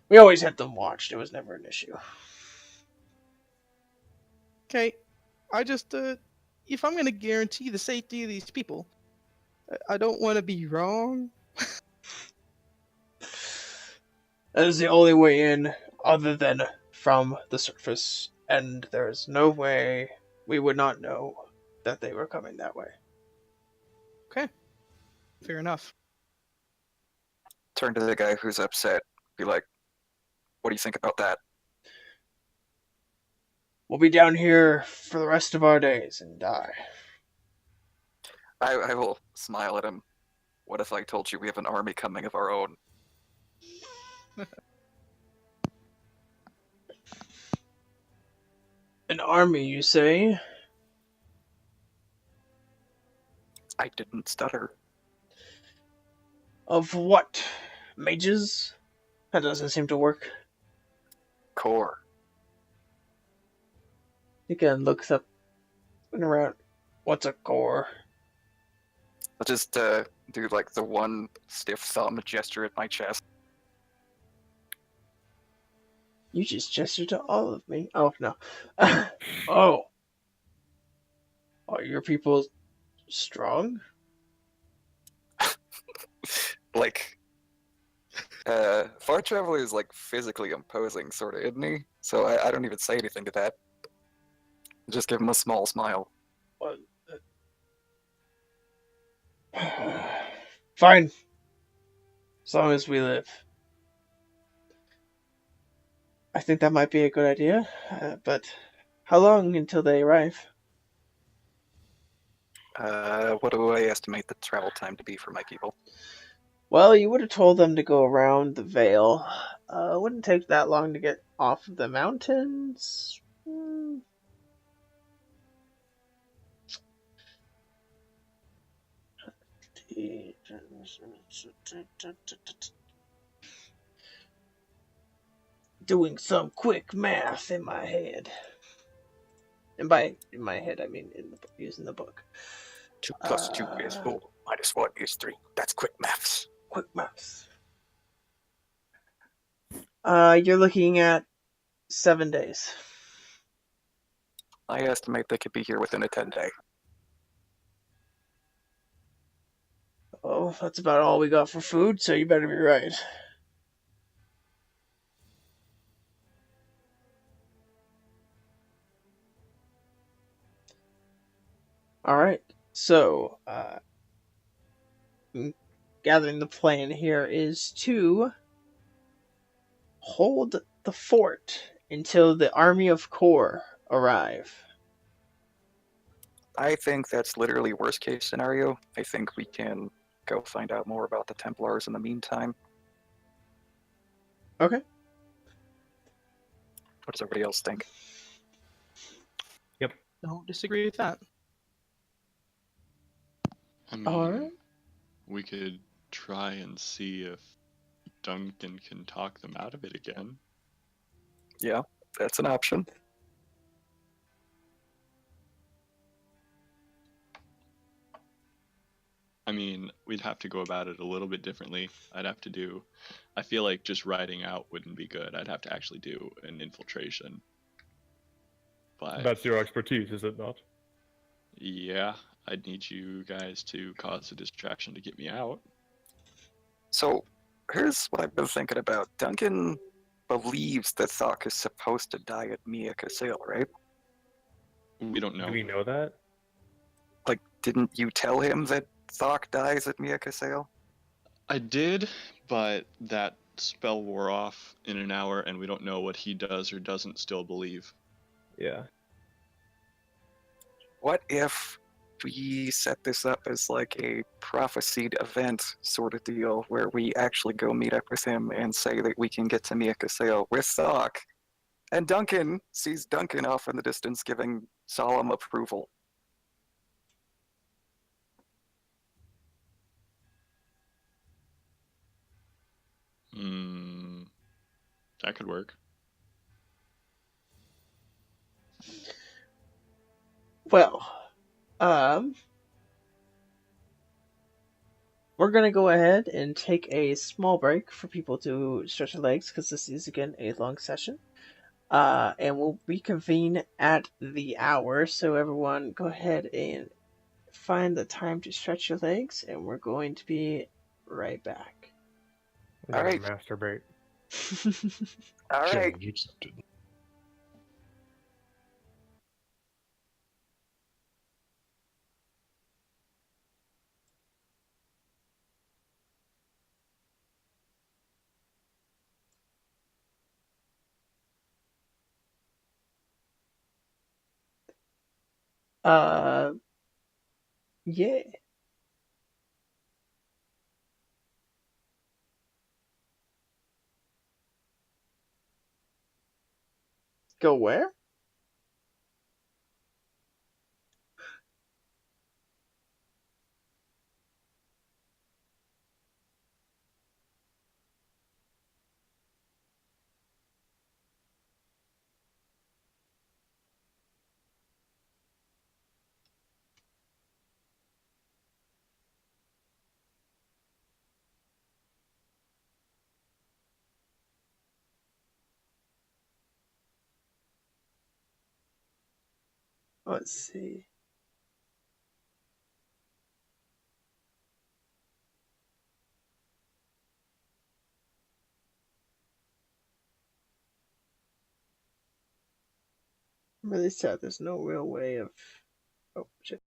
Speaker 2: We always had them watched. It was never an issue.
Speaker 4: okay, I just if I'm gonna guarantee the safety of these people, I don't want to be wrong.
Speaker 2: That is the only way in, other than from the surface, and there is no way we would not know that they were coming that way.
Speaker 4: Okay, fair enough.
Speaker 3: Turn to the guy who's upset. Be like, what do you think about that?
Speaker 2: We'll be down here for the rest of our days and die.
Speaker 3: I will smile at him. What if I told you we have an army coming of our own?
Speaker 2: An army, you say?
Speaker 3: I didn't stutter.
Speaker 2: Of what? Mages? That doesn't seem to work.
Speaker 3: Core.
Speaker 2: Again, looks up and around. What's a core?
Speaker 3: I'll just do like the one stiff thumb gesture at my chest.
Speaker 2: You just gestured to all of me. Oh, no. Oh. Are your people strong?
Speaker 3: Like, Far Traveler is like physically imposing, sort of, isn't he? So I don't even say anything to that. Just give him a small smile.
Speaker 2: What? Fine. As long as we live. I think that might be a good idea, but how long until they arrive?
Speaker 3: What do I estimate the travel time to be for my people?
Speaker 2: Well, you would have told them to go around the Vale. It wouldn't take that long to get off of the mountains. Doing some quick math in my head. And by in my head, I mean using the book.
Speaker 3: 2 plus 2 is 4, minus 1 is 3. That's quick maths.
Speaker 2: Quick maths. You're looking at 7 days.
Speaker 3: I estimate they could be here within a 10-day.
Speaker 2: Oh, that's about all we got for food, so you better be right. Alright, so, gathering the plan here is to hold the fort until the army of Kor arrive.
Speaker 3: I think that's literally worst case scenario. I think we can go find out more about the Templars in the meantime.
Speaker 2: Okay.
Speaker 3: What does everybody else think?
Speaker 4: Don't disagree with that.
Speaker 1: I mean,
Speaker 2: Alright.
Speaker 1: we could try and see if Duncan can talk them out of it again.
Speaker 3: Yeah, that's an option.
Speaker 1: I mean, we'd have to go about it a little bit differently. I feel like just writing out wouldn't be good. I'd have to actually do an infiltration. But
Speaker 6: That's your expertise, is it not?
Speaker 1: yeah, I'd need you guys to cause a distraction to get me out.
Speaker 3: So, here's what I've been thinking about. Duncan believes that Thok is supposed to die at Mia Casail, right?
Speaker 1: We don't know.
Speaker 6: Do we know that?
Speaker 3: Like, didn't you tell him that Thok dies at Mia Casail?
Speaker 1: I did, but that spell wore off in an hour, and we don't know what he does or doesn't still believe.
Speaker 6: Yeah.
Speaker 3: What if we set this up as like a prophesied event sort of deal where we actually go meet up with him and say that we can get to Mia Casail with Thok, and Duncan sees Duncan off in the distance giving solemn approval?
Speaker 1: That could work.
Speaker 2: Well, we're gonna go ahead and take a small break for people to stretch their legs, because this is, again, a long session. And we'll reconvene at the hour, so everyone go ahead and find the time to stretch your legs, and we're going to be right back.
Speaker 6: I'm gonna
Speaker 3: Alright.
Speaker 6: masturbate.
Speaker 3: All right.
Speaker 5: Challenge accepted.
Speaker 2: Yeah. Go where? Let's see. I'm really sad there's no real way of... Oh, shit.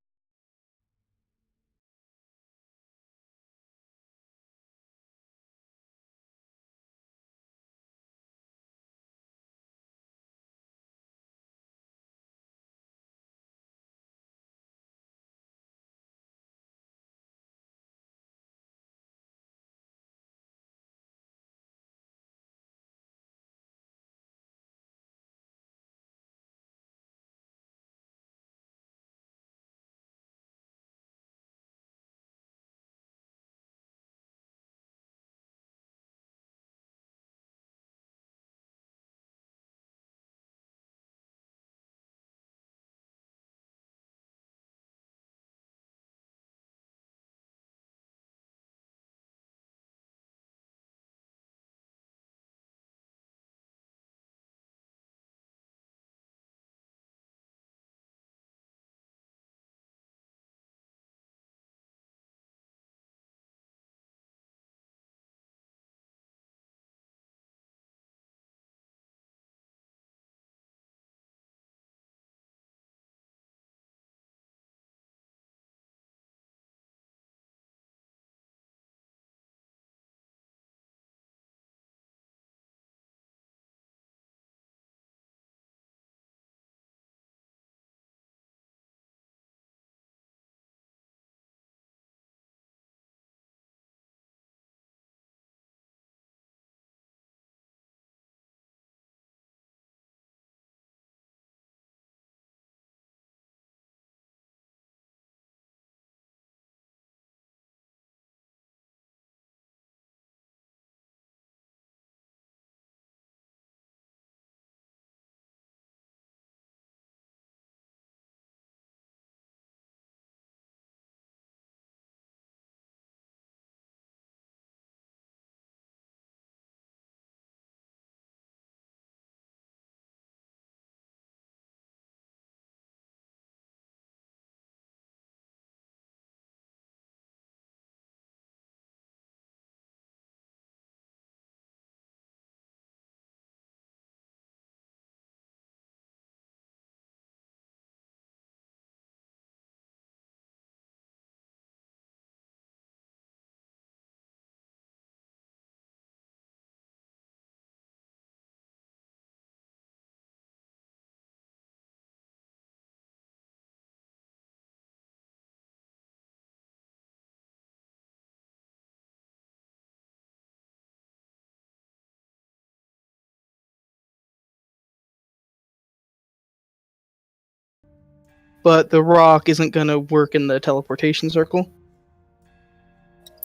Speaker 4: But the rock isn't gonna work in the teleportation circle.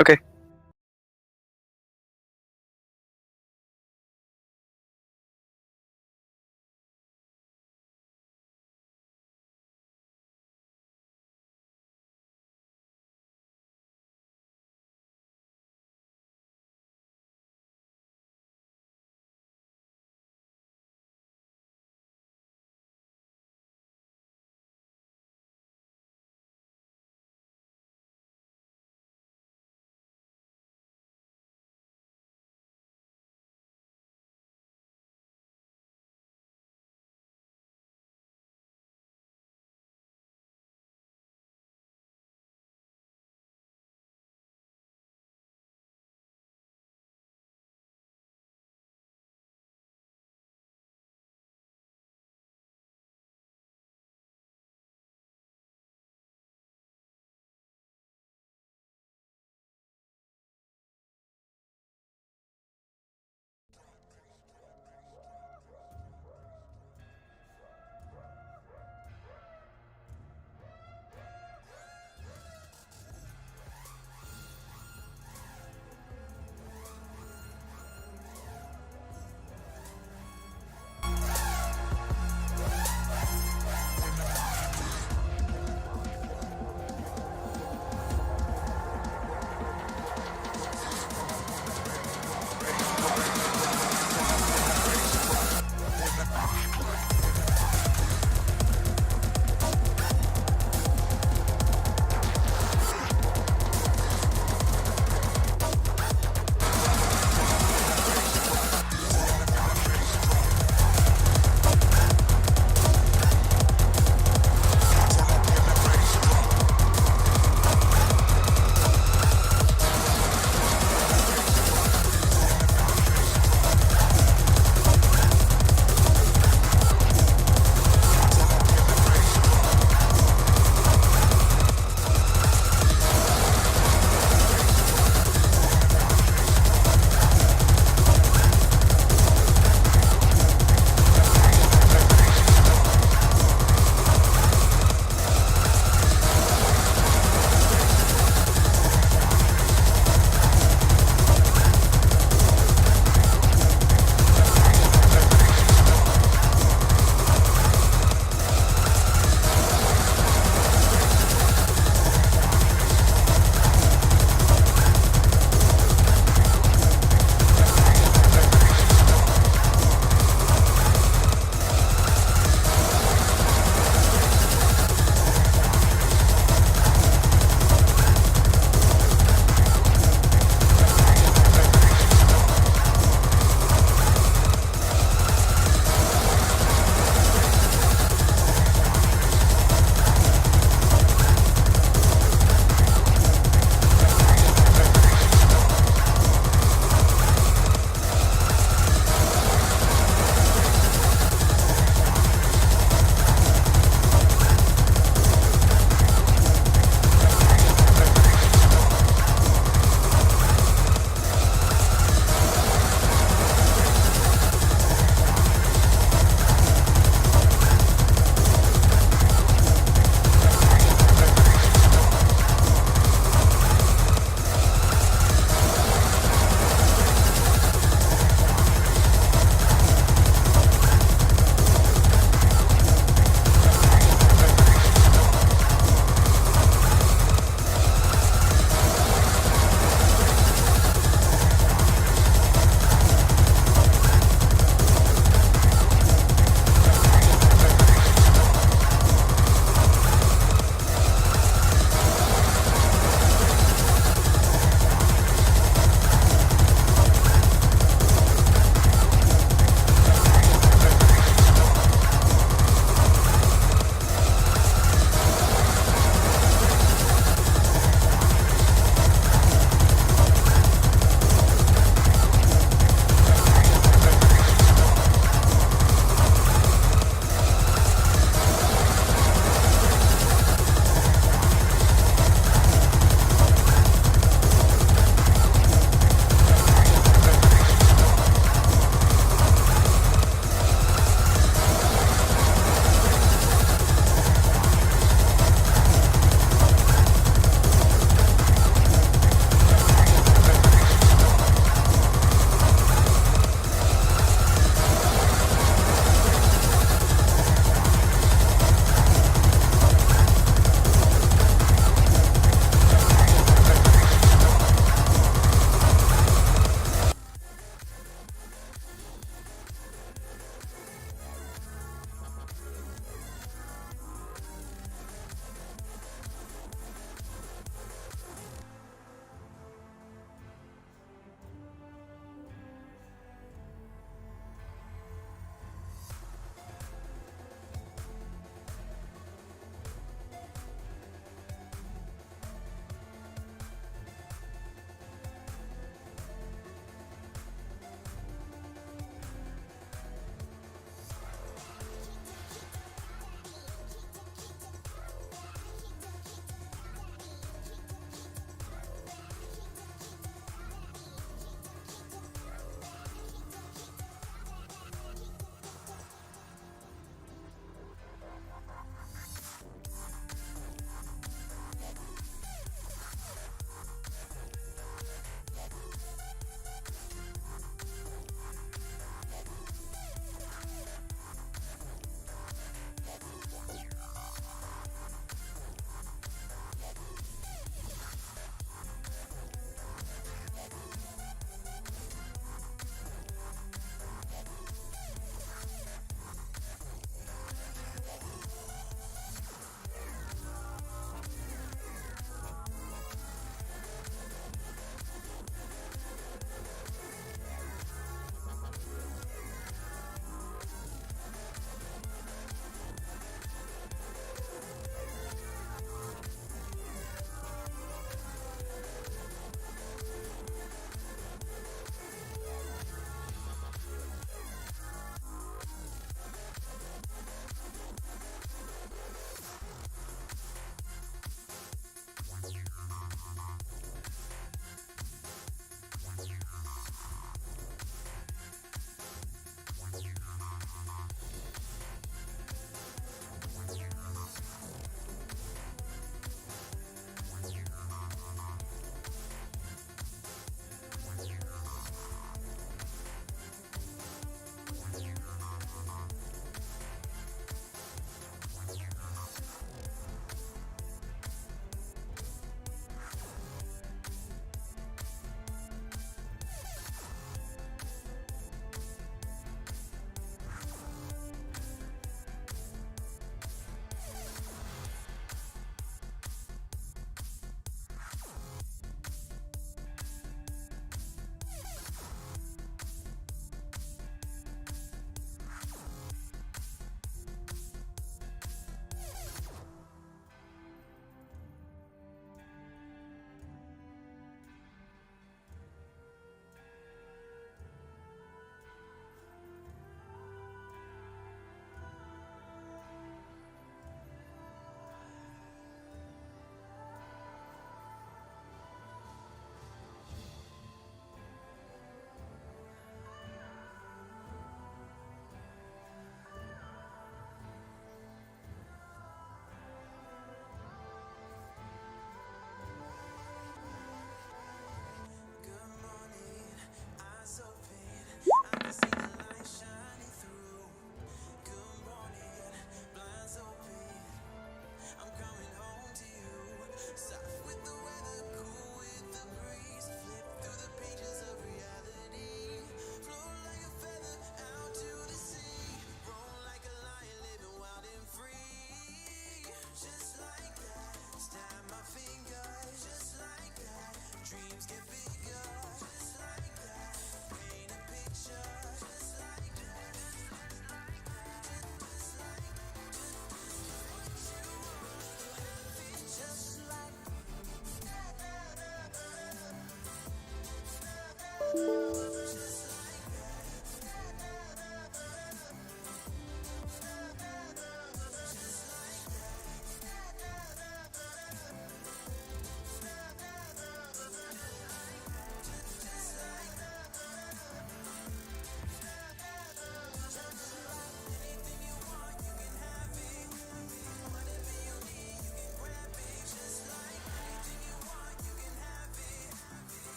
Speaker 3: Okay.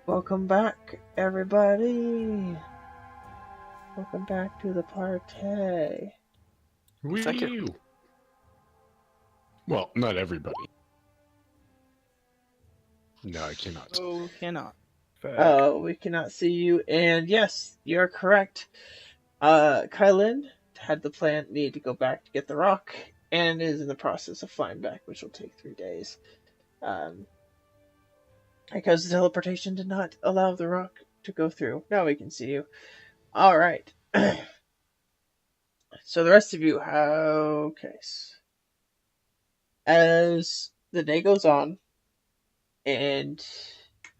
Speaker 2: Welcome back, everybody. Welcome back to the party.
Speaker 3: Thank you.
Speaker 5: Wee-oo. Well, not everybody. No, I cannot.
Speaker 4: Oh, cannot.
Speaker 6: Fag.
Speaker 2: We cannot see you, and yes, you're correct. Kylan had the plan need to go back to get the rock, and is in the process of flying back, which will take 3 days. Because the teleportation did not allow the rock to go through. Now we can see you. Alright. So the rest of you, okay. As the day goes on, and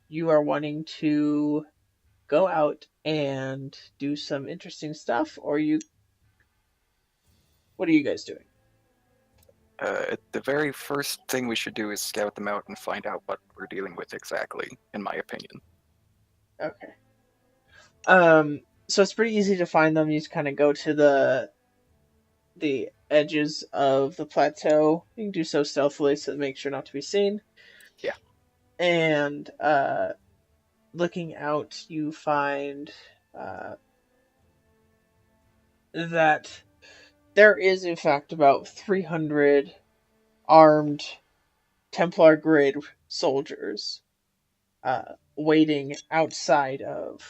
Speaker 2: you are wanting to go out and do some interesting stuff, or what are you guys doing?
Speaker 3: The very first thing we should do is scout them out and find out what we're dealing with exactly, in my opinion.
Speaker 2: Okay. So it's pretty easy to find them. You just kind of go to the edges of the plateau. You can do so stealthily so to make sure not to be seen.
Speaker 3: Yeah.
Speaker 2: And looking out, you find that there is, in fact, about 300 armed Templar grade soldiers waiting outside of,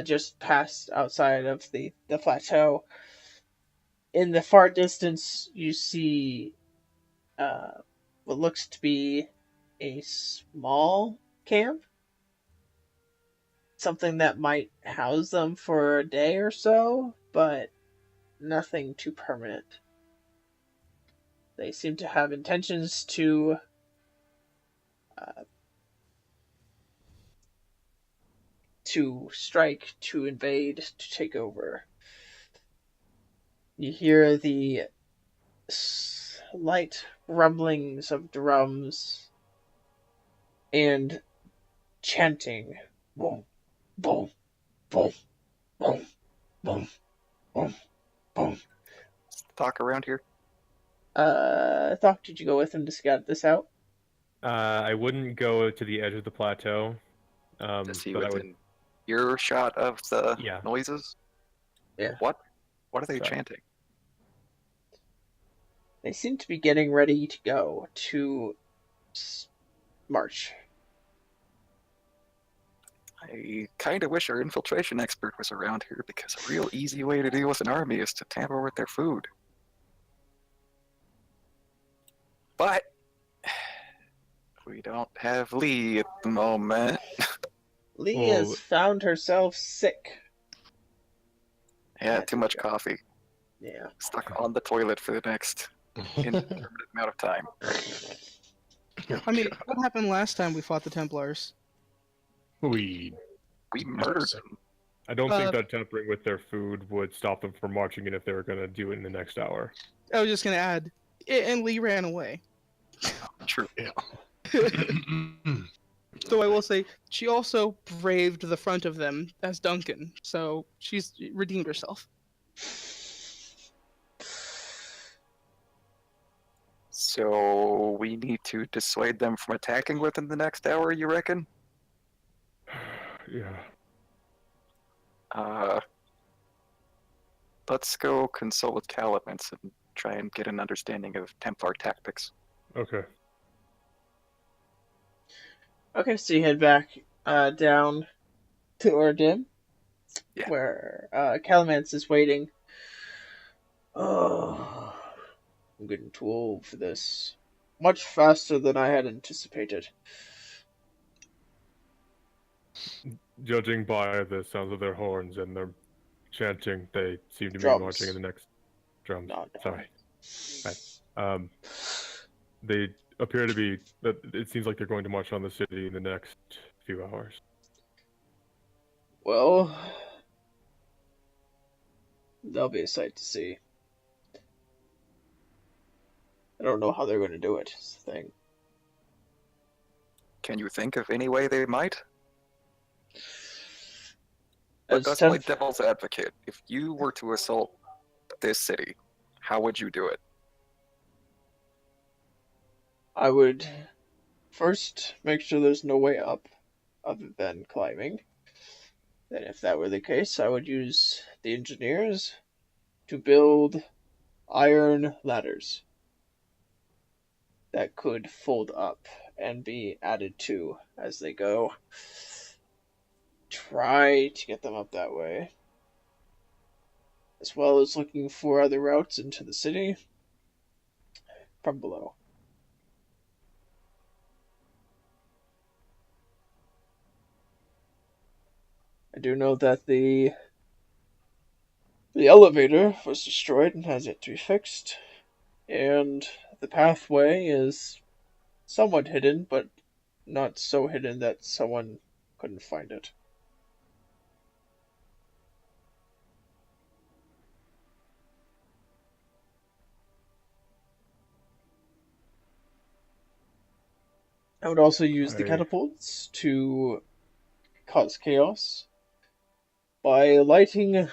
Speaker 2: just past outside of the plateau. In the far distance, you see what looks to be a small camp. Something that might house them for a day or so, but nothing too permanent. They seem to have intentions to strike, to invade, to take over. You hear the slight rumblings of drums and chanting. Boom, boom, boom, boom, boom, boom, boom.
Speaker 3: Talk around here.
Speaker 2: Thought, did you go with him to scout this out?
Speaker 6: I wouldn't go to the edge of the plateau.
Speaker 3: To see
Speaker 6: but I
Speaker 3: within
Speaker 6: would.
Speaker 3: earshot of the
Speaker 6: Yeah.
Speaker 3: noises.
Speaker 2: Yeah.
Speaker 3: What are they
Speaker 6: Sorry.
Speaker 3: chanting?
Speaker 2: They seem to be getting ready to go to march.
Speaker 3: I kind of wish our infiltration expert was around here, because a real easy way to deal with an army is to tamper with their food. But we don't have Lee at the moment.
Speaker 2: Lee has found herself sick.
Speaker 3: Yeah, too much coffee.
Speaker 2: Yeah.
Speaker 3: Stuck on the toilet for the next indeterminate amount of time.
Speaker 4: I mean, what happened last time we fought the Templars?
Speaker 5: We
Speaker 3: murdered them.
Speaker 6: I don't think that tampering with their food would stop them from marching in if they were going to do it in the next hour.
Speaker 4: I was just gonna add, and Lee ran away.
Speaker 3: True.
Speaker 5: Yeah.
Speaker 4: So I will say, she also braved the front of them as Duncan, so she's redeemed herself.
Speaker 3: So we need to dissuade them from attacking within the next hour, you reckon?
Speaker 6: Yeah.
Speaker 3: Let's go consult with Calamance and try and get an understanding of Templar tactics.
Speaker 6: Okay.
Speaker 2: Okay, so you head back down to Ordim,
Speaker 3: Yeah.
Speaker 2: where Calamance is waiting. Oh, I'm getting too old for this. Much faster than I had anticipated.
Speaker 6: Judging by the sounds of their horns and their chanting, they seem to be
Speaker 2: Drums.
Speaker 6: marching in the next drums.
Speaker 2: Not
Speaker 6: Sorry. Right. They appear to be. It seems like they're going to march on the city in the next few hours.
Speaker 2: Well, that'll be a sight to see. I don't know how they're going to do it. It's the thing.
Speaker 3: Can you think of any way they might?
Speaker 2: As
Speaker 3: Let's play devil's advocate. If you were to assault this city, how would you do it?
Speaker 2: I would first make sure there's no way up, other than climbing, then if that were the case, I would use the engineers to build iron ladders that could fold up and be added to as they go. Try to get them up that way, as well as looking for other routes into the city from below. I do know that the elevator was destroyed and has yet to be fixed, and the pathway is somewhat hidden, but not so hidden that someone couldn't find it. I would also use the catapults to cause chaos by lighting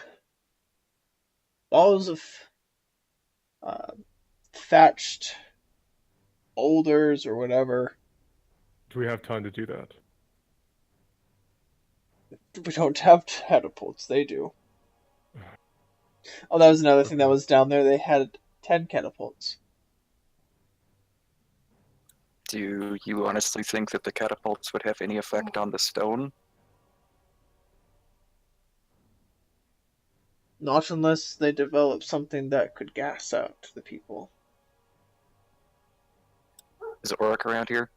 Speaker 2: balls of thatched boulders or whatever.
Speaker 6: Do we have time to do that?
Speaker 2: We don't have catapults, they do. Oh, that was another thing that was down there. They had 10 catapults.
Speaker 3: Do you honestly think that the catapults would have any effect on the stone?
Speaker 2: Not unless they develop something that could gas out the people.
Speaker 3: Is Oric around here?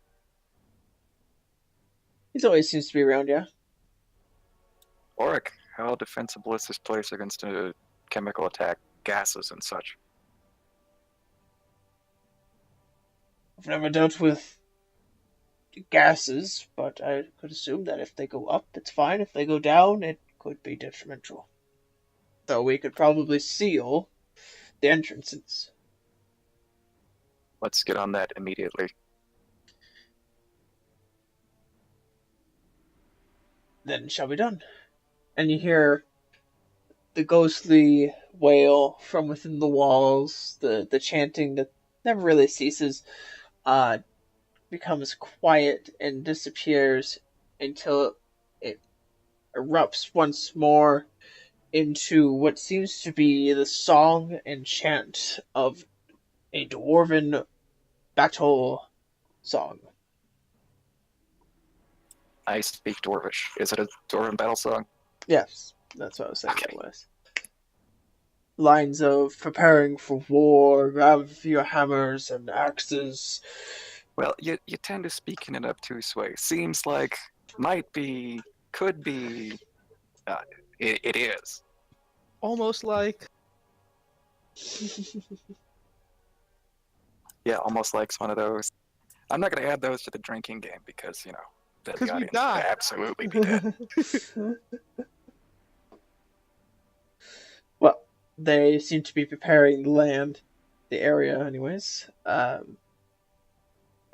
Speaker 2: He always seems to be around, yeah.
Speaker 3: Oric, how defensible is this place against a chemical attack, gases and such?
Speaker 2: I've never dealt with gases, but I could assume that if they go up, it's fine. If they go down, it could be detrimental. Though we could probably seal the entrances.
Speaker 3: Let's get on that immediately.
Speaker 2: Then it shall be done. And you hear the ghostly wail from within the walls, the chanting that never really ceases, becomes quiet and disappears until it erupts once more into what seems to be the song and chant of a dwarven battle song.
Speaker 3: I speak Dwarvish. Is it a Dwarven battle song?
Speaker 2: Yes, that's what I was saying
Speaker 3: Okay.
Speaker 2: it was. Lines of preparing for war, grab your hammers and axes.
Speaker 3: Well, you tend to speak in an obtuse way. Seems like, might be, could be, it is.
Speaker 4: Almost like
Speaker 3: Yeah, almost like one of those. I'm not going to add those to the drinking game because, you know, then
Speaker 4: 'Cause
Speaker 3: the
Speaker 4: we
Speaker 3: audience
Speaker 4: die.
Speaker 3: would absolutely be dead.
Speaker 2: Well, they seem to be preparing the land, the area, anyways. Are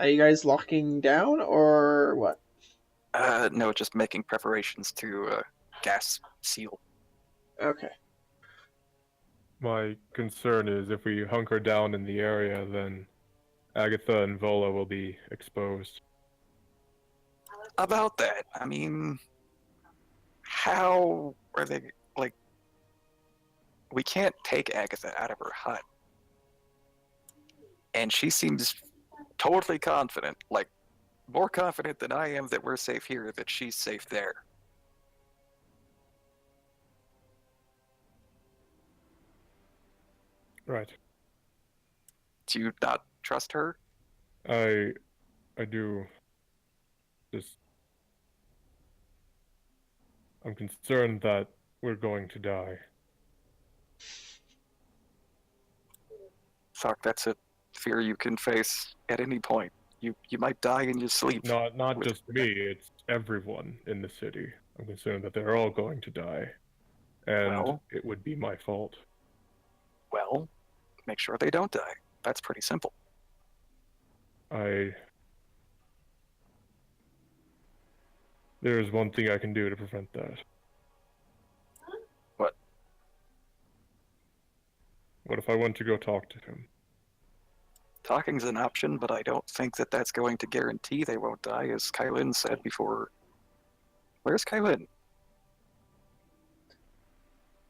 Speaker 2: you guys locking down or what?
Speaker 3: No, just making preparations to gas seal.
Speaker 2: Okay.
Speaker 6: My concern is if we hunker down in the area, then Agatha and Vola will be exposed.
Speaker 3: About that, I mean, how are they, like, we can't take Agatha out of her hut. And she seems totally confident, like, more confident than I am that we're safe here, that she's safe there.
Speaker 6: Right.
Speaker 3: Do you not trust her?
Speaker 6: I do. Just, I'm concerned that we're going to die.
Speaker 3: Fuck, that's a fear you can face at any point. You might die in your sleep.
Speaker 6: Not just me, it's everyone in the city. I'm concerned that they're all going to die. And
Speaker 3: Well-
Speaker 6: it would be my fault.
Speaker 3: Well, make sure they don't die. That's pretty simple.
Speaker 6: There's one thing I can do to prevent that.
Speaker 3: What?
Speaker 6: What if I went to go talk to him?
Speaker 3: Talking's an option, but I don't think that that's going to guarantee they won't die, as Kylin said before Where's Kailin?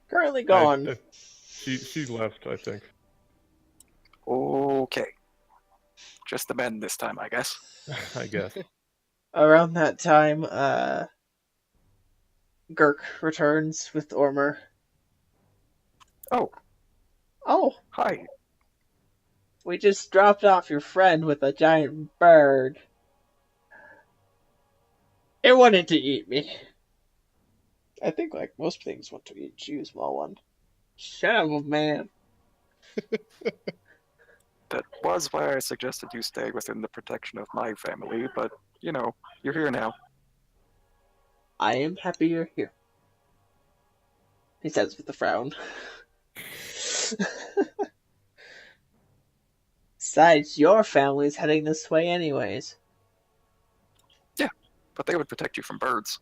Speaker 2: Currently gone.
Speaker 6: She left, I think.
Speaker 3: Okay. Just the men this time, I guess.
Speaker 6: I guess.
Speaker 2: Around that time, Gurk returns with Ormer.
Speaker 3: Oh,
Speaker 2: Oh,
Speaker 3: hi.
Speaker 2: we just dropped off your friend with a giant bird. It wanted to eat me. I think, like most things, want to eat you, small one. Shut up, man.
Speaker 3: That was why I suggested you stay within the protection of my family, but, you know, you're here now.
Speaker 2: I am happy you're here. He says with a frown. Besides, your family's heading this way anyways.
Speaker 3: Yeah, but they would protect you from birds.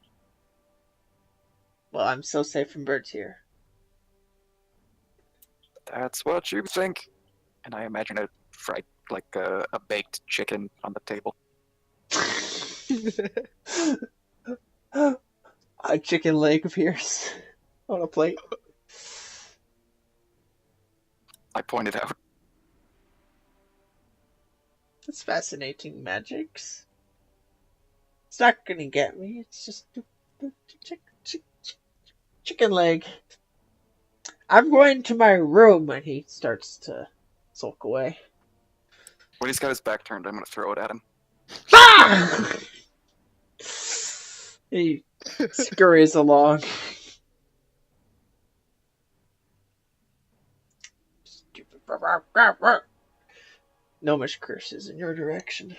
Speaker 2: Well, I'm so safe from birds here.
Speaker 3: That's what you think. And I imagine a fried, like a baked chicken on the table.
Speaker 2: A chicken leg appears on a plate.
Speaker 3: I pointed out.
Speaker 2: That's fascinating, Magix. It's not gonna get me. It's just chicken leg. I'm going to my room, and he starts to sulk away.
Speaker 3: When he's got his back turned, I'm going to throw it at him.
Speaker 2: Ah! He scurries along. Gnomish curses in your direction.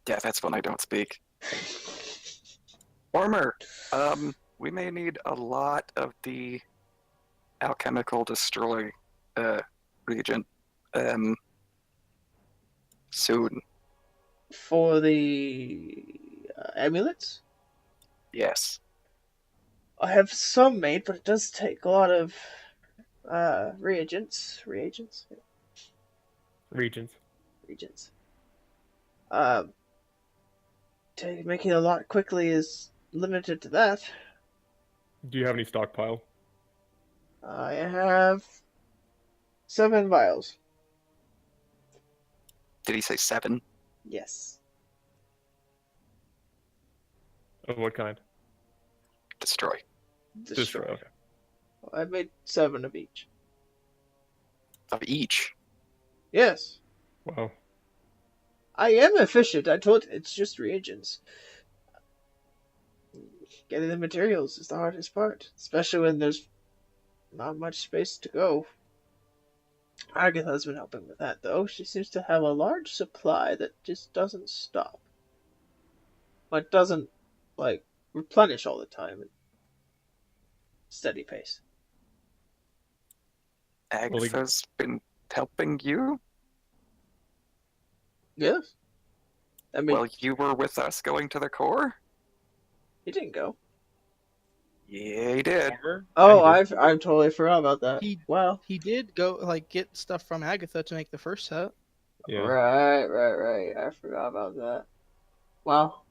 Speaker 3: Yeah, that's when I don't speak. Warmer, we may need a lot of the alchemical destroy reagent soon.
Speaker 2: For the amulets?
Speaker 3: Yes.
Speaker 2: I have some made, but it does take a lot of reagents.
Speaker 6: Regions.
Speaker 2: Making a lot quickly is limited to that.
Speaker 6: Do you have any stockpile?
Speaker 2: I have 7 vials.
Speaker 3: Did he say 7?
Speaker 2: Yes.
Speaker 6: Of what kind?
Speaker 3: Destroy.
Speaker 2: Destroy.
Speaker 6: Okay.
Speaker 2: I made 7 of each.
Speaker 3: Of each?
Speaker 2: Yes.
Speaker 6: Wow.
Speaker 2: I am efficient. I told you, it's just reagents. Getting the materials is the hardest part, especially when there's not much space to go. Agatha's been helping with that, though. She seems to have a large supply that just doesn't stop. But doesn't, like, replenish all the time. Steady pace.
Speaker 3: Agatha's been helping you?
Speaker 2: Yes. I mean,
Speaker 3: Well, you were with us going to the core?
Speaker 2: he didn't go.
Speaker 3: Yeah, he did.
Speaker 2: Oh,
Speaker 6: Yeah,
Speaker 2: I've totally forgot about that. Wow.
Speaker 4: He did go like get stuff from Agatha to make the first set.
Speaker 6: Yeah.
Speaker 2: Right. I forgot about that. Wow.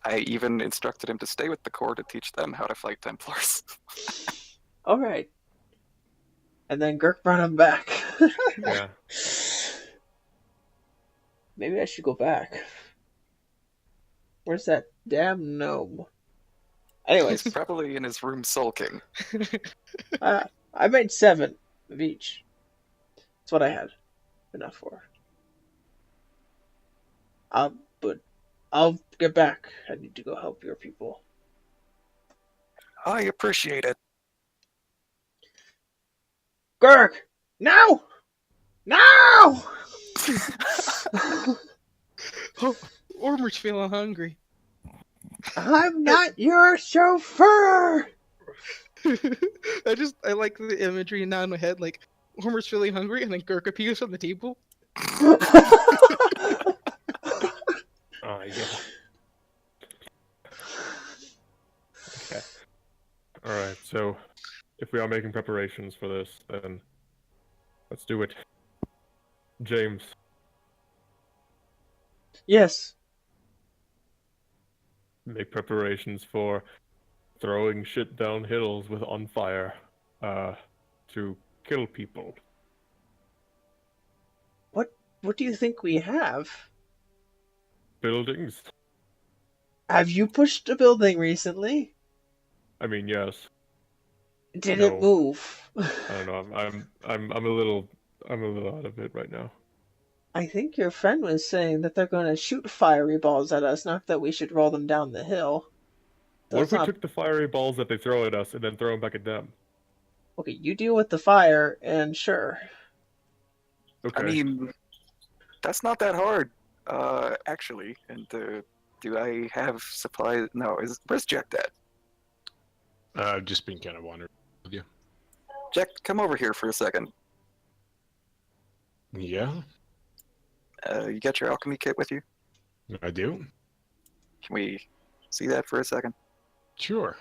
Speaker 3: I even instructed him to stay with the core to teach them how to fight Templars.
Speaker 2: Alright. And then Gurk brought him back.
Speaker 6: Yeah.
Speaker 2: Maybe I should go back. Where's that damn gnome? Anyways,
Speaker 3: He's probably in his room sulking.
Speaker 2: I made 7 of each. That's what I had enough for. But I'll get back. I need to go help your people.
Speaker 3: I appreciate it.
Speaker 2: Gurk! No! No!
Speaker 4: Oh, Ormer's feeling hungry.
Speaker 2: I'm not your chauffeur!
Speaker 4: I like the imagery now in my head, like Ormer's feeling hungry and then Gurk appears on the table.
Speaker 6: Yeah. Okay. Alright, so if we are making preparations for this, then let's do it. James,
Speaker 2: Yes.
Speaker 6: make preparations for throwing shit down hills with on fire to kill people.
Speaker 2: What do you think we have?
Speaker 6: Buildings?
Speaker 2: Have you pushed a building recently?
Speaker 6: I mean, yes.
Speaker 2: Did
Speaker 6: No.
Speaker 2: it move?
Speaker 6: I don't know. I'm a little out of it right now.
Speaker 2: I think your friend was saying that they're going to shoot fiery balls at us, not that we should roll them down the hill.
Speaker 6: What if
Speaker 2: That's
Speaker 6: we
Speaker 2: not...
Speaker 6: took the fiery balls that they throw at us and then throw them back at them?
Speaker 2: Okay, you deal with the fire, and sure.
Speaker 6: Okay.
Speaker 3: I mean, that's not that hard, actually. And do I have supplies? No, where's Jack at?
Speaker 5: I've just been kind of wondering with you.
Speaker 3: Jack, come over here for a second.
Speaker 5: Yeah,
Speaker 3: You got your alchemy kit with you?
Speaker 5: I do.
Speaker 3: Can we see that for a second?
Speaker 5: Sure.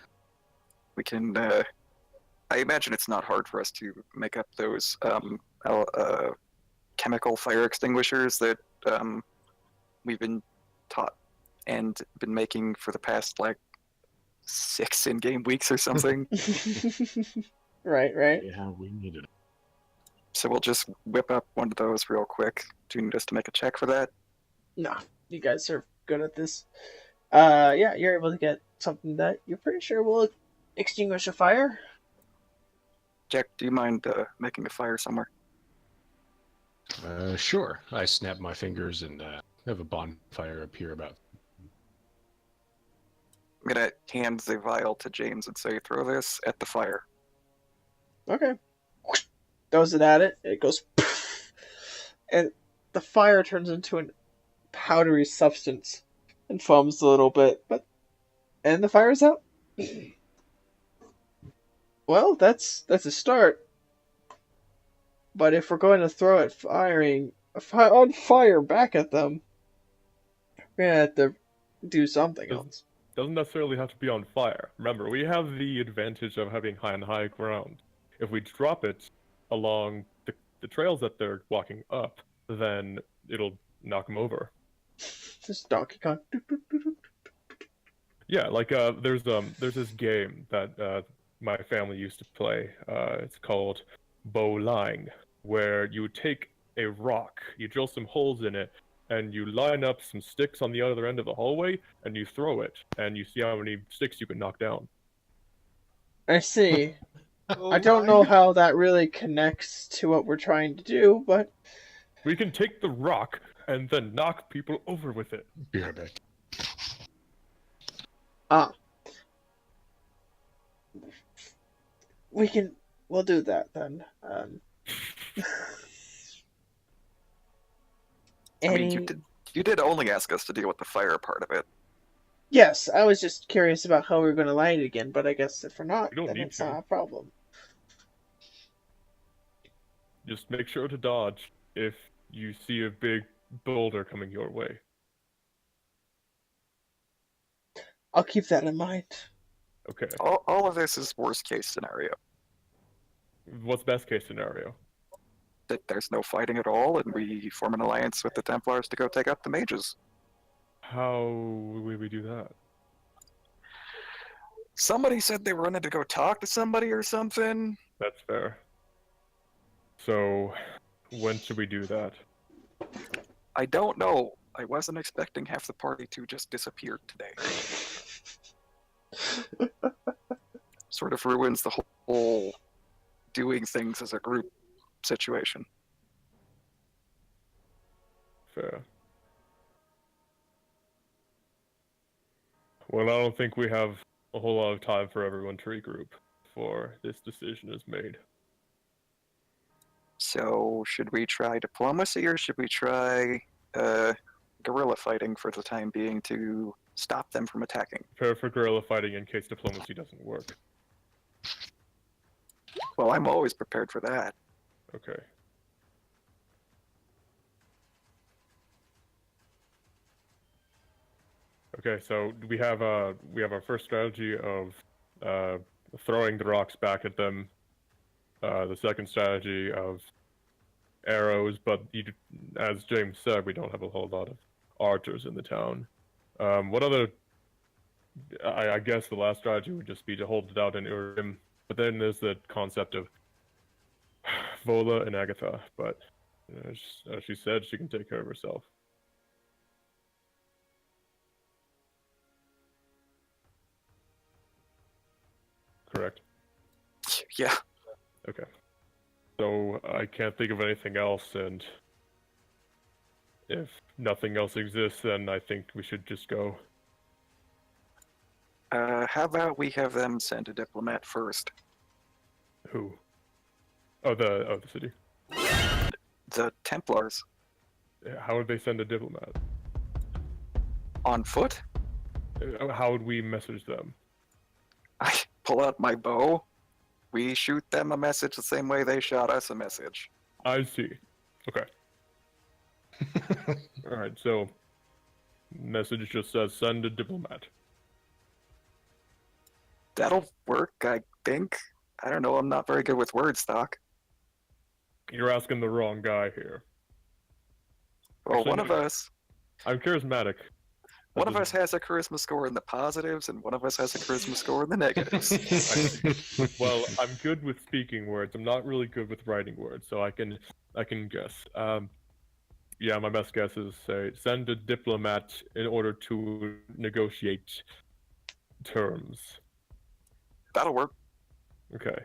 Speaker 3: We can, I imagine it's not hard for us to make up those, chemical fire extinguishers that, we've been taught and been making for the past, like, 6 in-game weeks or something.
Speaker 2: Right.
Speaker 5: Yeah, we need it.
Speaker 3: So we'll just whip up one of those real quick. Do you need us to make a check for that?
Speaker 2: No, you guys are good at this. Yeah, you're able to get something that you're pretty sure will extinguish a fire.
Speaker 3: Jack, do you mind making a fire somewhere?
Speaker 5: Sure. I snap my fingers and have a bonfire appear about.
Speaker 3: I'm gonna hand the vial to James and say, throw this at the fire.
Speaker 2: Okay. Throws it at it. It goes, and the fire turns into a powdery substance and foams a little bit, and the fire's out. Well, that's a start. But if we're going to throw it on fire back at them, we're gonna have to do something else.
Speaker 6: Doesn't necessarily have to be on fire. Remember, we have the advantage of having high ground. If we drop it along the trails that they're walking up, then it'll knock them over.
Speaker 2: Just Donkey Kong.
Speaker 6: Yeah, like there's this game that my family used to play. It's called bowling, where you would take a rock, you drill some holes in it, and you line up some sticks on the other end of the hallway, and you throw it, and you see how many sticks you can knock down.
Speaker 2: I see.
Speaker 1: Oh
Speaker 2: I don't
Speaker 1: my
Speaker 2: know
Speaker 1: God.
Speaker 2: how that really connects to what we're trying to do, but
Speaker 6: We can take the rock and then knock people over with it.
Speaker 5: Be right back.
Speaker 2: we'll do that then.
Speaker 3: I mean, you did only ask us to deal with the fire part of it.
Speaker 2: Yes, I was just curious about how we were going to light it again, but I guess if we're not,
Speaker 6: We don't
Speaker 2: then
Speaker 6: need
Speaker 2: it's
Speaker 6: to.
Speaker 2: not a problem.
Speaker 6: Just make sure to dodge if you see a big boulder coming your way.
Speaker 2: I'll keep that in mind.
Speaker 6: Okay.
Speaker 3: All of this is worst case scenario.
Speaker 6: What's best case scenario?
Speaker 3: That there's no fighting at all, and we form an alliance with the Templars to go take out the mages.
Speaker 6: How would we do that?
Speaker 3: Somebody said they wanted to go talk to somebody or something.
Speaker 6: That's fair. So, when should we do that?
Speaker 3: I don't know. I wasn't expecting half the party to just disappear today. Sort of ruins the whole doing things as a group situation.
Speaker 6: Fair. Well, I don't think we have a whole lot of time for everyone to regroup before this decision is made.
Speaker 3: So, should we try diplomacy or should we try guerrilla fighting for the time being to stop them from attacking?
Speaker 6: Prepare for guerrilla fighting in case diplomacy doesn't work.
Speaker 3: Well, I'm always prepared for that.
Speaker 6: Okay. Okay, so we have our first strategy of throwing the rocks back at them. The second strategy of arrows, but as James said, we don't have a whole lot of archers in the town. What other I guess the last strategy would just be to hold it out in Urim. But then there's the concept of Vola and Agatha. But as she said, she can take care of herself. Correct?
Speaker 3: Yeah.
Speaker 6: Okay. So I can't think of anything else, and if nothing else exists, then I think we should just go.
Speaker 3: How about we have them send a diplomat first?
Speaker 6: Who? Oh, the city.
Speaker 3: The Templars.
Speaker 6: How would they send a diplomat?
Speaker 3: On foot?
Speaker 6: How would we message them?
Speaker 3: I pull out my bow. We shoot them a message the same way they shot us a message.
Speaker 6: I see. Okay. All right. So, message just says send a diplomat.
Speaker 3: That'll work, I think. I don't know. I'm not very good with words, Doc.
Speaker 6: You're asking the wrong guy here.
Speaker 3: Well,
Speaker 6: Actually,
Speaker 3: one of
Speaker 6: no.
Speaker 3: us.
Speaker 6: I'm charismatic.
Speaker 3: One of us has a charisma score in the positives, and one of us has a charisma score in the negatives.
Speaker 6: Well, I'm good with speaking words. I'm not really good with writing words, so I can guess. Yeah, my best guess is say send a diplomat in order to negotiate terms.
Speaker 3: That'll work.
Speaker 6: Okay,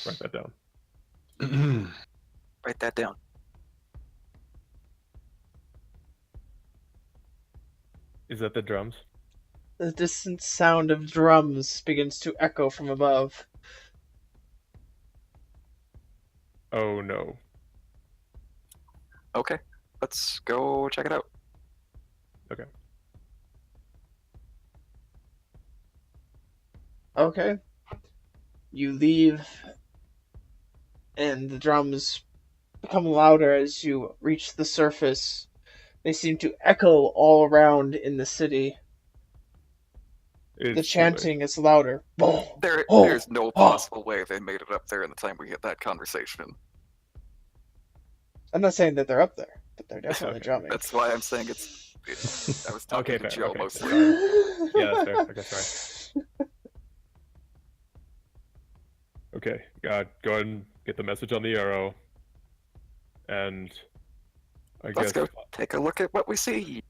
Speaker 6: write that down.
Speaker 3: Write that down.
Speaker 6: Is that the drums?
Speaker 2: The distant sound of drums begins to echo from above.
Speaker 6: Oh no.
Speaker 3: Okay, let's go check it out.
Speaker 6: Okay.
Speaker 2: Okay. You leave, and the drums become louder as you reach the surface. They seem to echo all around in the city. The chanting is louder.
Speaker 3: There's no possible way they made it up there in the time we had that conversation.
Speaker 2: I'm not saying that they're up there, but they're definitely
Speaker 6: Okay.
Speaker 2: drumming.
Speaker 3: That's why I'm saying I was talking to
Speaker 6: fair,
Speaker 3: Joe
Speaker 6: okay,
Speaker 3: mostly.
Speaker 6: Yeah, that's fair. Okay, sorry. Okay, go ahead and get the message on the arrow. And
Speaker 3: Let's
Speaker 6: guess
Speaker 3: go take a look at what we see.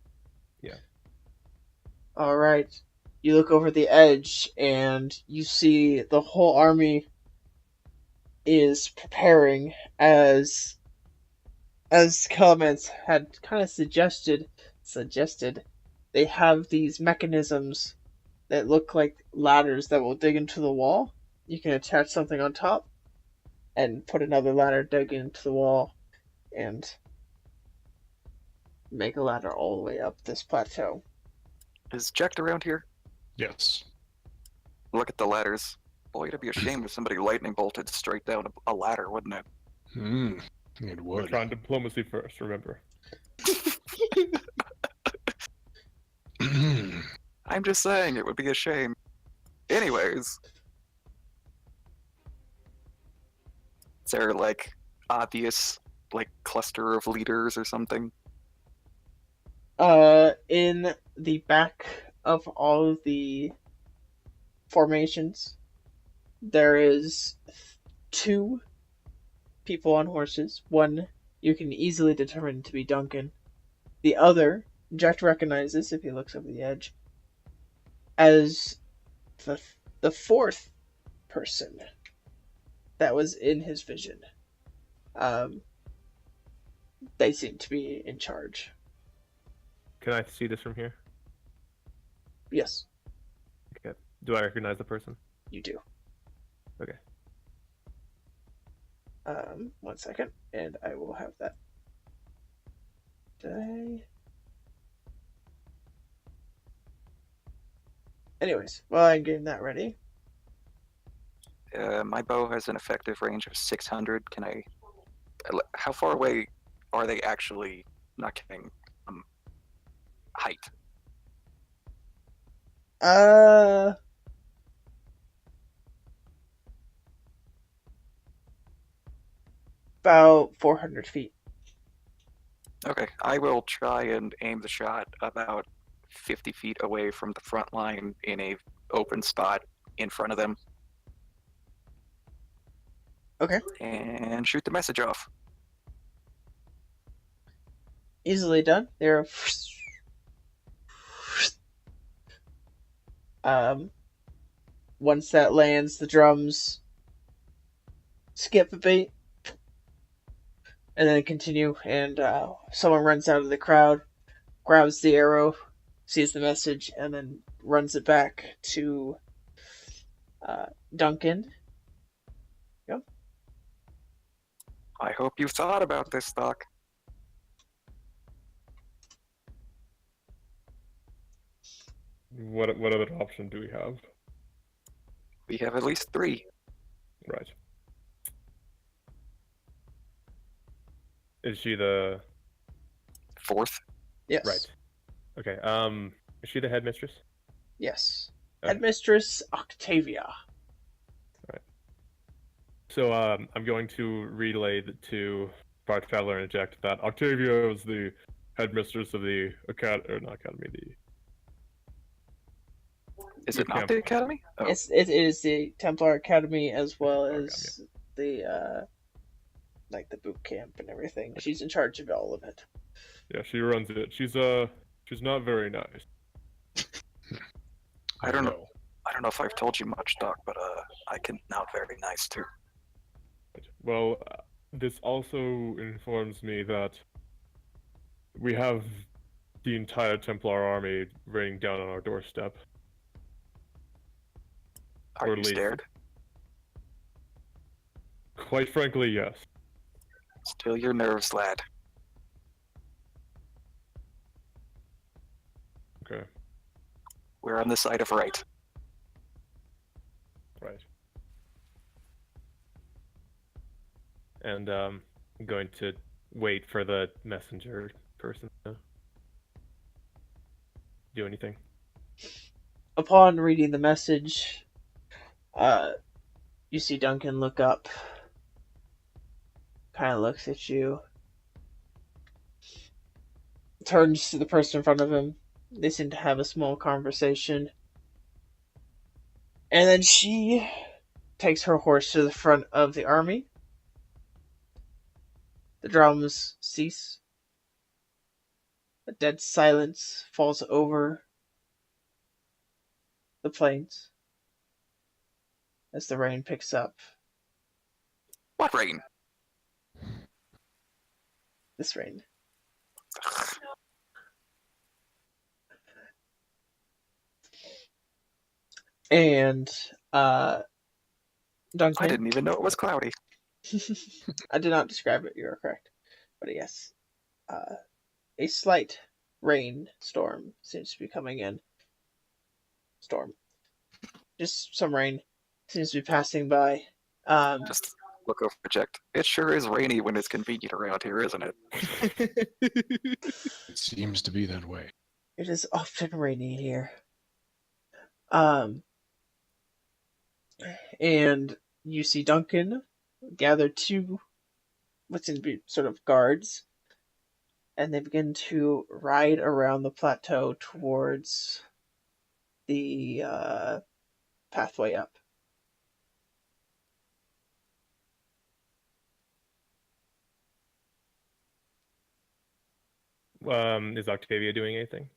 Speaker 2: Alright. You look over the edge, and you see the whole army is preparing as Clements had kind of suggested they have these mechanisms that look like ladders that will dig into the wall. You can attach something on top and put another ladder dig into the wall and make a ladder all the way up this plateau.
Speaker 3: Is Jacked around here?
Speaker 5: Yes.
Speaker 3: Look at the ladders. Boy, it'd be a shame if somebody lightning bolted straight down a ladder, wouldn't it?
Speaker 5: It
Speaker 6: we're
Speaker 5: would.
Speaker 6: trying diplomacy first, remember.
Speaker 3: I'm just saying, it would be a shame. Anyways. Is there, like, obvious, like, cluster of leaders or something?
Speaker 2: In the back of all of the formations, there is 2 people on horses. One you can easily determine to be Duncan. The other, Jack recognizes if he looks over the edge, as the 4th person that was in his vision. They seem to be in charge.
Speaker 6: Can I see this from here?
Speaker 2: Yes,
Speaker 6: Okay. Do I recognize the person?
Speaker 2: you do.
Speaker 6: Okay.
Speaker 2: 1 second, and I will have that. Anyways, while I'm getting that ready.
Speaker 3: My bow has an effective range of 600. Can I... How far away are they actually, not kidding, height?
Speaker 2: About 400 feet.
Speaker 3: Okay, I will try and aim the shot about 50 feet away from the front line in a open spot in front of them.
Speaker 2: Okay.
Speaker 3: And shoot the message off.
Speaker 2: Easily done. There. Once that lands, the drums skip a beat, and then continue. And someone runs out of the crowd, grabs the arrow, sees the message, and then runs it back to Duncan. Yep.
Speaker 3: I hope you've thought about this, Doc.
Speaker 6: What other option do we have?
Speaker 3: We have at least 3.
Speaker 6: Right. Is she the
Speaker 3: 4th?
Speaker 2: Yes.
Speaker 6: right? Okay. Is she the headmistress?
Speaker 2: Yes.
Speaker 6: Okay.
Speaker 2: Headmistress Octavia.
Speaker 6: So I'm going to relay to Park Traveler and eject that Octavia is the headmistress of the not academy.
Speaker 3: Is it not the academy? Oh.
Speaker 2: It is the Templar Academy as well as the like the boot camp and everything. She's in charge of all of it.
Speaker 6: Yeah, she runs it. She's not very nice.
Speaker 3: I don't know if I've told you much, Doc, but I can not very nice too.
Speaker 6: Well, this also informs me that we have the entire Templar army raining down on our doorstep.
Speaker 3: Are you scared?
Speaker 6: Quite frankly, yes.
Speaker 3: Still your nerves, lad.
Speaker 6: Okay.
Speaker 3: We're on the side of right.
Speaker 6: Right. And I'm going to wait for the messenger person to do anything.
Speaker 2: Upon reading the message, you see Duncan look up, kind of looks at you, turns to the person in front of him. They seem to have a small conversation. And then she takes her horse to the front of the army. The drums cease. A dead silence falls over the plains as the rain picks up.
Speaker 3: What rain?
Speaker 2: This rain. And Duncan.
Speaker 3: I didn't even know it was cloudy.
Speaker 2: I did not describe it. You are correct, but yes, a slight rainstorm seems to be coming in. Just some rain seems to be passing by.
Speaker 3: Just look over, project. It sure is rainy when it's convenient around here, isn't it?
Speaker 5: It seems to be that way.
Speaker 2: It is often rainy here. And you see Duncan gather 2 what seems to be sort of guards, and they begin to ride around the plateau towards the pathway up.
Speaker 6: Is Octavia doing anything?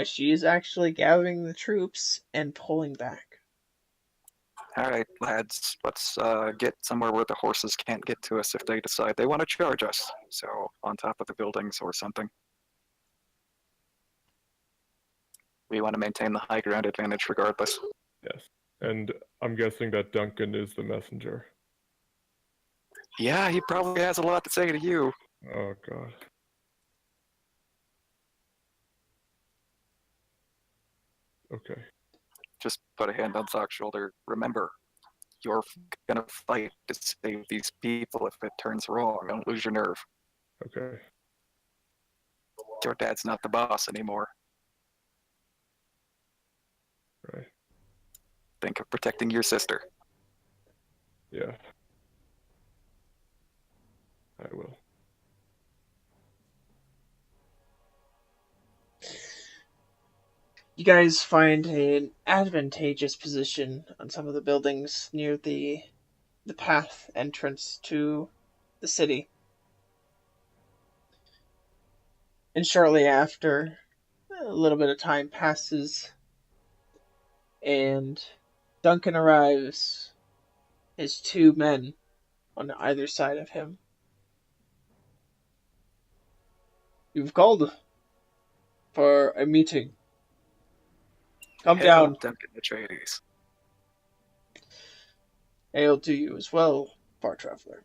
Speaker 2: She is actually gathering the troops and pulling back.
Speaker 3: Alright, lads, let's get somewhere where the horses can't get to us if they decide they want to charge us. So, on top of the buildings or something. We want to maintain the high ground advantage regardless.
Speaker 6: Yes. And I'm guessing that Duncan is the messenger.
Speaker 3: Yeah, he probably has a lot to say to you.
Speaker 6: Oh, God. Okay.
Speaker 3: Just put a hand on Sock's shoulder. Remember, you're gonna fight to save these people if it turns wrong. Don't lose your nerve.
Speaker 6: Okay.
Speaker 3: Your dad's not the boss anymore.
Speaker 6: Right.
Speaker 3: Think of protecting your sister.
Speaker 6: Yeah. I will.
Speaker 2: You guys find an advantageous position on some of the buildings near the path entrance to the city. And shortly after, a little bit of time passes, and Duncan arrives, his 2 men on either side of him. You've called for a meeting. Come
Speaker 3: Hail,
Speaker 2: down.
Speaker 3: Duncan Atreides.
Speaker 2: Hail to you as well, far traveler.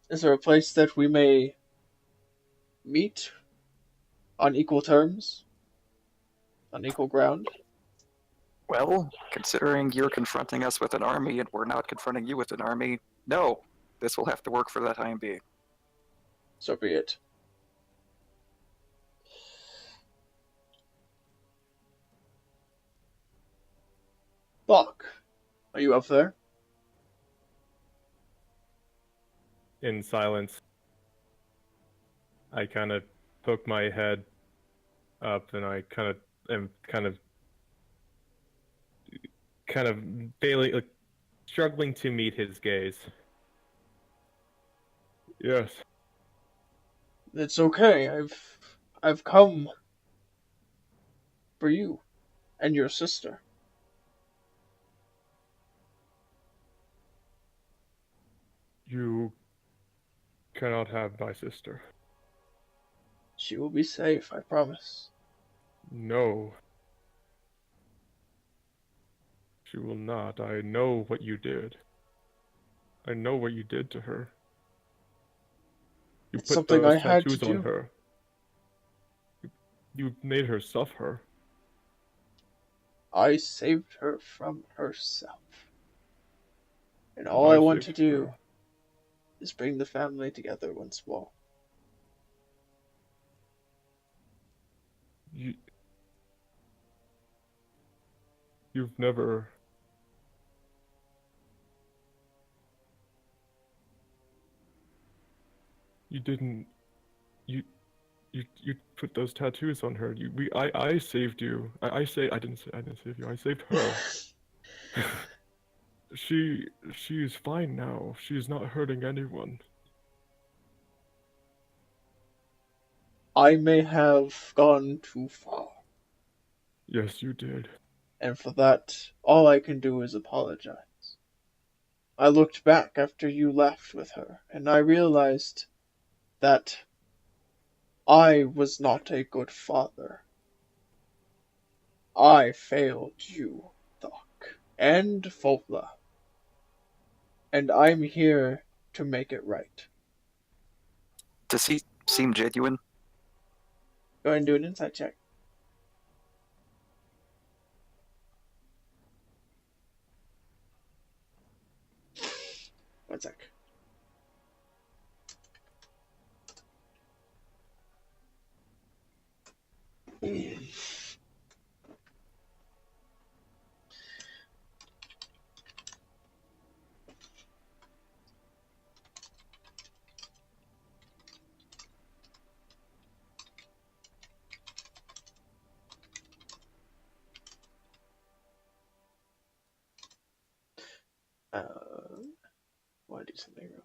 Speaker 2: Is there a place that we may meet on equal terms? On equal ground?
Speaker 3: Well, considering you're confronting us with an army and we're not confronting you with an army, no. This will have to work for the time being.
Speaker 2: So be it. Bach, are you up there?
Speaker 6: In silence, I kind of poke my head up, and I am kind of failing, struggling to meet his gaze. Yes.
Speaker 2: It's okay. I've come for you and your sister.
Speaker 6: You cannot have my sister.
Speaker 2: She will be safe, I promise.
Speaker 6: No. She will not. I know what you did. I know what you did to her. You
Speaker 2: It's
Speaker 6: put
Speaker 2: something
Speaker 6: those
Speaker 2: I had to
Speaker 6: tattoos on
Speaker 2: do.
Speaker 6: her. You made her suffer.
Speaker 2: I saved her from herself. And all I want to
Speaker 6: saved
Speaker 2: do
Speaker 6: her.
Speaker 2: is bring the family together once more.
Speaker 6: You've never... You didn't... You put those tattoos on her. I saved you. I didn't save you. I saved her. She's fine now. She's not hurting anyone.
Speaker 2: I may have gone too far.
Speaker 6: Yes, you did.
Speaker 2: And for that, all I can do is apologize. I looked back after you left with her, and I realized that I was not a good father. I failed you, Doc, and Fovla. And I'm here to make it right.
Speaker 3: Does he seem genuine?
Speaker 2: Go ahead and do an insight check. One sec. Want to do something wrong?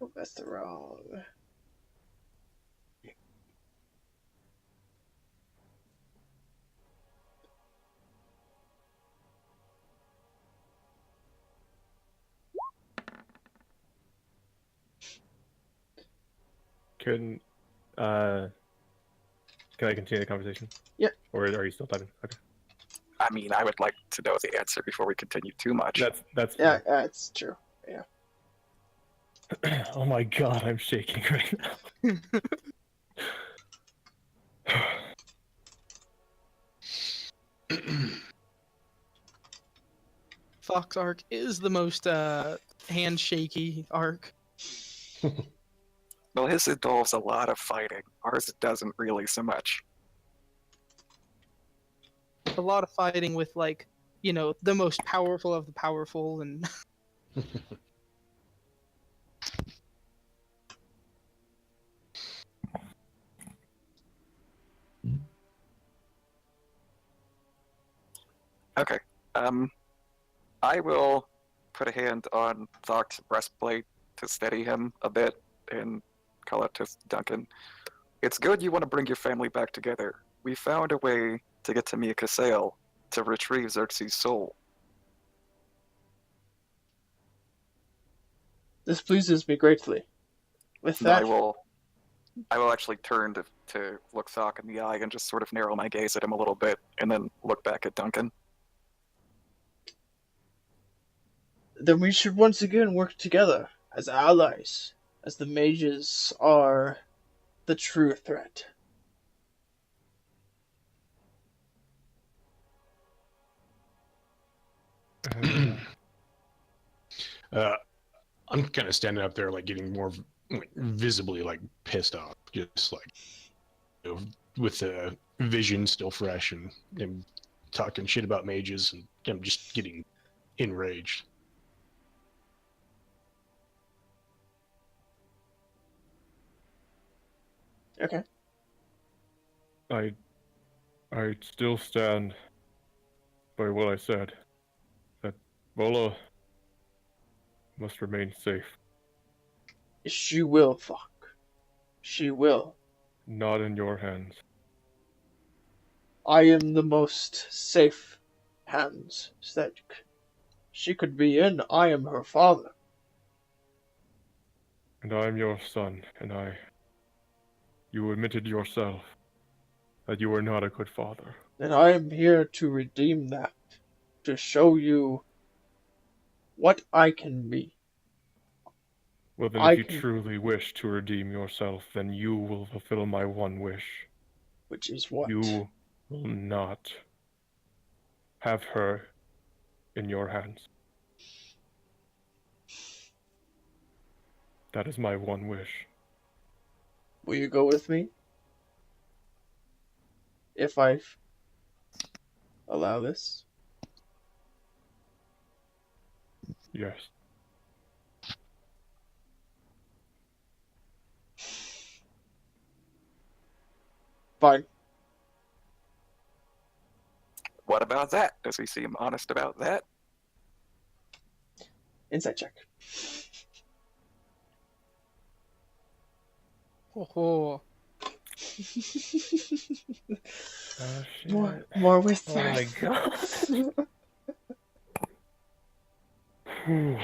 Speaker 2: Oh, that's the wrong.
Speaker 6: Can I continue the conversation?
Speaker 2: Yeah.
Speaker 6: Or are you still typing? Okay.
Speaker 3: I mean, I would like to know the answer before we continue too much.
Speaker 6: That's
Speaker 2: Yeah,
Speaker 6: fine.
Speaker 2: that's true. Yeah.
Speaker 6: Oh my god, I'm shaking right now.
Speaker 4: Fox arc is the most handshaky arc.
Speaker 3: Well, his involves a lot of fighting. Ours doesn't really so much.
Speaker 4: A lot of fighting with, like, you know, the most powerful of the powerful, and
Speaker 3: Okay. I will put a hand on Thok's breastplate to steady him a bit and call out to Duncan. It's good you want to bring your family back together. We found a way to get to Mia Casail to retrieve Xerxes' soul.
Speaker 2: This pleases me greatly. With
Speaker 3: I
Speaker 2: that,
Speaker 3: will actually turn to look Thok in the eye and just sort of narrow my gaze at him a little bit, and then look back at Duncan.
Speaker 2: then we should once again work together as allies, as the mages are the true threat.
Speaker 5: I'm kind of standing up there, like getting more visibly like pissed off, just like with the vision still fresh and talking shit about mages, and I'm just getting enraged.
Speaker 2: Okay.
Speaker 6: I still stand by what I said. That Vola must remain safe.
Speaker 2: She will, fuck. She will.
Speaker 6: Not in your hands.
Speaker 2: I am the most safe hands that she could be in. I am her father.
Speaker 6: And I'm your son, and you admitted yourself that you were not a good father.
Speaker 2: And I am here to redeem that. To show you what I can be.
Speaker 6: Well, then,
Speaker 2: I
Speaker 6: if you
Speaker 2: can-
Speaker 6: truly wish to redeem yourself, then you will fulfill my one wish.
Speaker 2: Which is what?
Speaker 6: You will not have her in your hands. That is my one wish.
Speaker 2: Will you go with me? If I allow this?
Speaker 6: Yes.
Speaker 2: Fine.
Speaker 3: What about that? Does he seem honest about that?
Speaker 2: Insight check.
Speaker 4: Oh,
Speaker 6: Oh, shit.
Speaker 2: More with
Speaker 6: Oh my
Speaker 2: that.
Speaker 6: god. Whew.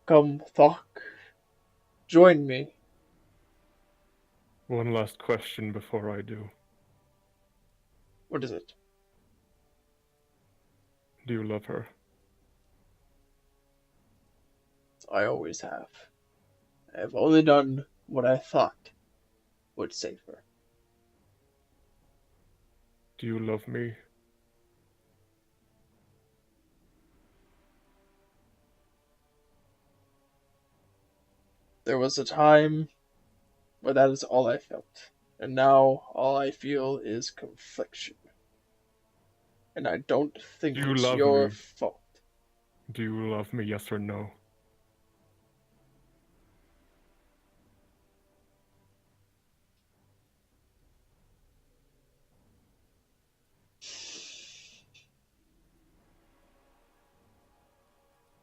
Speaker 2: Come, Thok. Join me.
Speaker 6: One last question before I do.
Speaker 2: What is it?
Speaker 6: Do you love her?
Speaker 2: I always have. I have only done what I thought would save her.
Speaker 6: Do you love me?
Speaker 2: There was a time where that is all I felt, and now all I feel is confliction. And I don't think
Speaker 6: Do you
Speaker 2: it's
Speaker 6: love
Speaker 2: your
Speaker 6: me?
Speaker 2: fault.
Speaker 6: Do you love me, yes or no?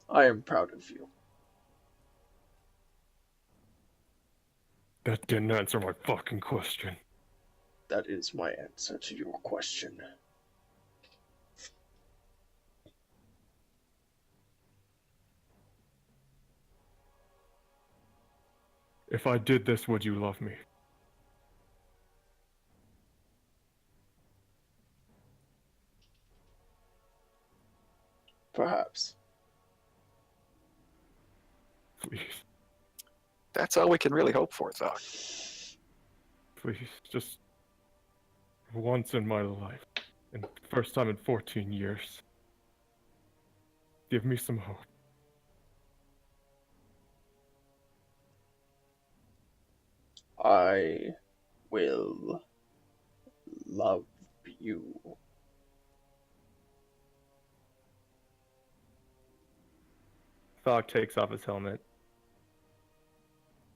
Speaker 2: I am proud of you.
Speaker 6: That didn't answer my fucking question.
Speaker 2: That is my answer to your question.
Speaker 6: If I did this, would you love me?
Speaker 2: Perhaps.
Speaker 6: Please,
Speaker 3: That's all we can really hope for, though.
Speaker 6: please, just once in my life, and first time in 14 years. Give me some hope.
Speaker 2: I will love you.
Speaker 6: Thog takes off his helmet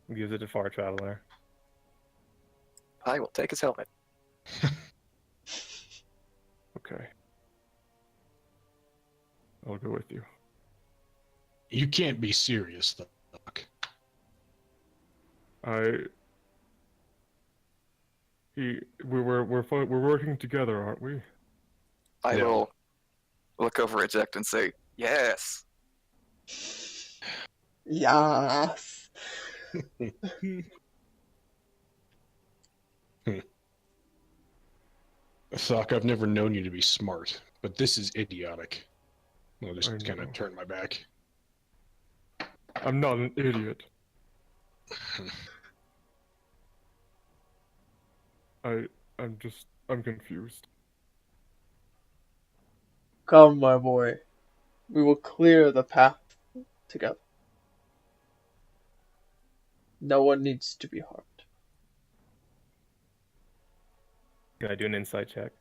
Speaker 6: and gives it to Far Traveler.
Speaker 3: I will take his helmet.
Speaker 6: Okay. I'll go with you.
Speaker 5: You can't be serious, Doc.
Speaker 6: We're working together, aren't we?
Speaker 3: I
Speaker 5: No.
Speaker 3: will look over at Jack and say, yes.
Speaker 2: Yes.
Speaker 5: Sock, I've never known you to be smart, but this is idiotic. I'll
Speaker 6: I
Speaker 5: just kind
Speaker 6: know.
Speaker 5: of turn my back.
Speaker 6: I'm not an idiot. I'm confused.
Speaker 2: Come, my boy. We will clear the path together. No one needs to be harmed.
Speaker 6: Can I do an insight check?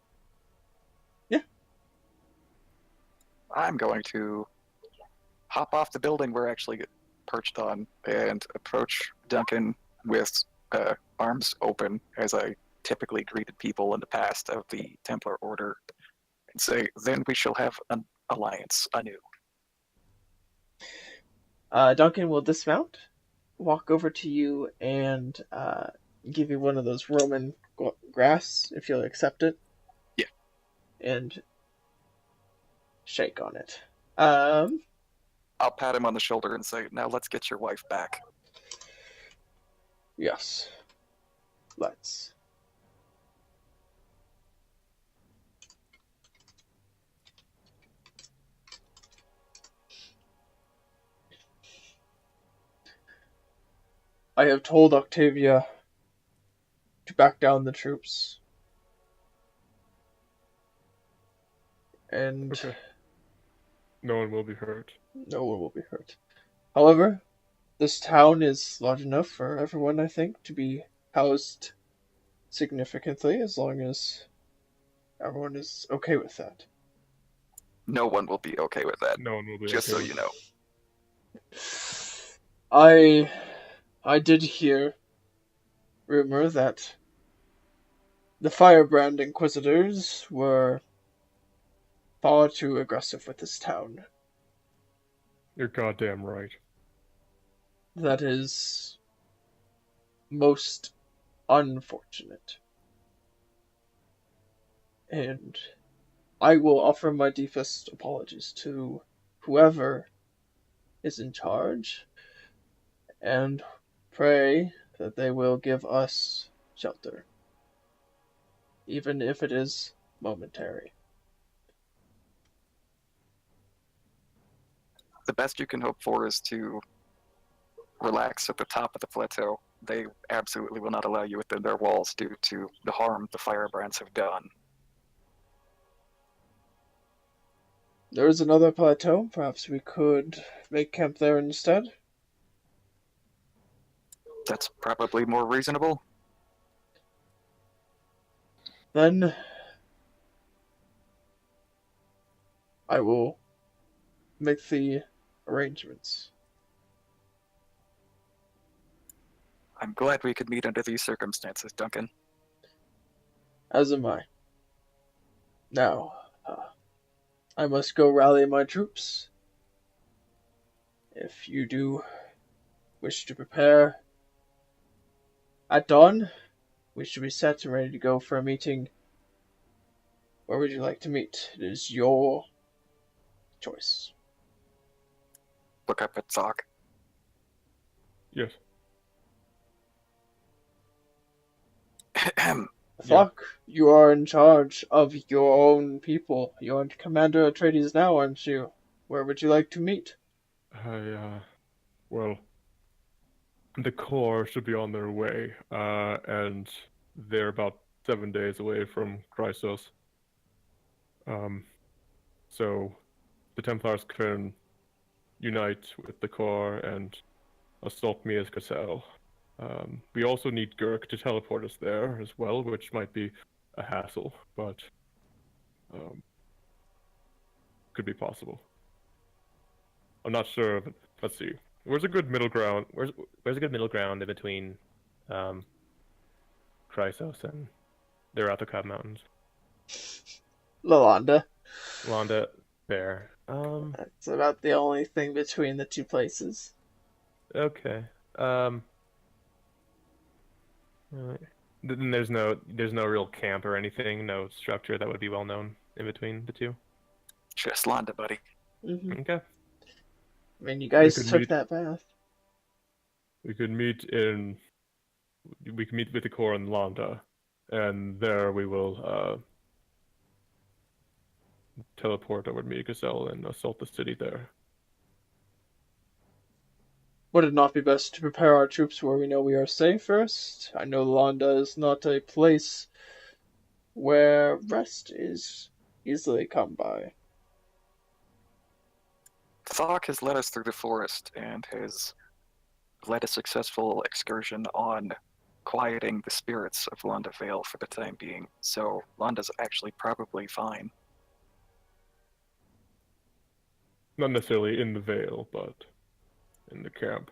Speaker 3: I'm going to hop off the building we're actually perched on and approach Duncan with arms open, as I typically greeted people in the past of the Templar Order, and say, then we shall have an alliance anew.
Speaker 2: Duncan will dismount, walk over to you, and give you one of those Roman grass, if you'll accept it.
Speaker 3: Yeah.
Speaker 2: And shake on it.
Speaker 3: I'll pat him on the shoulder and say, now let's get your wife back.
Speaker 2: Yes. Let's. I have told Octavia to back down the troops. And
Speaker 6: Okay. No one will be hurt.
Speaker 2: no one will be hurt. However, this town is large enough for everyone, I think, to be housed significantly, as long as everyone is okay with that.
Speaker 3: No one will be okay with that,
Speaker 6: No one will be
Speaker 3: just
Speaker 6: okay
Speaker 3: so
Speaker 6: with
Speaker 3: you
Speaker 6: it.
Speaker 3: know.
Speaker 2: I did hear rumor that the Firebrand Inquisitors were far too aggressive with this town.
Speaker 6: You're goddamn right.
Speaker 2: That is most unfortunate. And I will offer my deepest apologies to whoever is in charge, and pray that they will give us shelter, even if it is momentary.
Speaker 3: The best you can hope for is to relax at the top of the plateau. They absolutely will not allow you within their walls due to the harm the Firebrands have done.
Speaker 2: There is another plateau. Perhaps we could make camp there instead.
Speaker 3: That's probably more reasonable.
Speaker 2: Then I will make the arrangements.
Speaker 3: I'm glad we could meet under these circumstances, Duncan.
Speaker 2: As am I. Now, I must go rally my troops. If you do wish to prepare at dawn, we should be set and ready to go for a meeting. Where would you like to meet? It is your choice.
Speaker 3: Look up at Zoc.
Speaker 6: Yes.
Speaker 2: Flock, you are in charge of your own people. You are Commander Atreides now, aren't you? Where would you like to meet?
Speaker 6: Well, the core should be on their way, and they're about 7 days away from Chrysos. So the Templars can unite with the core and assault me as Cassell. We also need Gurk to teleport us there as well, which might be a hassle, but could be possible. I'm not sure, but let's see. Where's a good middle ground? Where's a good middle ground in between Chrysos and the Rathacab Mountains?
Speaker 2: Lalanda.
Speaker 6: Londa, fair.
Speaker 2: That's about the only thing between the two places.
Speaker 6: Okay. Alright. Then there's no real camp or anything, no structure that would be well known in between the two.
Speaker 3: Just Londa, buddy.
Speaker 2: Mm-hmm.
Speaker 6: Okay.
Speaker 2: I mean, you guys
Speaker 6: could
Speaker 2: took
Speaker 6: meet-
Speaker 2: that path.
Speaker 6: We could meet with the core in Londa, and there we will teleport over to Mikasel and assault the city there.
Speaker 2: Would it not be best to prepare our troops where we know we are safe first? I know Landa is not a place where rest is easily come by.
Speaker 3: Thok has led us through the forest and has led a successful excursion on quieting the spirits of Londa Vale for the time being, so Londa's actually probably fine.
Speaker 6: Not necessarily in the Vale, but in the camp.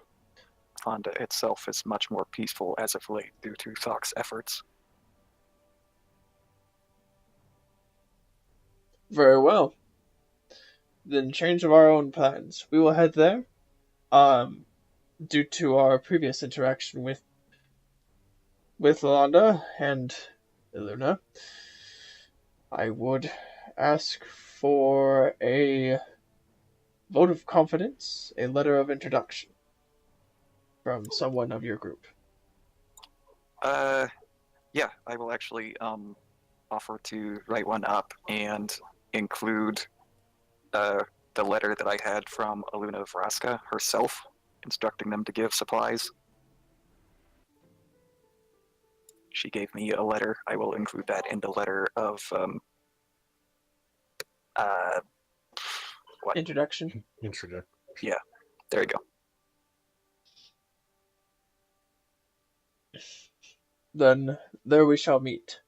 Speaker 3: Londa itself is much more peaceful as of late due to Thok's efforts.
Speaker 2: Very well. Then change of our own plans. We will head there. Due to our previous interaction with Landa and Iluna, I would ask for a vote of confidence, a letter of introduction from someone of your group.
Speaker 3: Yeah, I will actually offer to write one up and include the letter that I had from Iluna Vraska herself, instructing them to give supplies. She gave me a letter. I will include that in the letter of what?
Speaker 2: Introduction.
Speaker 5: Introduction.
Speaker 3: Yeah, there you go.
Speaker 2: Then there we shall meet.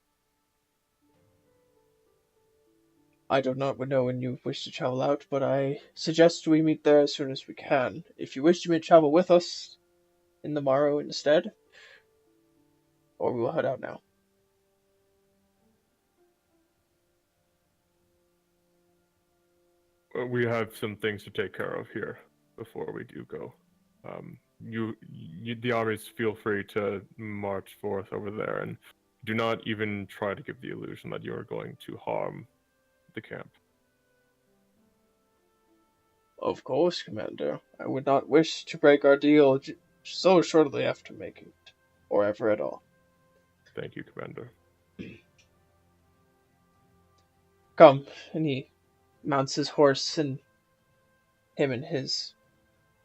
Speaker 2: I do not know when you wish to travel out, but I suggest we meet there as soon as we can. If you wish to travel with us in the morrow instead, or we will head out now.
Speaker 6: We have some things to take care of here before we do go. The armies feel free to march forth over there, and do not even try to give the illusion that you are going to harm the camp.
Speaker 2: Of course, Commander. I would not wish to break our deal so shortly after making it, or ever at all.
Speaker 6: Thank you, Commander.
Speaker 2: Come, and he mounts his horse, and him and his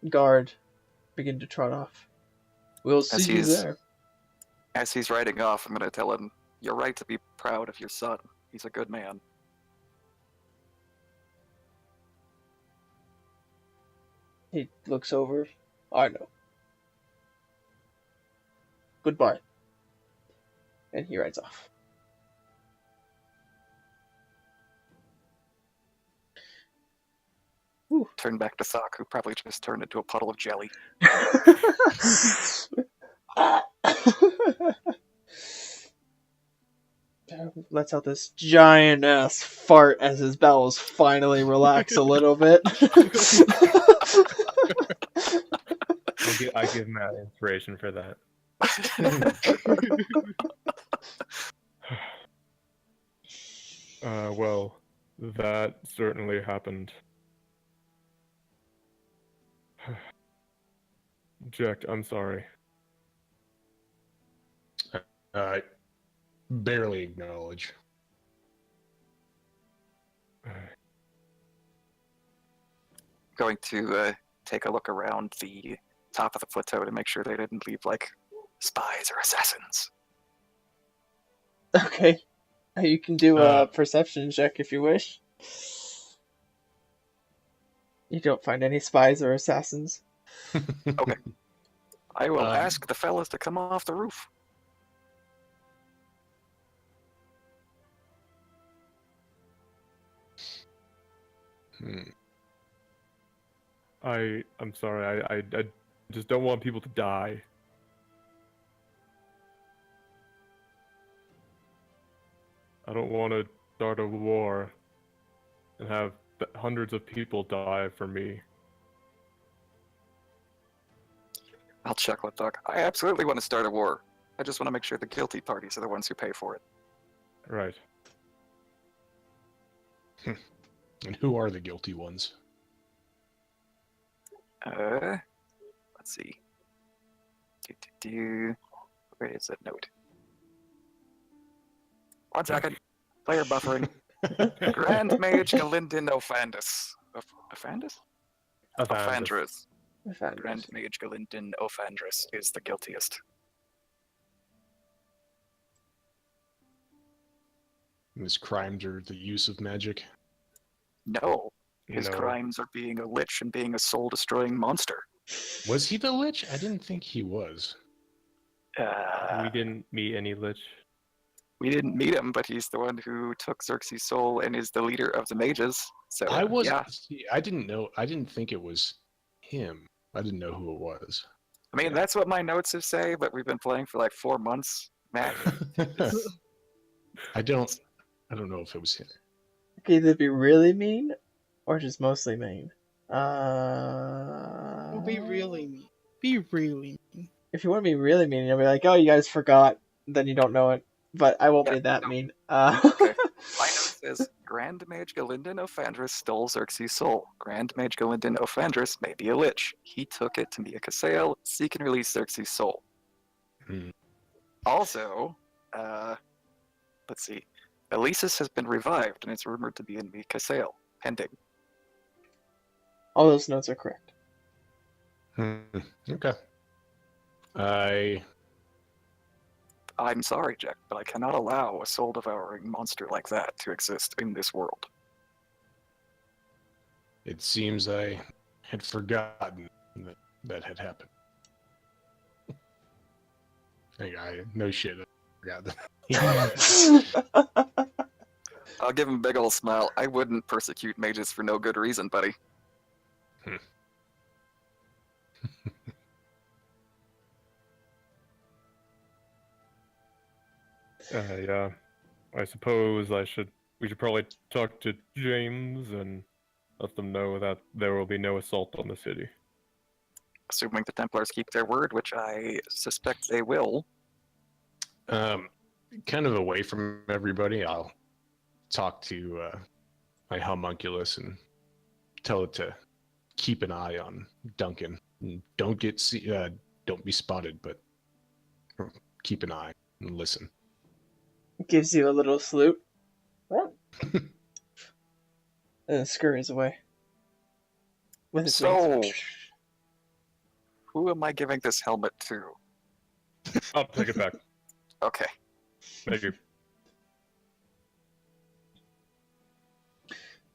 Speaker 2: guard begin to trot off. We'll see you there.
Speaker 3: As he's riding off, I'm going to tell him, "You're right to be proud of your son. He's a good man."
Speaker 2: He looks over. I know. Goodbye. And he rides off.
Speaker 3: Turn back to Thok, who probably just turned into a puddle of jelly.
Speaker 2: Lets out this giant ass fart as his bowels finally relax a little bit.
Speaker 6: I give Matt inspiration for that. Well, that certainly happened. Jack, I'm sorry.
Speaker 5: I barely acknowledge.
Speaker 3: going to take a look around the top of the plateau to make sure they didn't leave, like, spies or assassins.
Speaker 2: Okay. You can do a perception check if you wish. You don't find any spies or assassins.
Speaker 3: Okay. I will
Speaker 5: Um,
Speaker 3: ask the fellas to come off the roof.
Speaker 6: I'm sorry. I just don't want people to die. I don't want to start a war and have hundreds of people die for me.
Speaker 3: I'll check with Doc. I absolutely want to start a war. I just want to make sure the guilty parties are the ones who pay for it.
Speaker 6: Right.
Speaker 5: And who are the guilty ones?
Speaker 3: Let's see. Where is that note? 1 second. Player buffering. Grand Mage Galindin Ophandus. Ophandus? Ophandrus. Grand Mage Galindin Ophandrus is the guiltiest.
Speaker 5: His crimes are the use of magic.
Speaker 3: No. His
Speaker 6: No.
Speaker 3: crimes are being a lich and being a soul-destroying monster.
Speaker 5: Was he the lich? I didn't think he was.
Speaker 6: We didn't meet any lich.
Speaker 3: We didn't meet him, but he's the one who took Xerxes' soul and is the leader of the mages. So
Speaker 5: I was.
Speaker 3: yeah.
Speaker 5: See, I didn't know. I didn't think it was him. I didn't know who it was.
Speaker 3: I mean, that's what my notes have say, but we've been playing for like 4 months, Matt.
Speaker 5: I don't know if it was him.
Speaker 2: It could either be really mean or just mostly mean.
Speaker 4: Oh, be really mean. Be really mean.
Speaker 2: If you want to be really mean, you'll be like, "Oh, you guys forgot." Then you don't know it. But I won't be that mean.
Speaker 3: Okay. My note says, Grand Mage Galindin Ophandrus stole Xerxes' soul. Grand Mage Galindin Ophandrus may be a lich. He took it to Mia Kasael. Seek and release Xerxes' soul. Also, let's see. Elisis has been revived, and it's rumored to be in Mia Kasael. Pending.
Speaker 2: All those notes are correct.
Speaker 5: Okay.
Speaker 3: I'm sorry, Jack, but I cannot allow a soul-devouring monster like that to exist in this world.
Speaker 5: It seems I had forgotten that had happened. No shit. I forgot that.
Speaker 3: I'll give him a big ol' smile. I wouldn't persecute mages for no good reason, buddy.
Speaker 6: Yeah. I suppose we should probably talk to James and let them know that there will be no assault on the city.
Speaker 3: Assuming the Templars keep their word, which I suspect they will.
Speaker 5: Kind of away from everybody, I'll talk to my homunculus and tell it to keep an eye on Duncan. Don't be spotted, but keep an eye and listen.
Speaker 2: Gives you a little salute. And then scurries away. With his
Speaker 3: So,
Speaker 2: wings.
Speaker 3: who am I giving this helmet to?
Speaker 6: I'll take it back.
Speaker 3: Okay.
Speaker 6: Thank you.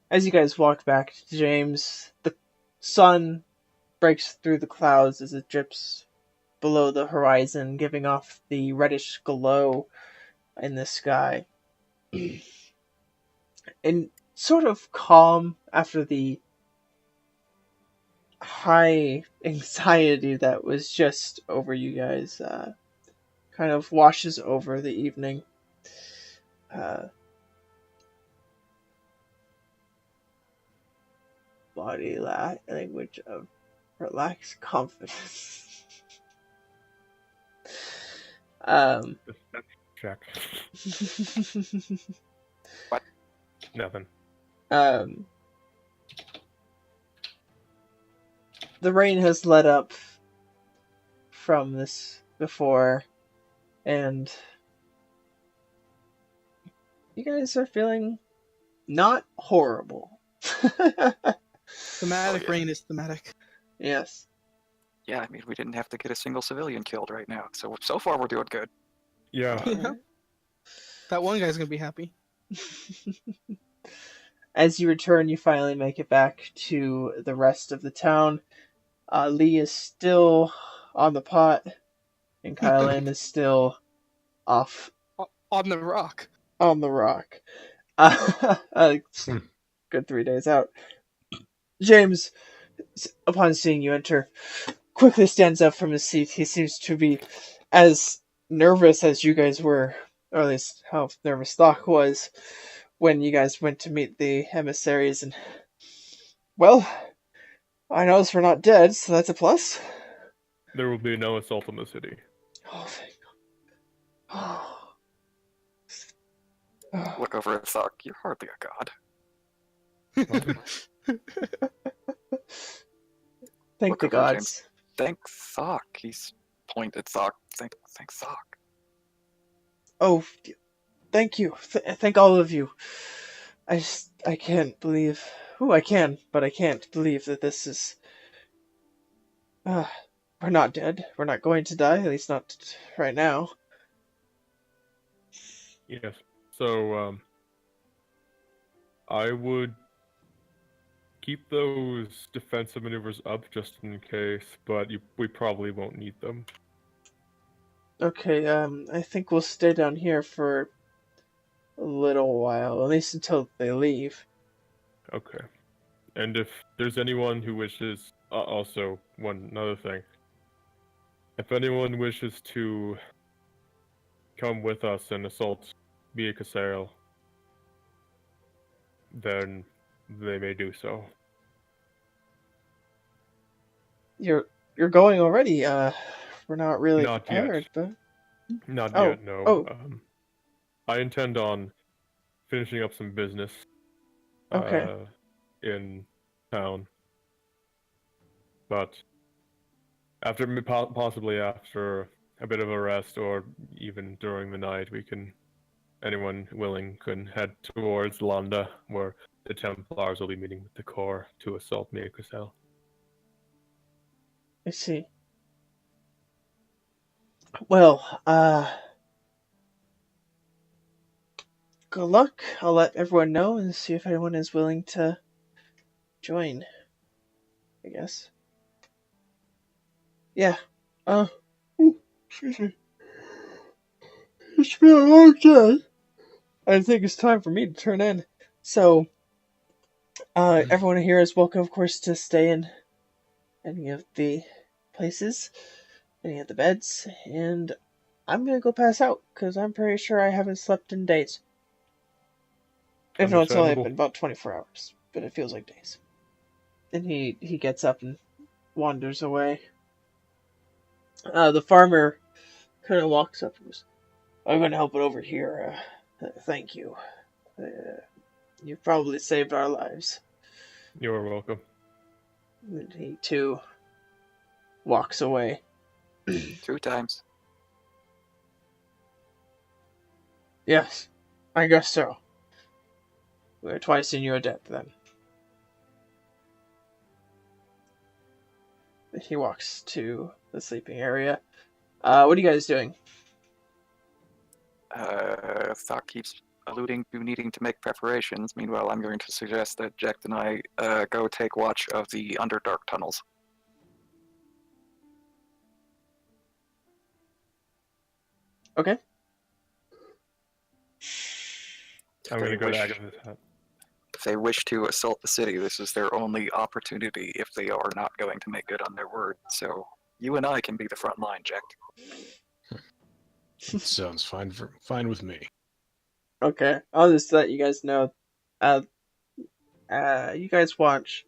Speaker 2: As you guys walk back to James, the sun breaks through the clouds as it drips below the horizon, giving off the reddish glow in the sky. And sort of calm after the high anxiety that was just over you guys, kind of washes over the evening. Body language of relaxed confidence.
Speaker 6: Check.
Speaker 3: What?
Speaker 6: Nothing.
Speaker 2: The rain has let up from this before, and you guys are feeling not horrible.
Speaker 4: Thematic
Speaker 3: yeah.
Speaker 4: rain is thematic.
Speaker 2: Yes.
Speaker 3: Yeah, I mean, we didn't have to get a single civilian killed right now, so far we're doing good.
Speaker 6: Yeah.
Speaker 4: Yeah. That one guy's gonna be happy.
Speaker 2: As you return, you finally make it back to the rest of the town. Lee is still on the pot, and Kylan is still off
Speaker 4: On the rock.
Speaker 2: on the rock. Good 3 days out. James, upon seeing you enter, quickly stands up from his seat. He seems to be as nervous as you guys were, or at least how nervous Thok was when you guys went to meet the emissaries. And, well, I notice we're not dead, so that's a plus.
Speaker 6: There will be no assault on the city.
Speaker 2: Oh, thank God. Oh.
Speaker 3: Look over at Thok. You're hardly a god.
Speaker 2: Thank
Speaker 3: Look
Speaker 2: the
Speaker 3: over at
Speaker 2: gods.
Speaker 3: Thank Thok. He's pointed Thok. Thank Thok.
Speaker 2: Oh, thank you. Thank all of you. I can't believe. Oh, I can, but I can't believe that this is. We're not dead. We're not going to die, at least not right now.
Speaker 6: Yes. So, I would keep those defensive maneuvers up just in case, but we probably won't need them.
Speaker 2: Okay, I think we'll stay down here for a little while, at least until they leave.
Speaker 6: Okay. And if there's anyone who wishes, also another thing, if anyone wishes to come with us and assault Mia Casail, then they may do so.
Speaker 2: You're going already. We're not really
Speaker 6: Not
Speaker 2: prepared,
Speaker 6: yet.
Speaker 2: but
Speaker 6: Not
Speaker 2: Oh,
Speaker 6: yet, no.
Speaker 2: oh.
Speaker 6: I intend on finishing up some business
Speaker 2: Okay.
Speaker 6: in town. But possibly after a bit of a rest, or even during the night, anyone willing can head towards Landa, where the Templars will be meeting with the Corps to assault Mia Casail.
Speaker 2: I see. Well, good luck. I'll let everyone know and see if anyone is willing to join, I guess. Yeah. Excuse me. It's been a long day. I think it's time for me to turn in. So, everyone here is welcome, of course, to stay in any of the places, any of the beds, and I'm gonna go pass out, because I'm pretty sure I haven't slept in days. If no, it's only been about 24 hours, but it feels like days. And he gets up and wanders away. The farmer kind of walks up and goes, I'm going to help it over here. Thank you. You've probably saved our lives.
Speaker 6: You're welcome.
Speaker 2: And he, too, walks away.
Speaker 3: 2 times.
Speaker 2: Yes, I guess so. We're twice in your debt, then. He walks to the sleeping area. What are you guys doing?
Speaker 3: Thok keeps alluding to needing to make preparations. Meanwhile, I'm going to suggest that Jack and I go take watch of the Underdark tunnels.
Speaker 2: Okay.
Speaker 6: I'm going to go to Agatha's hut.
Speaker 3: If they wish to assault the city, this is their only opportunity if they are not going to make good on their word. So you and I can be the front line, Jack.
Speaker 5: Sounds fine with me.
Speaker 2: Okay, I'll just let you guys know. You guys watch,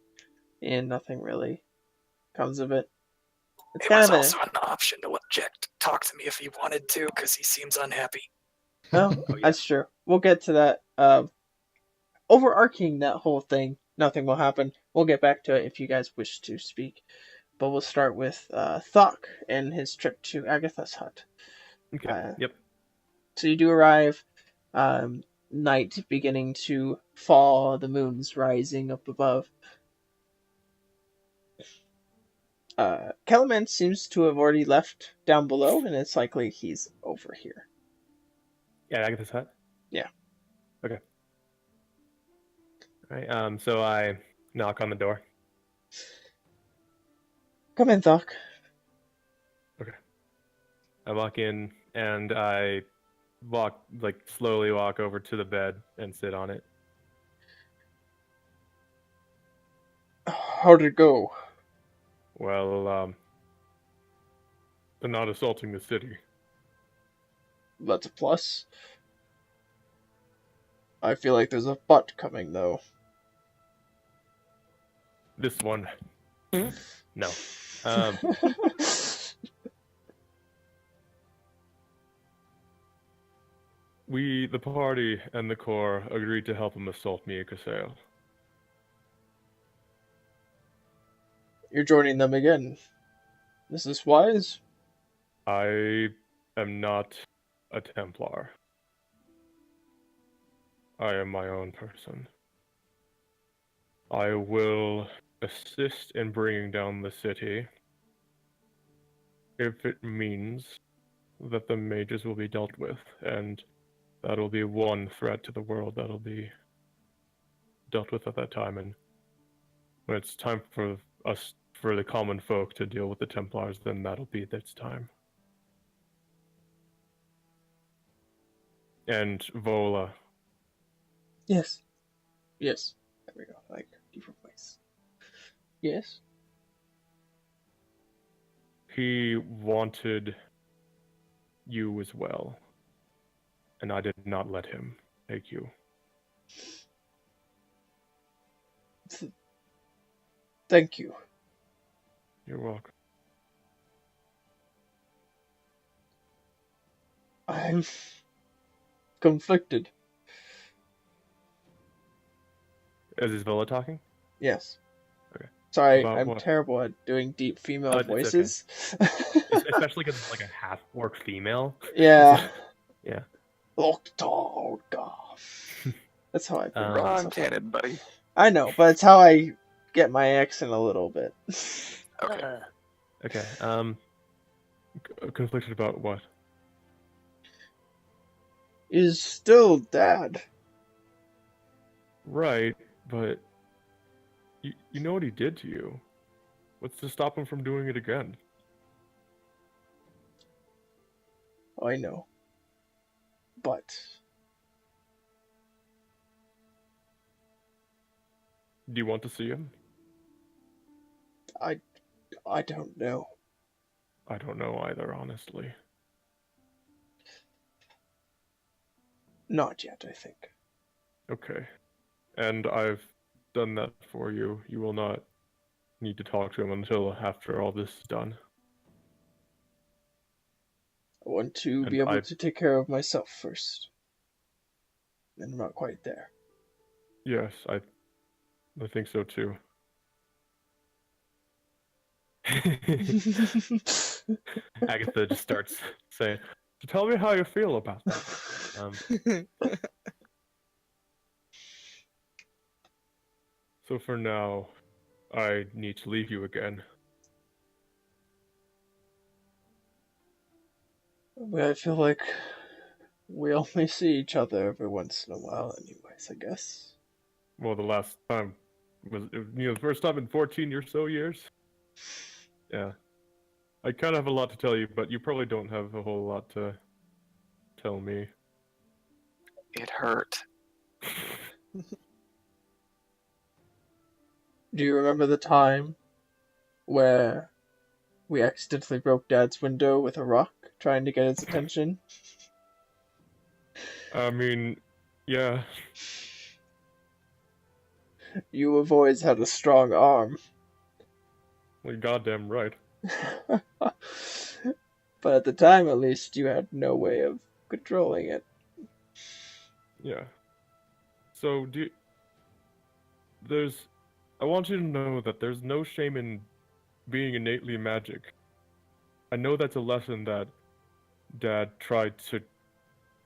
Speaker 2: and nothing really comes of it. It's
Speaker 3: It
Speaker 2: kind
Speaker 3: was
Speaker 2: of
Speaker 3: also an option to let Jack talk to me if he wanted to, because he seems unhappy.
Speaker 2: Oh, that's true. We'll get to that. Overarching that whole thing, nothing will happen. We'll get back to it if you guys wish to speak. But we'll start with Thok and his trip to Agatha's hut.
Speaker 6: Okay, yep.
Speaker 2: So you do arrive, night beginning to fall, the moon's rising up above. Kellerman seems to have already left down below, and it's likely he's over here.
Speaker 6: Yeah, Agatha's hut?
Speaker 2: Yeah.
Speaker 6: Okay. Alright, so I knock on the door.
Speaker 2: Come in, Thok.
Speaker 6: I walk in and I slowly walk over to the bed and sit on it.
Speaker 2: How'd it go?
Speaker 6: Well, they're not assaulting the city.
Speaker 2: That's a plus. I feel like there's a but coming, though.
Speaker 6: This one. No. Um, the party and the Corps, agreed to help him assault me at Chrysos.
Speaker 2: You're joining them again. This is wise?
Speaker 6: I am not a Templar. I am my own person. I will assist in bringing down the city if it means that the mages will be dealt with, and that'll be one threat to the world that'll be dealt with at that time. And when it's time for us, for the common folk to deal with the Templars, then that'll be its time. And Vola.
Speaker 2: Yes. Yes. There we go. Like, different place. Yes?
Speaker 6: He wanted you as well, and I did not let him take you.
Speaker 2: Thank you.
Speaker 6: You're welcome.
Speaker 2: I'm conflicted.
Speaker 6: Is Isabella talking?
Speaker 2: Yes.
Speaker 6: Okay.
Speaker 2: Sorry,
Speaker 6: About
Speaker 2: I'm
Speaker 6: what?
Speaker 2: terrible at doing deep female
Speaker 6: It's okay.
Speaker 2: voices.
Speaker 6: Especially because it's like a half-orc female.
Speaker 2: Yeah.
Speaker 6: Yeah.
Speaker 2: That's how I feel.
Speaker 3: Wrong canon, buddy.
Speaker 2: I know, but it's how I get my accent a little bit.
Speaker 3: Okay.
Speaker 6: Okay. Conflicted about what?
Speaker 2: Is still dad.
Speaker 6: Right, but you know what he did to you. What's to stop him from doing it again?
Speaker 2: I know. But
Speaker 6: Do you want to see him?
Speaker 2: I don't know.
Speaker 6: I don't know either, honestly.
Speaker 2: Not yet, I think.
Speaker 6: Okay. And I've done that for you. You will not need to talk to him until after all this is done.
Speaker 2: I want to be able to take care of myself first. And I'm not quite there.
Speaker 6: Yes, I think so too. Agatha just starts saying, "Tell me how you feel about that." So for now, I need to leave you again.
Speaker 2: I feel like we only see each other every once in a while anyways, I guess.
Speaker 6: Well, the last time was, the first time in 14 or so years. Yeah. I kind of have a lot to tell you, but you probably don't have a whole lot to tell me.
Speaker 3: It hurt.
Speaker 2: Do you remember the time where we accidentally broke Dad's window with a rock, trying to get his attention?
Speaker 6: I mean, yeah.
Speaker 2: You have always had a strong arm.
Speaker 6: Well, you're goddamn right.
Speaker 2: But at the time, at least, you had no way of controlling it.
Speaker 6: Yeah. So, I want you to know that there's no shame in being innately magic. I know that's a lesson that Dad tried to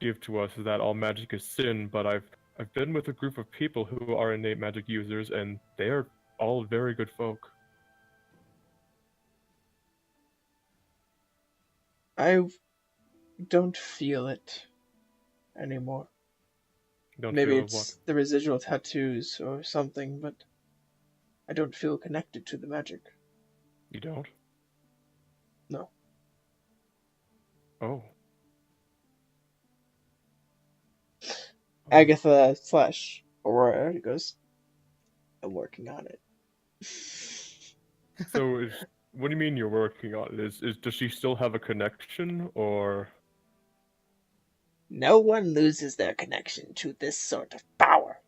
Speaker 6: give to us, that all magic is sin, but I've been with a group of people who are innate magic users, and they are all very good folk.
Speaker 2: I don't feel it anymore.
Speaker 6: Don't
Speaker 2: Maybe
Speaker 6: feel
Speaker 2: it's
Speaker 6: what?
Speaker 2: the residual tattoos or something, but I don't feel connected to the magic.
Speaker 6: You don't?
Speaker 2: No.
Speaker 6: Oh.
Speaker 2: Agatha / Aurora goes, I'm working on it.
Speaker 6: So what do you mean you're working on it? Does she still have a connection, or?
Speaker 2: No one loses their connection to this sort of power.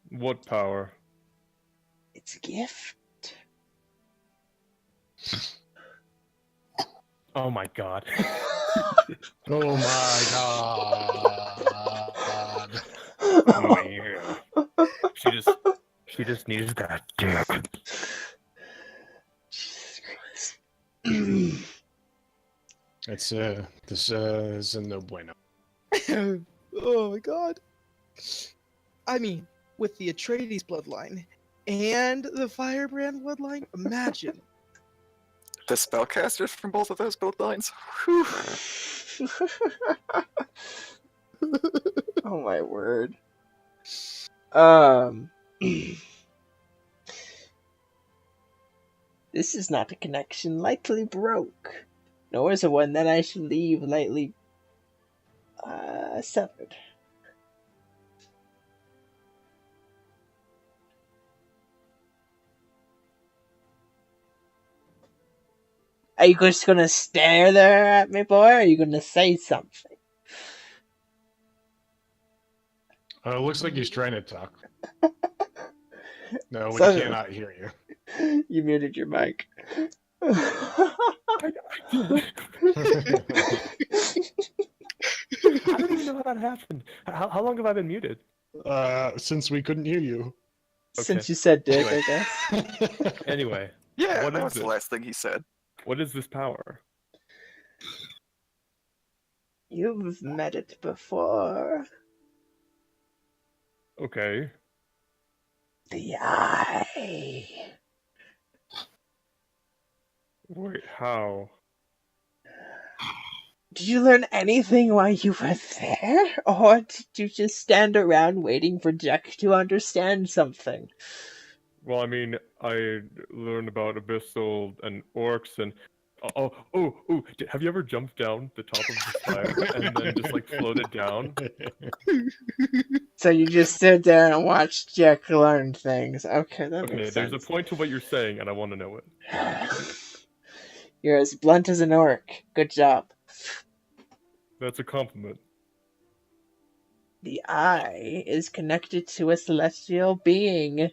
Speaker 6: What power?
Speaker 2: It's a gift.
Speaker 6: Oh my god.
Speaker 5: Oh my god.
Speaker 6: Oh yeah. She just needs that dick.
Speaker 2: Jesus Christ.
Speaker 5: It's this is no bueno.
Speaker 4: Oh my god. I mean, with the Atreides bloodline and the Firebrand bloodline, imagine.
Speaker 3: The spellcasters from both of those bloodlines. Whew.
Speaker 2: Oh my word. This is not a connection lightly broke, nor is it one that I should leave lightly severed. Are you just gonna stare there at me, boy, or are you gonna say something?
Speaker 5: It looks like he's trying to talk. No, we
Speaker 2: So-
Speaker 5: cannot hear you.
Speaker 2: You muted your mic.
Speaker 6: I don't even know how that happened. How long have I been muted?
Speaker 5: Since we couldn't hear you.
Speaker 2: Since you said dick,
Speaker 6: Anyway.
Speaker 2: I guess.
Speaker 6: Anyway,
Speaker 3: Yeah,
Speaker 6: What
Speaker 3: that
Speaker 6: is
Speaker 3: was the
Speaker 6: it?
Speaker 3: last thing he said.
Speaker 6: what is this power?
Speaker 2: You've met it before.
Speaker 6: Okay.
Speaker 2: The Eye.
Speaker 6: Wait, how?
Speaker 2: Did you learn anything while you were there? Or did you just stand around waiting for Jack to understand something?
Speaker 6: Well, I mean, I learned about abyssal and orcs and have you ever jumped down the top of the spire and then just like floated down?
Speaker 2: So you just stood there and watched Jack learn things. Okay, that
Speaker 6: Okay,
Speaker 2: makes
Speaker 6: there's a
Speaker 2: sense.
Speaker 6: point to what you're saying, and I want to know it.
Speaker 2: You're as blunt as an orc. Good job.
Speaker 6: That's a compliment.
Speaker 2: The Eye is connected to a celestial being.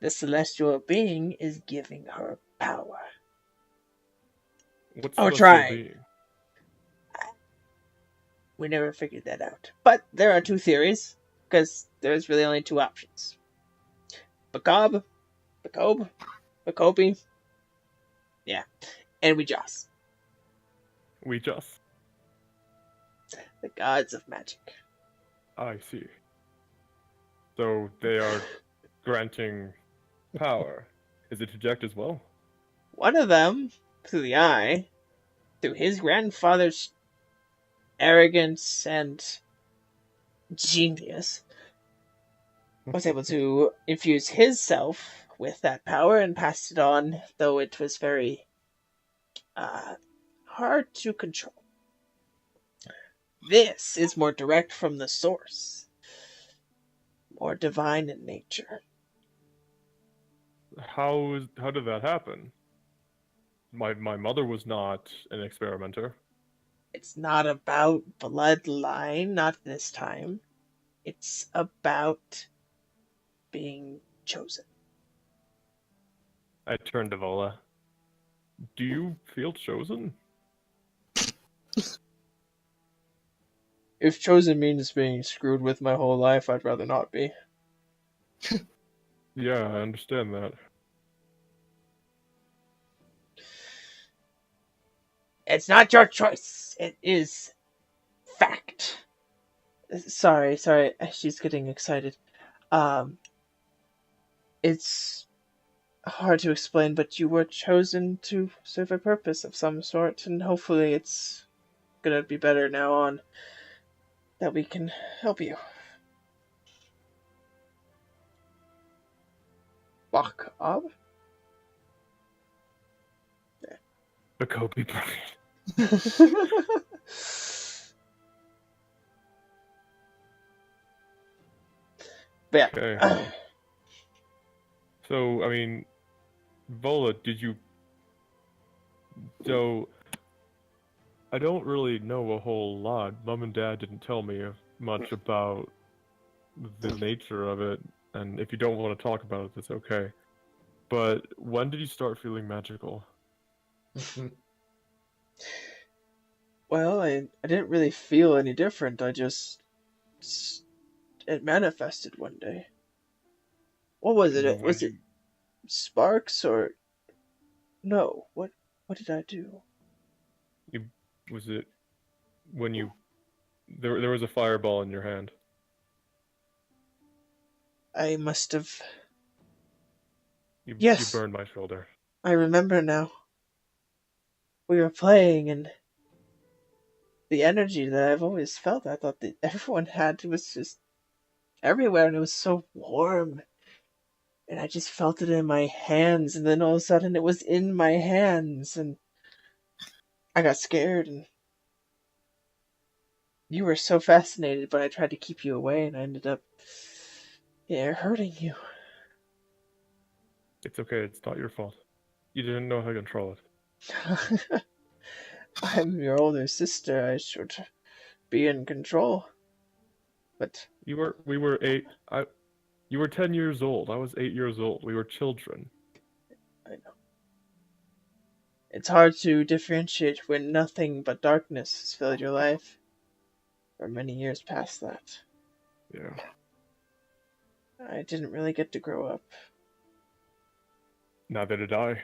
Speaker 2: The celestial being is giving her power.
Speaker 6: What's
Speaker 2: Or
Speaker 6: celestial
Speaker 2: trying.
Speaker 6: being?
Speaker 2: We never figured that out. But there are two theories, because there's really only two options. Bacob, Bacobi, yeah, and Weejas,
Speaker 6: We just.
Speaker 2: the gods of magic.
Speaker 6: I see. So they are granting power. Is it to Jack as well?
Speaker 2: One of them, through the Eye, through his grandfather's arrogance and genius, was able to infuse his self with that power and passed it on, though it was very hard to control. This is more direct from the source, more divine in nature.
Speaker 6: How did that happen? My mother was not an experimenter.
Speaker 2: It's not about bloodline, not this time. It's about being chosen.
Speaker 6: I turned to Vola. Do you feel chosen?
Speaker 2: If chosen means being screwed with my whole life, I'd rather not be.
Speaker 6: Yeah, I understand that.
Speaker 2: It's not your choice. It is fact. Sorry. She's getting excited. It's hard to explain, but you were chosen to serve a purpose of some sort, and hopefully it's gonna be better now on that we can help you. Walk up.
Speaker 6: The Kobe Bryant.
Speaker 2: Yeah.
Speaker 6: Okay. So, I mean, Vola, did you... So, I don't really know a whole lot. Mom and Dad didn't tell me much about the nature of it, and if you don't want to talk about it, that's okay. But when did you start feeling magical?
Speaker 2: Well, I didn't really feel any different. It manifested one day. What was it? Was it sparks or no? What did I do?
Speaker 6: Was it when you... There was a fireball in your hand.
Speaker 2: I must have.
Speaker 6: You
Speaker 2: Yes.
Speaker 6: burned my shoulder.
Speaker 2: I remember now. We were playing and the energy that I've always felt, I thought that everyone had, was just everywhere, and it was so warm. And I just felt it in my hands, and then all of a sudden it was in my hands, and I got scared, and you were so fascinated, but I tried to keep you away, and I ended up, hurting you.
Speaker 6: It's okay, it's not your fault. You didn't know how to control it.
Speaker 2: I'm your older sister, I should be in control. But
Speaker 6: we were you were 10 years old. I was 8 years old. We were children.
Speaker 2: I know. It's hard to differentiate when nothing but darkness has filled your life for many years past that.
Speaker 6: Yeah.
Speaker 2: I didn't really get to grow up.
Speaker 6: Neither did I.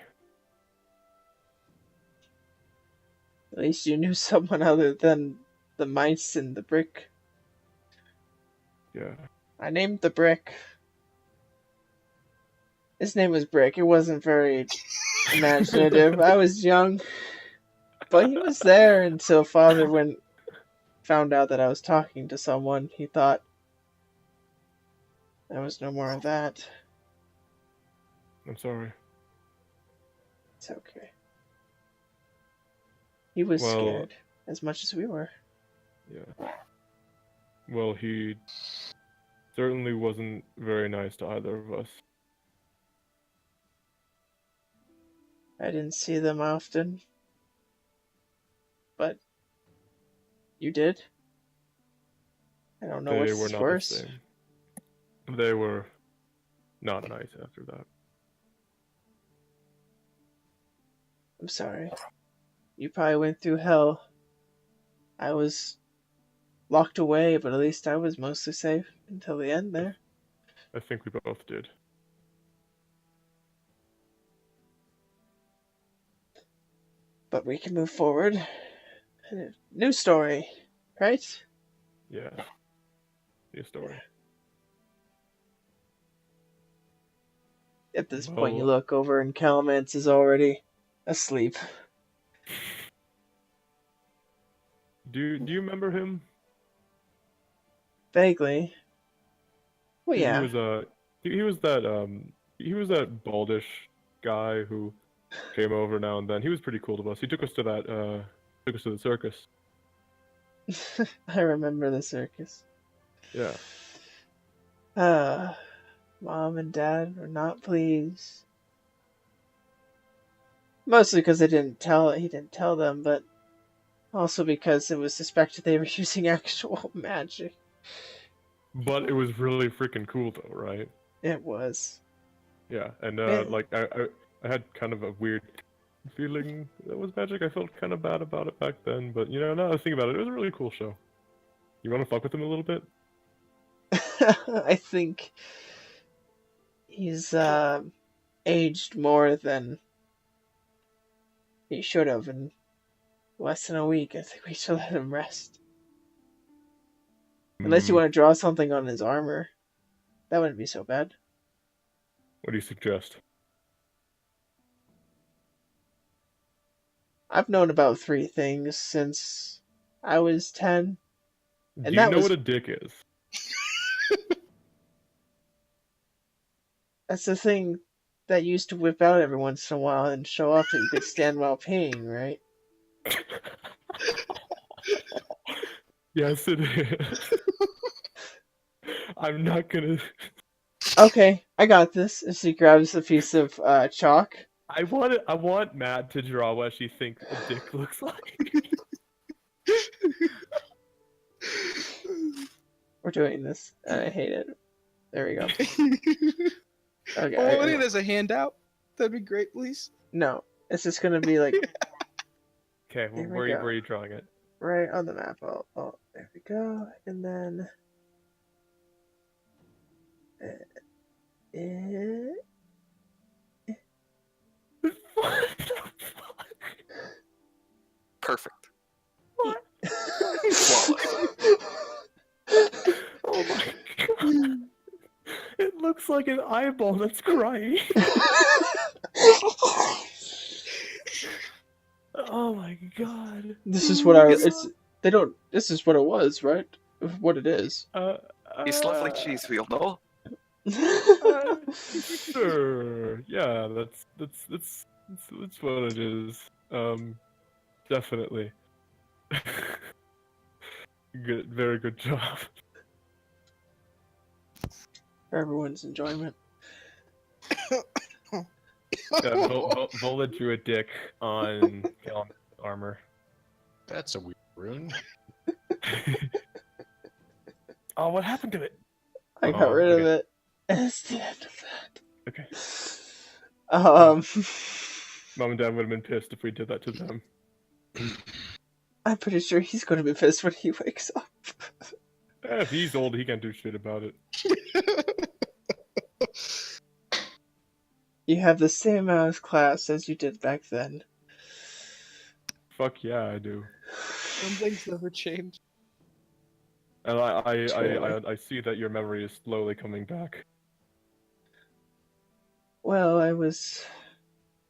Speaker 2: At least you knew someone other than the mice and the brick.
Speaker 6: Yeah.
Speaker 2: I named the brick. His name was Brick. It wasn't very imaginative. I was young. But he was there until Father found out that I was talking to someone. He thought there was no more of that.
Speaker 6: I'm sorry.
Speaker 2: It's okay. He was scared as much as we were.
Speaker 6: Yeah. Well, he certainly wasn't very nice to either of us.
Speaker 2: I didn't see them often. But you did? I don't know
Speaker 6: They were
Speaker 2: what's
Speaker 6: not
Speaker 2: worse.
Speaker 6: the same. They were not nice after that.
Speaker 2: I'm sorry. You probably went through hell. I was locked away, but at least I was mostly safe until the end there.
Speaker 6: I think we both did.
Speaker 2: But we can move forward. New story, right?
Speaker 6: Yeah. New story.
Speaker 2: At this point, you look over and Calamance is already asleep.
Speaker 6: Do you remember him?
Speaker 2: Vaguely. Well, yeah.
Speaker 6: He was that baldish guy who came over now and then. He was pretty cool to us. He took us to the circus.
Speaker 2: I remember the circus.
Speaker 6: Yeah.
Speaker 2: Mom and Dad were not pleased. Mostly because he didn't tell them, but also because it was suspected they were using actual magic.
Speaker 6: But it was really freaking cool though, right?
Speaker 2: It was.
Speaker 6: Yeah, and like I had kind of a weird feeling that was magic. I felt kind of bad about it back then, but you know, now that I think about it, it was a really cool show. You want to fuck with him a little bit?
Speaker 2: I think he's aged more than he should have in less than a week. I think we should let him rest. Unless you want to draw something on his armor. That wouldn't be so bad.
Speaker 6: What do you suggest?
Speaker 2: I've known about 3 things since I was 10.
Speaker 6: Do
Speaker 2: And
Speaker 6: you
Speaker 2: that
Speaker 6: know
Speaker 2: was
Speaker 6: what a dick is?
Speaker 2: that's the thing that used to whip out every once in a while and show off that you could stand while peeing, right?
Speaker 6: Yes, it is. I'm not gonna.
Speaker 2: Okay, I got this. As she grabs a piece of chalk.
Speaker 6: I want Matt to draw what she thinks a dick looks like.
Speaker 2: We're doing this. I hate it. There we go. Okay.
Speaker 4: I want it as a handout. That'd be great, please.
Speaker 2: No, it's just gonna be like
Speaker 6: Okay, well,
Speaker 2: There we
Speaker 6: where
Speaker 2: go.
Speaker 6: are you drawing it?
Speaker 2: right on the map. Oh, there we go. And then eh,
Speaker 6: What the fuck?
Speaker 3: Perfect.
Speaker 6: What?
Speaker 3: Flawless.
Speaker 6: Oh my god! It looks like an eyeball that's crying. Oh my god.
Speaker 2: this is what it's they don't this is what it was, right? What it is.
Speaker 3: It's lovely cheese wheel, no?
Speaker 6: Sure. Yeah, that's what it is. Definitely. Good, very good job.
Speaker 2: For everyone's enjoyment.
Speaker 6: Yeah, Vola drew a dick on Gallon's armor.
Speaker 5: That's a weird rune.
Speaker 6: Oh, what happened to it?
Speaker 2: I got
Speaker 6: Oh,
Speaker 2: rid of
Speaker 6: okay.
Speaker 2: it. That's the end of
Speaker 6: Okay.
Speaker 2: that.
Speaker 6: Mom and Dad would have been pissed if we did that to them.
Speaker 2: I'm pretty sure he's gonna be pissed when he wakes up.
Speaker 6: If he's old, he can't do shit about it.
Speaker 2: You have the same amount of class as you did back then.
Speaker 6: Fuck yeah, I do.
Speaker 4: Some things never change.
Speaker 6: And
Speaker 2: Truly.
Speaker 6: I see that your memory is slowly coming back.
Speaker 2: Well, I was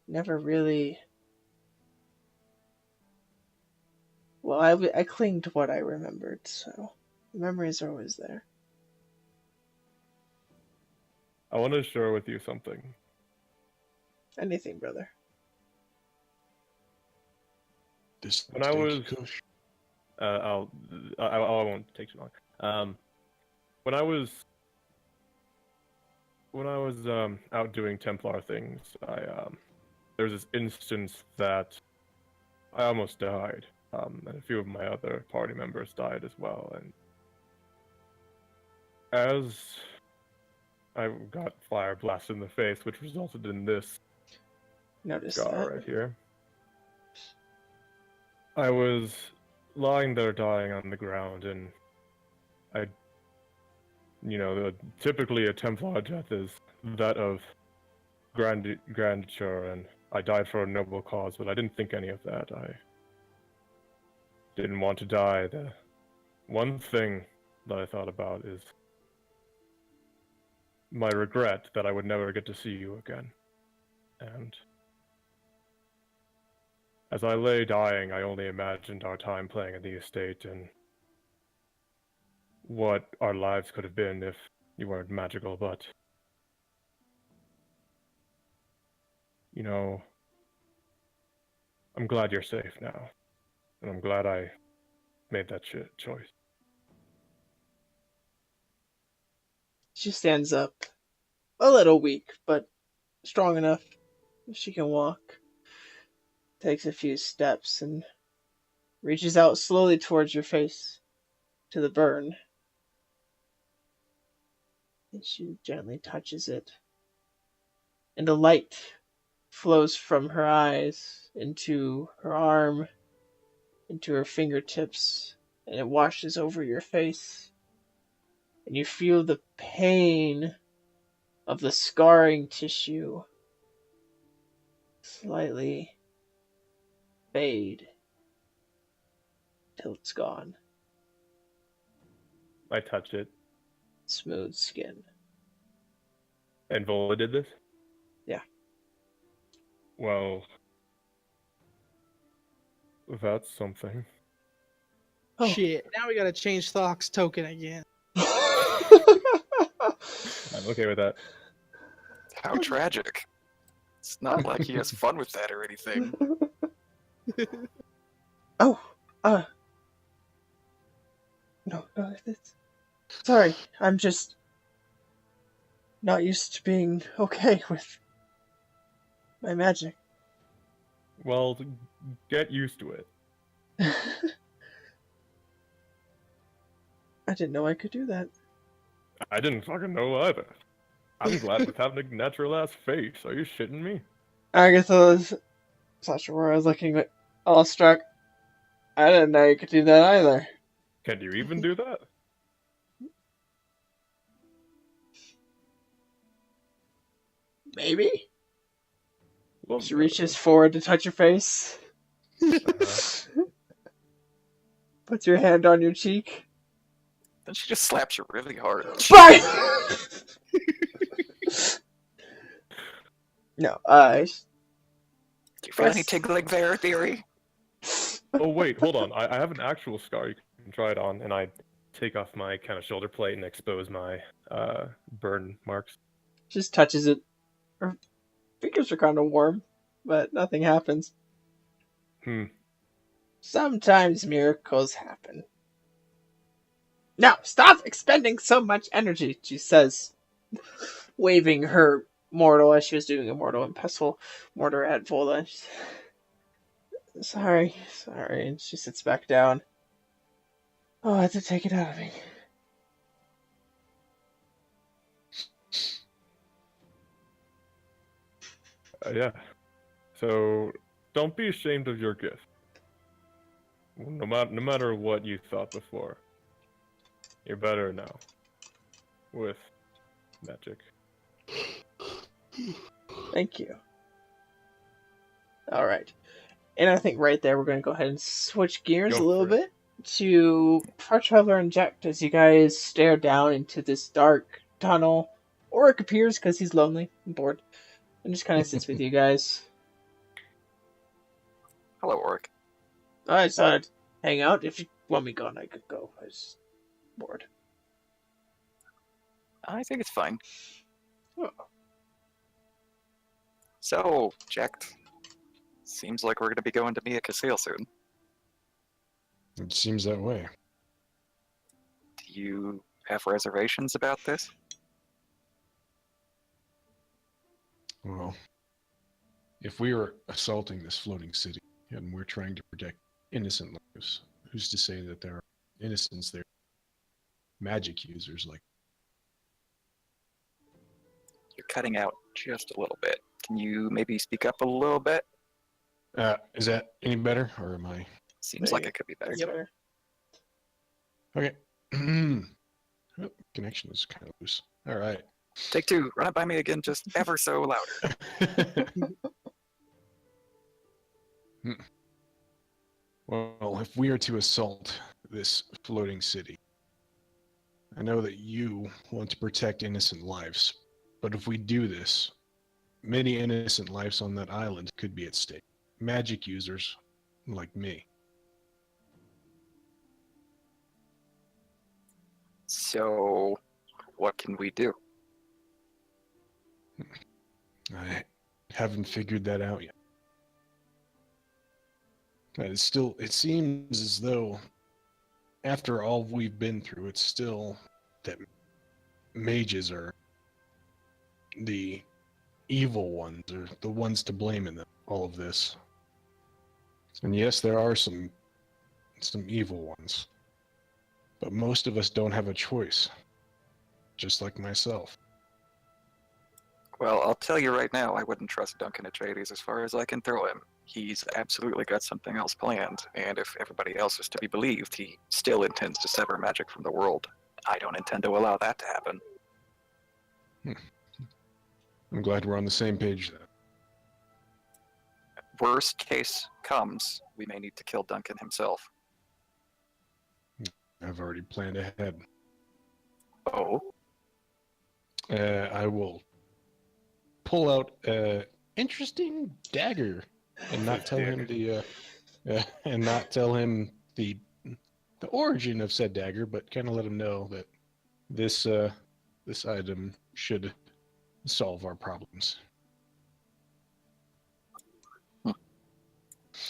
Speaker 2: never really. Well, I cling to what I remembered, so the memories are always there.
Speaker 6: I want to share with you something.
Speaker 2: Anything, brother.
Speaker 5: This
Speaker 6: When I was-
Speaker 5: Kush.
Speaker 6: I won't take too long. When I was out doing Templar things, there was this instance that I almost died, and a few of my other party members died as well. And as I got fire blasted in the face, which resulted in this
Speaker 2: Notice
Speaker 6: scar
Speaker 2: that.
Speaker 6: right here, I was lying there dying on the ground, and typically a Templar death is that of grandeur, and I died for a noble cause, but I didn't think any of that. I didn't want to die. The one thing that I thought about is my regret that I would never get to see you again. And as I lay dying, I only imagined our time playing at the estate and what our lives could have been if you weren't magical, but I'm glad you're safe now. And I'm glad I made that choice.
Speaker 2: She stands up, a little weak, but strong enough she can walk. Takes a few steps and reaches out slowly towards your face, to the burn. And she gently touches it. And a light flows from her eyes into her arm, into her fingertips, and it washes over your face. And you feel the pain of the scarring tissue slightly fade till it's gone.
Speaker 6: I touch it.
Speaker 2: Smooth skin.
Speaker 6: And Vola did this?
Speaker 2: Yeah.
Speaker 6: Well, that's something.
Speaker 2: Oh.
Speaker 4: Shit, now we gotta change Thok's token again.
Speaker 6: I'm okay with that.
Speaker 3: How tragic. It's not like he has fun with that or anything.
Speaker 2: Oh, no, it's... Sorry, I'm just not used to being okay with my magic.
Speaker 6: Well, get used to it.
Speaker 2: I didn't know I could do that.
Speaker 6: I didn't fucking know either. I'm glad with having a natural ass face. Are you shitting me?
Speaker 2: Agatha was such where I was looking at awestruck. I didn't know you could do that either.
Speaker 6: Can you even do that?
Speaker 2: Maybe?
Speaker 6: Well,
Speaker 2: She reaches forward to touch your face. Puts your hand on your cheek.
Speaker 3: Then she just slaps you really hard.
Speaker 2: Bye! No,
Speaker 3: Do you feel any
Speaker 2: Yes.
Speaker 3: tingling there, Theory?
Speaker 6: Oh wait, hold on. I have an actual scar you can try it on, and I take off my kind of shoulder plate and expose my burn marks.
Speaker 2: Just touches it. Her fingers are kind of warm, but nothing happens. Sometimes miracles happen. Now, stop expending so much energy, she says, waving her mortal as she was doing a mortal and pestle mortar at Vola. Sorry. And she sits back down. Oh, I had to take it out of me.
Speaker 6: Yeah. So don't be ashamed of your gift. No matter what you thought before, you're better now. With magic.
Speaker 2: Thank you. Alright. And I think right there we're going to go ahead and switch gears a little bit to Far Traveler and Jack as you guys stare down into this dark tunnel. Oric appears because he's lonely and bored and just kind of sits with you guys.
Speaker 3: Hello, Oric.
Speaker 2: I just thought I'd hang out. If you want me gone, I could go. I was bored.
Speaker 3: I think it's fine.
Speaker 2: Oh.
Speaker 3: So, Jack, seems like we're going to be going to Mia Casil soon.
Speaker 5: It seems that way.
Speaker 3: Do you have reservations about this?
Speaker 5: Well, if we are assaulting this floating city and we're trying to protect innocent lives, who's to say that there are innocents there, magic users like?
Speaker 3: You're cutting out just a little bit. Can you maybe speak up a little bit?
Speaker 5: Is that any better, or am I?
Speaker 3: Seems like it could be better.
Speaker 2: Yep.
Speaker 5: Okay. Oh, connection is kind of loose. All right.
Speaker 3: Take two. Run it by me again, just ever so louder.
Speaker 5: Well, if we are to assault this floating city, I know that you want to protect innocent lives, but if we do this, many innocent lives on that island could be at stake. Magic users like me.
Speaker 3: So, what can we do?
Speaker 5: I haven't figured that out yet. It seems as though, after all we've been through, it's still that mages are the evil ones, or the ones to blame in all of this. And yes, there are some evil ones. But most of us don't have a choice. Just like myself.
Speaker 3: Well, I'll tell you right now, I wouldn't trust Duncan Atreides as far as I can throw him. He's absolutely got something else planned, and if everybody else is to be believed, he still intends to sever magic from the world. I don't intend to allow that to happen.
Speaker 5: I'm glad we're on the same page then.
Speaker 3: Worst case comes, we may need to kill Duncan himself.
Speaker 5: I've already planned ahead.
Speaker 3: Oh?
Speaker 5: I will pull out an interesting dagger and not tell him the the origin of said dagger, but kind of let him know that this this item should solve our problems.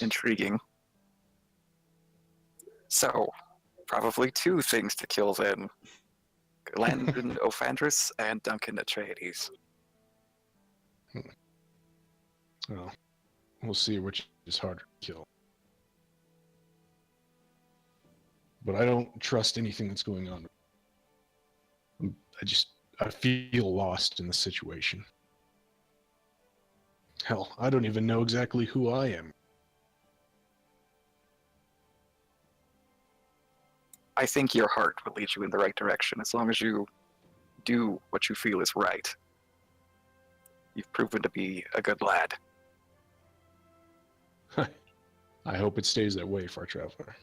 Speaker 3: Intriguing. So, probably 2 things to kill then. Landon Ophandris and Duncan Atreides.
Speaker 5: Well, we'll see which is harder to kill. But I don't trust anything that's going on. I feel lost in the situation. Hell, I don't even know exactly who I am.
Speaker 3: I think your heart will lead you in the right direction as long as you do what you feel is right. You've proven to be a good lad.
Speaker 5: I hope it stays that way, Far Traveler.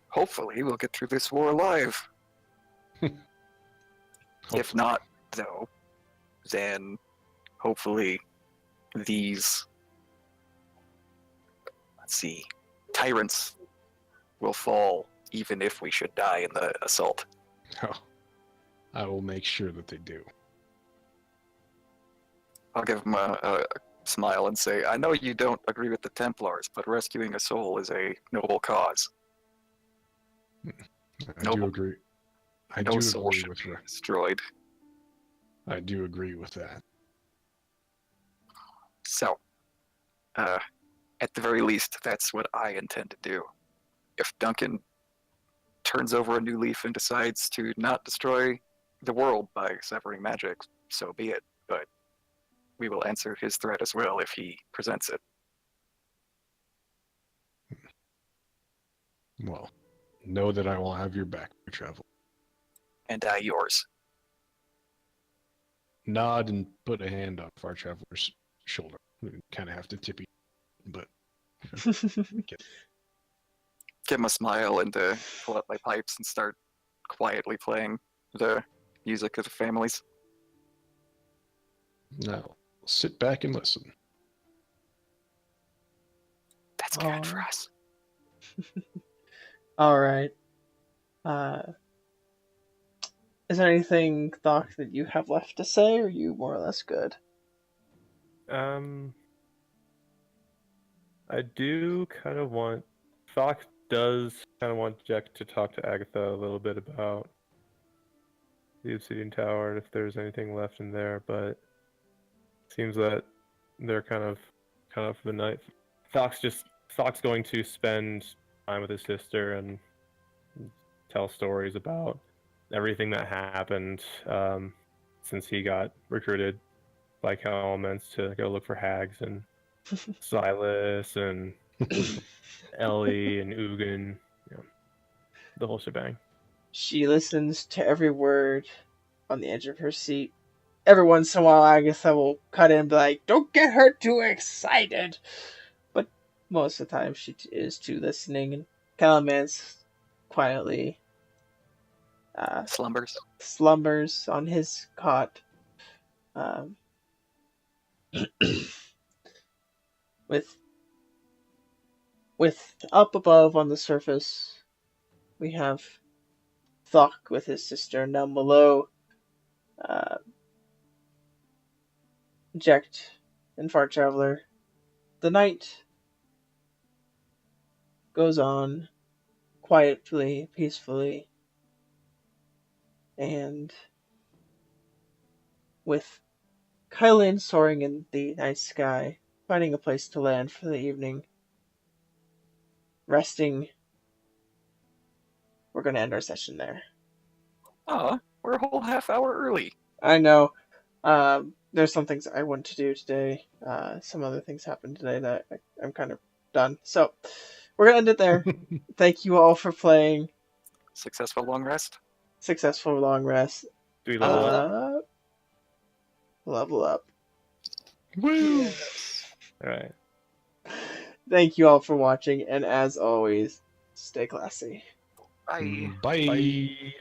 Speaker 3: Hopefully, we'll get through this war alive. If not, though, then hopefully these, tyrants will fall even if we should die in the assault.
Speaker 5: Oh, I will make sure that they do.
Speaker 3: I'll give him a smile and say, I know you don't agree with the Templars, but rescuing a soul is a noble cause.
Speaker 5: I do agree. I
Speaker 3: No
Speaker 5: do
Speaker 3: soul
Speaker 5: agree
Speaker 3: should
Speaker 5: with
Speaker 3: be
Speaker 5: that.
Speaker 3: destroyed.
Speaker 5: I do agree with that.
Speaker 3: So, at the very least, that's what I intend to do. If Duncan turns over a new leaf and decides to not destroy the world by severing magic, so be it. But we will answer his threat as well if he presents it.
Speaker 5: Well, know that I will have your back, Far Traveler.
Speaker 3: And I yours.
Speaker 5: Nod and put a hand on Far Traveler's shoulder. We kind of have to tip you, but
Speaker 3: Give him a smile and pull out my pipes and start quietly playing the music of the families.
Speaker 5: now sit back and listen.
Speaker 3: That's good for us.
Speaker 2: All right. Is there anything, Doc, that you have left to say, or are you more or less good?
Speaker 6: I do kind of want. Fox does kind of want Jack to talk to Agatha a little bit about the Obsidian Tower and if there's anything left in there, but seems that they're kind of the night. Fox going to spend time with his sister and tell stories about everything that happened since he got recruited by Elements to go look for hags, and Silas and Ellie and Ugin, the whole shebang.
Speaker 2: She listens to every word on the edge of her seat. Every once in a while, Agatha will cut in and be like, "Don't get her too excited!" But most of the time, she is too listening, and Calamance quietly slumbers on his cot. With up above on the surface, we have Thok with his sister, and down below, Jekt and Far Traveler. The night goes on quietly, peacefully, and with Kylan soaring in the night sky, finding a place to land for the evening, resting, we're going to end our session there.
Speaker 3: We're a whole half hour early.
Speaker 2: I know. There's some things I want to do today. Some other things happened today that I'm kind of done. So, we're going to end it there. Thank you all for playing.
Speaker 3: Successful long rest?
Speaker 2: Successful long rest.
Speaker 6: Do we level up?
Speaker 2: Level up.
Speaker 5: Woo!
Speaker 2: Yes.
Speaker 6: Alright.
Speaker 2: Thank you all for watching, and as always, stay classy.
Speaker 3: Bye.
Speaker 5: Bye.
Speaker 6: Bye.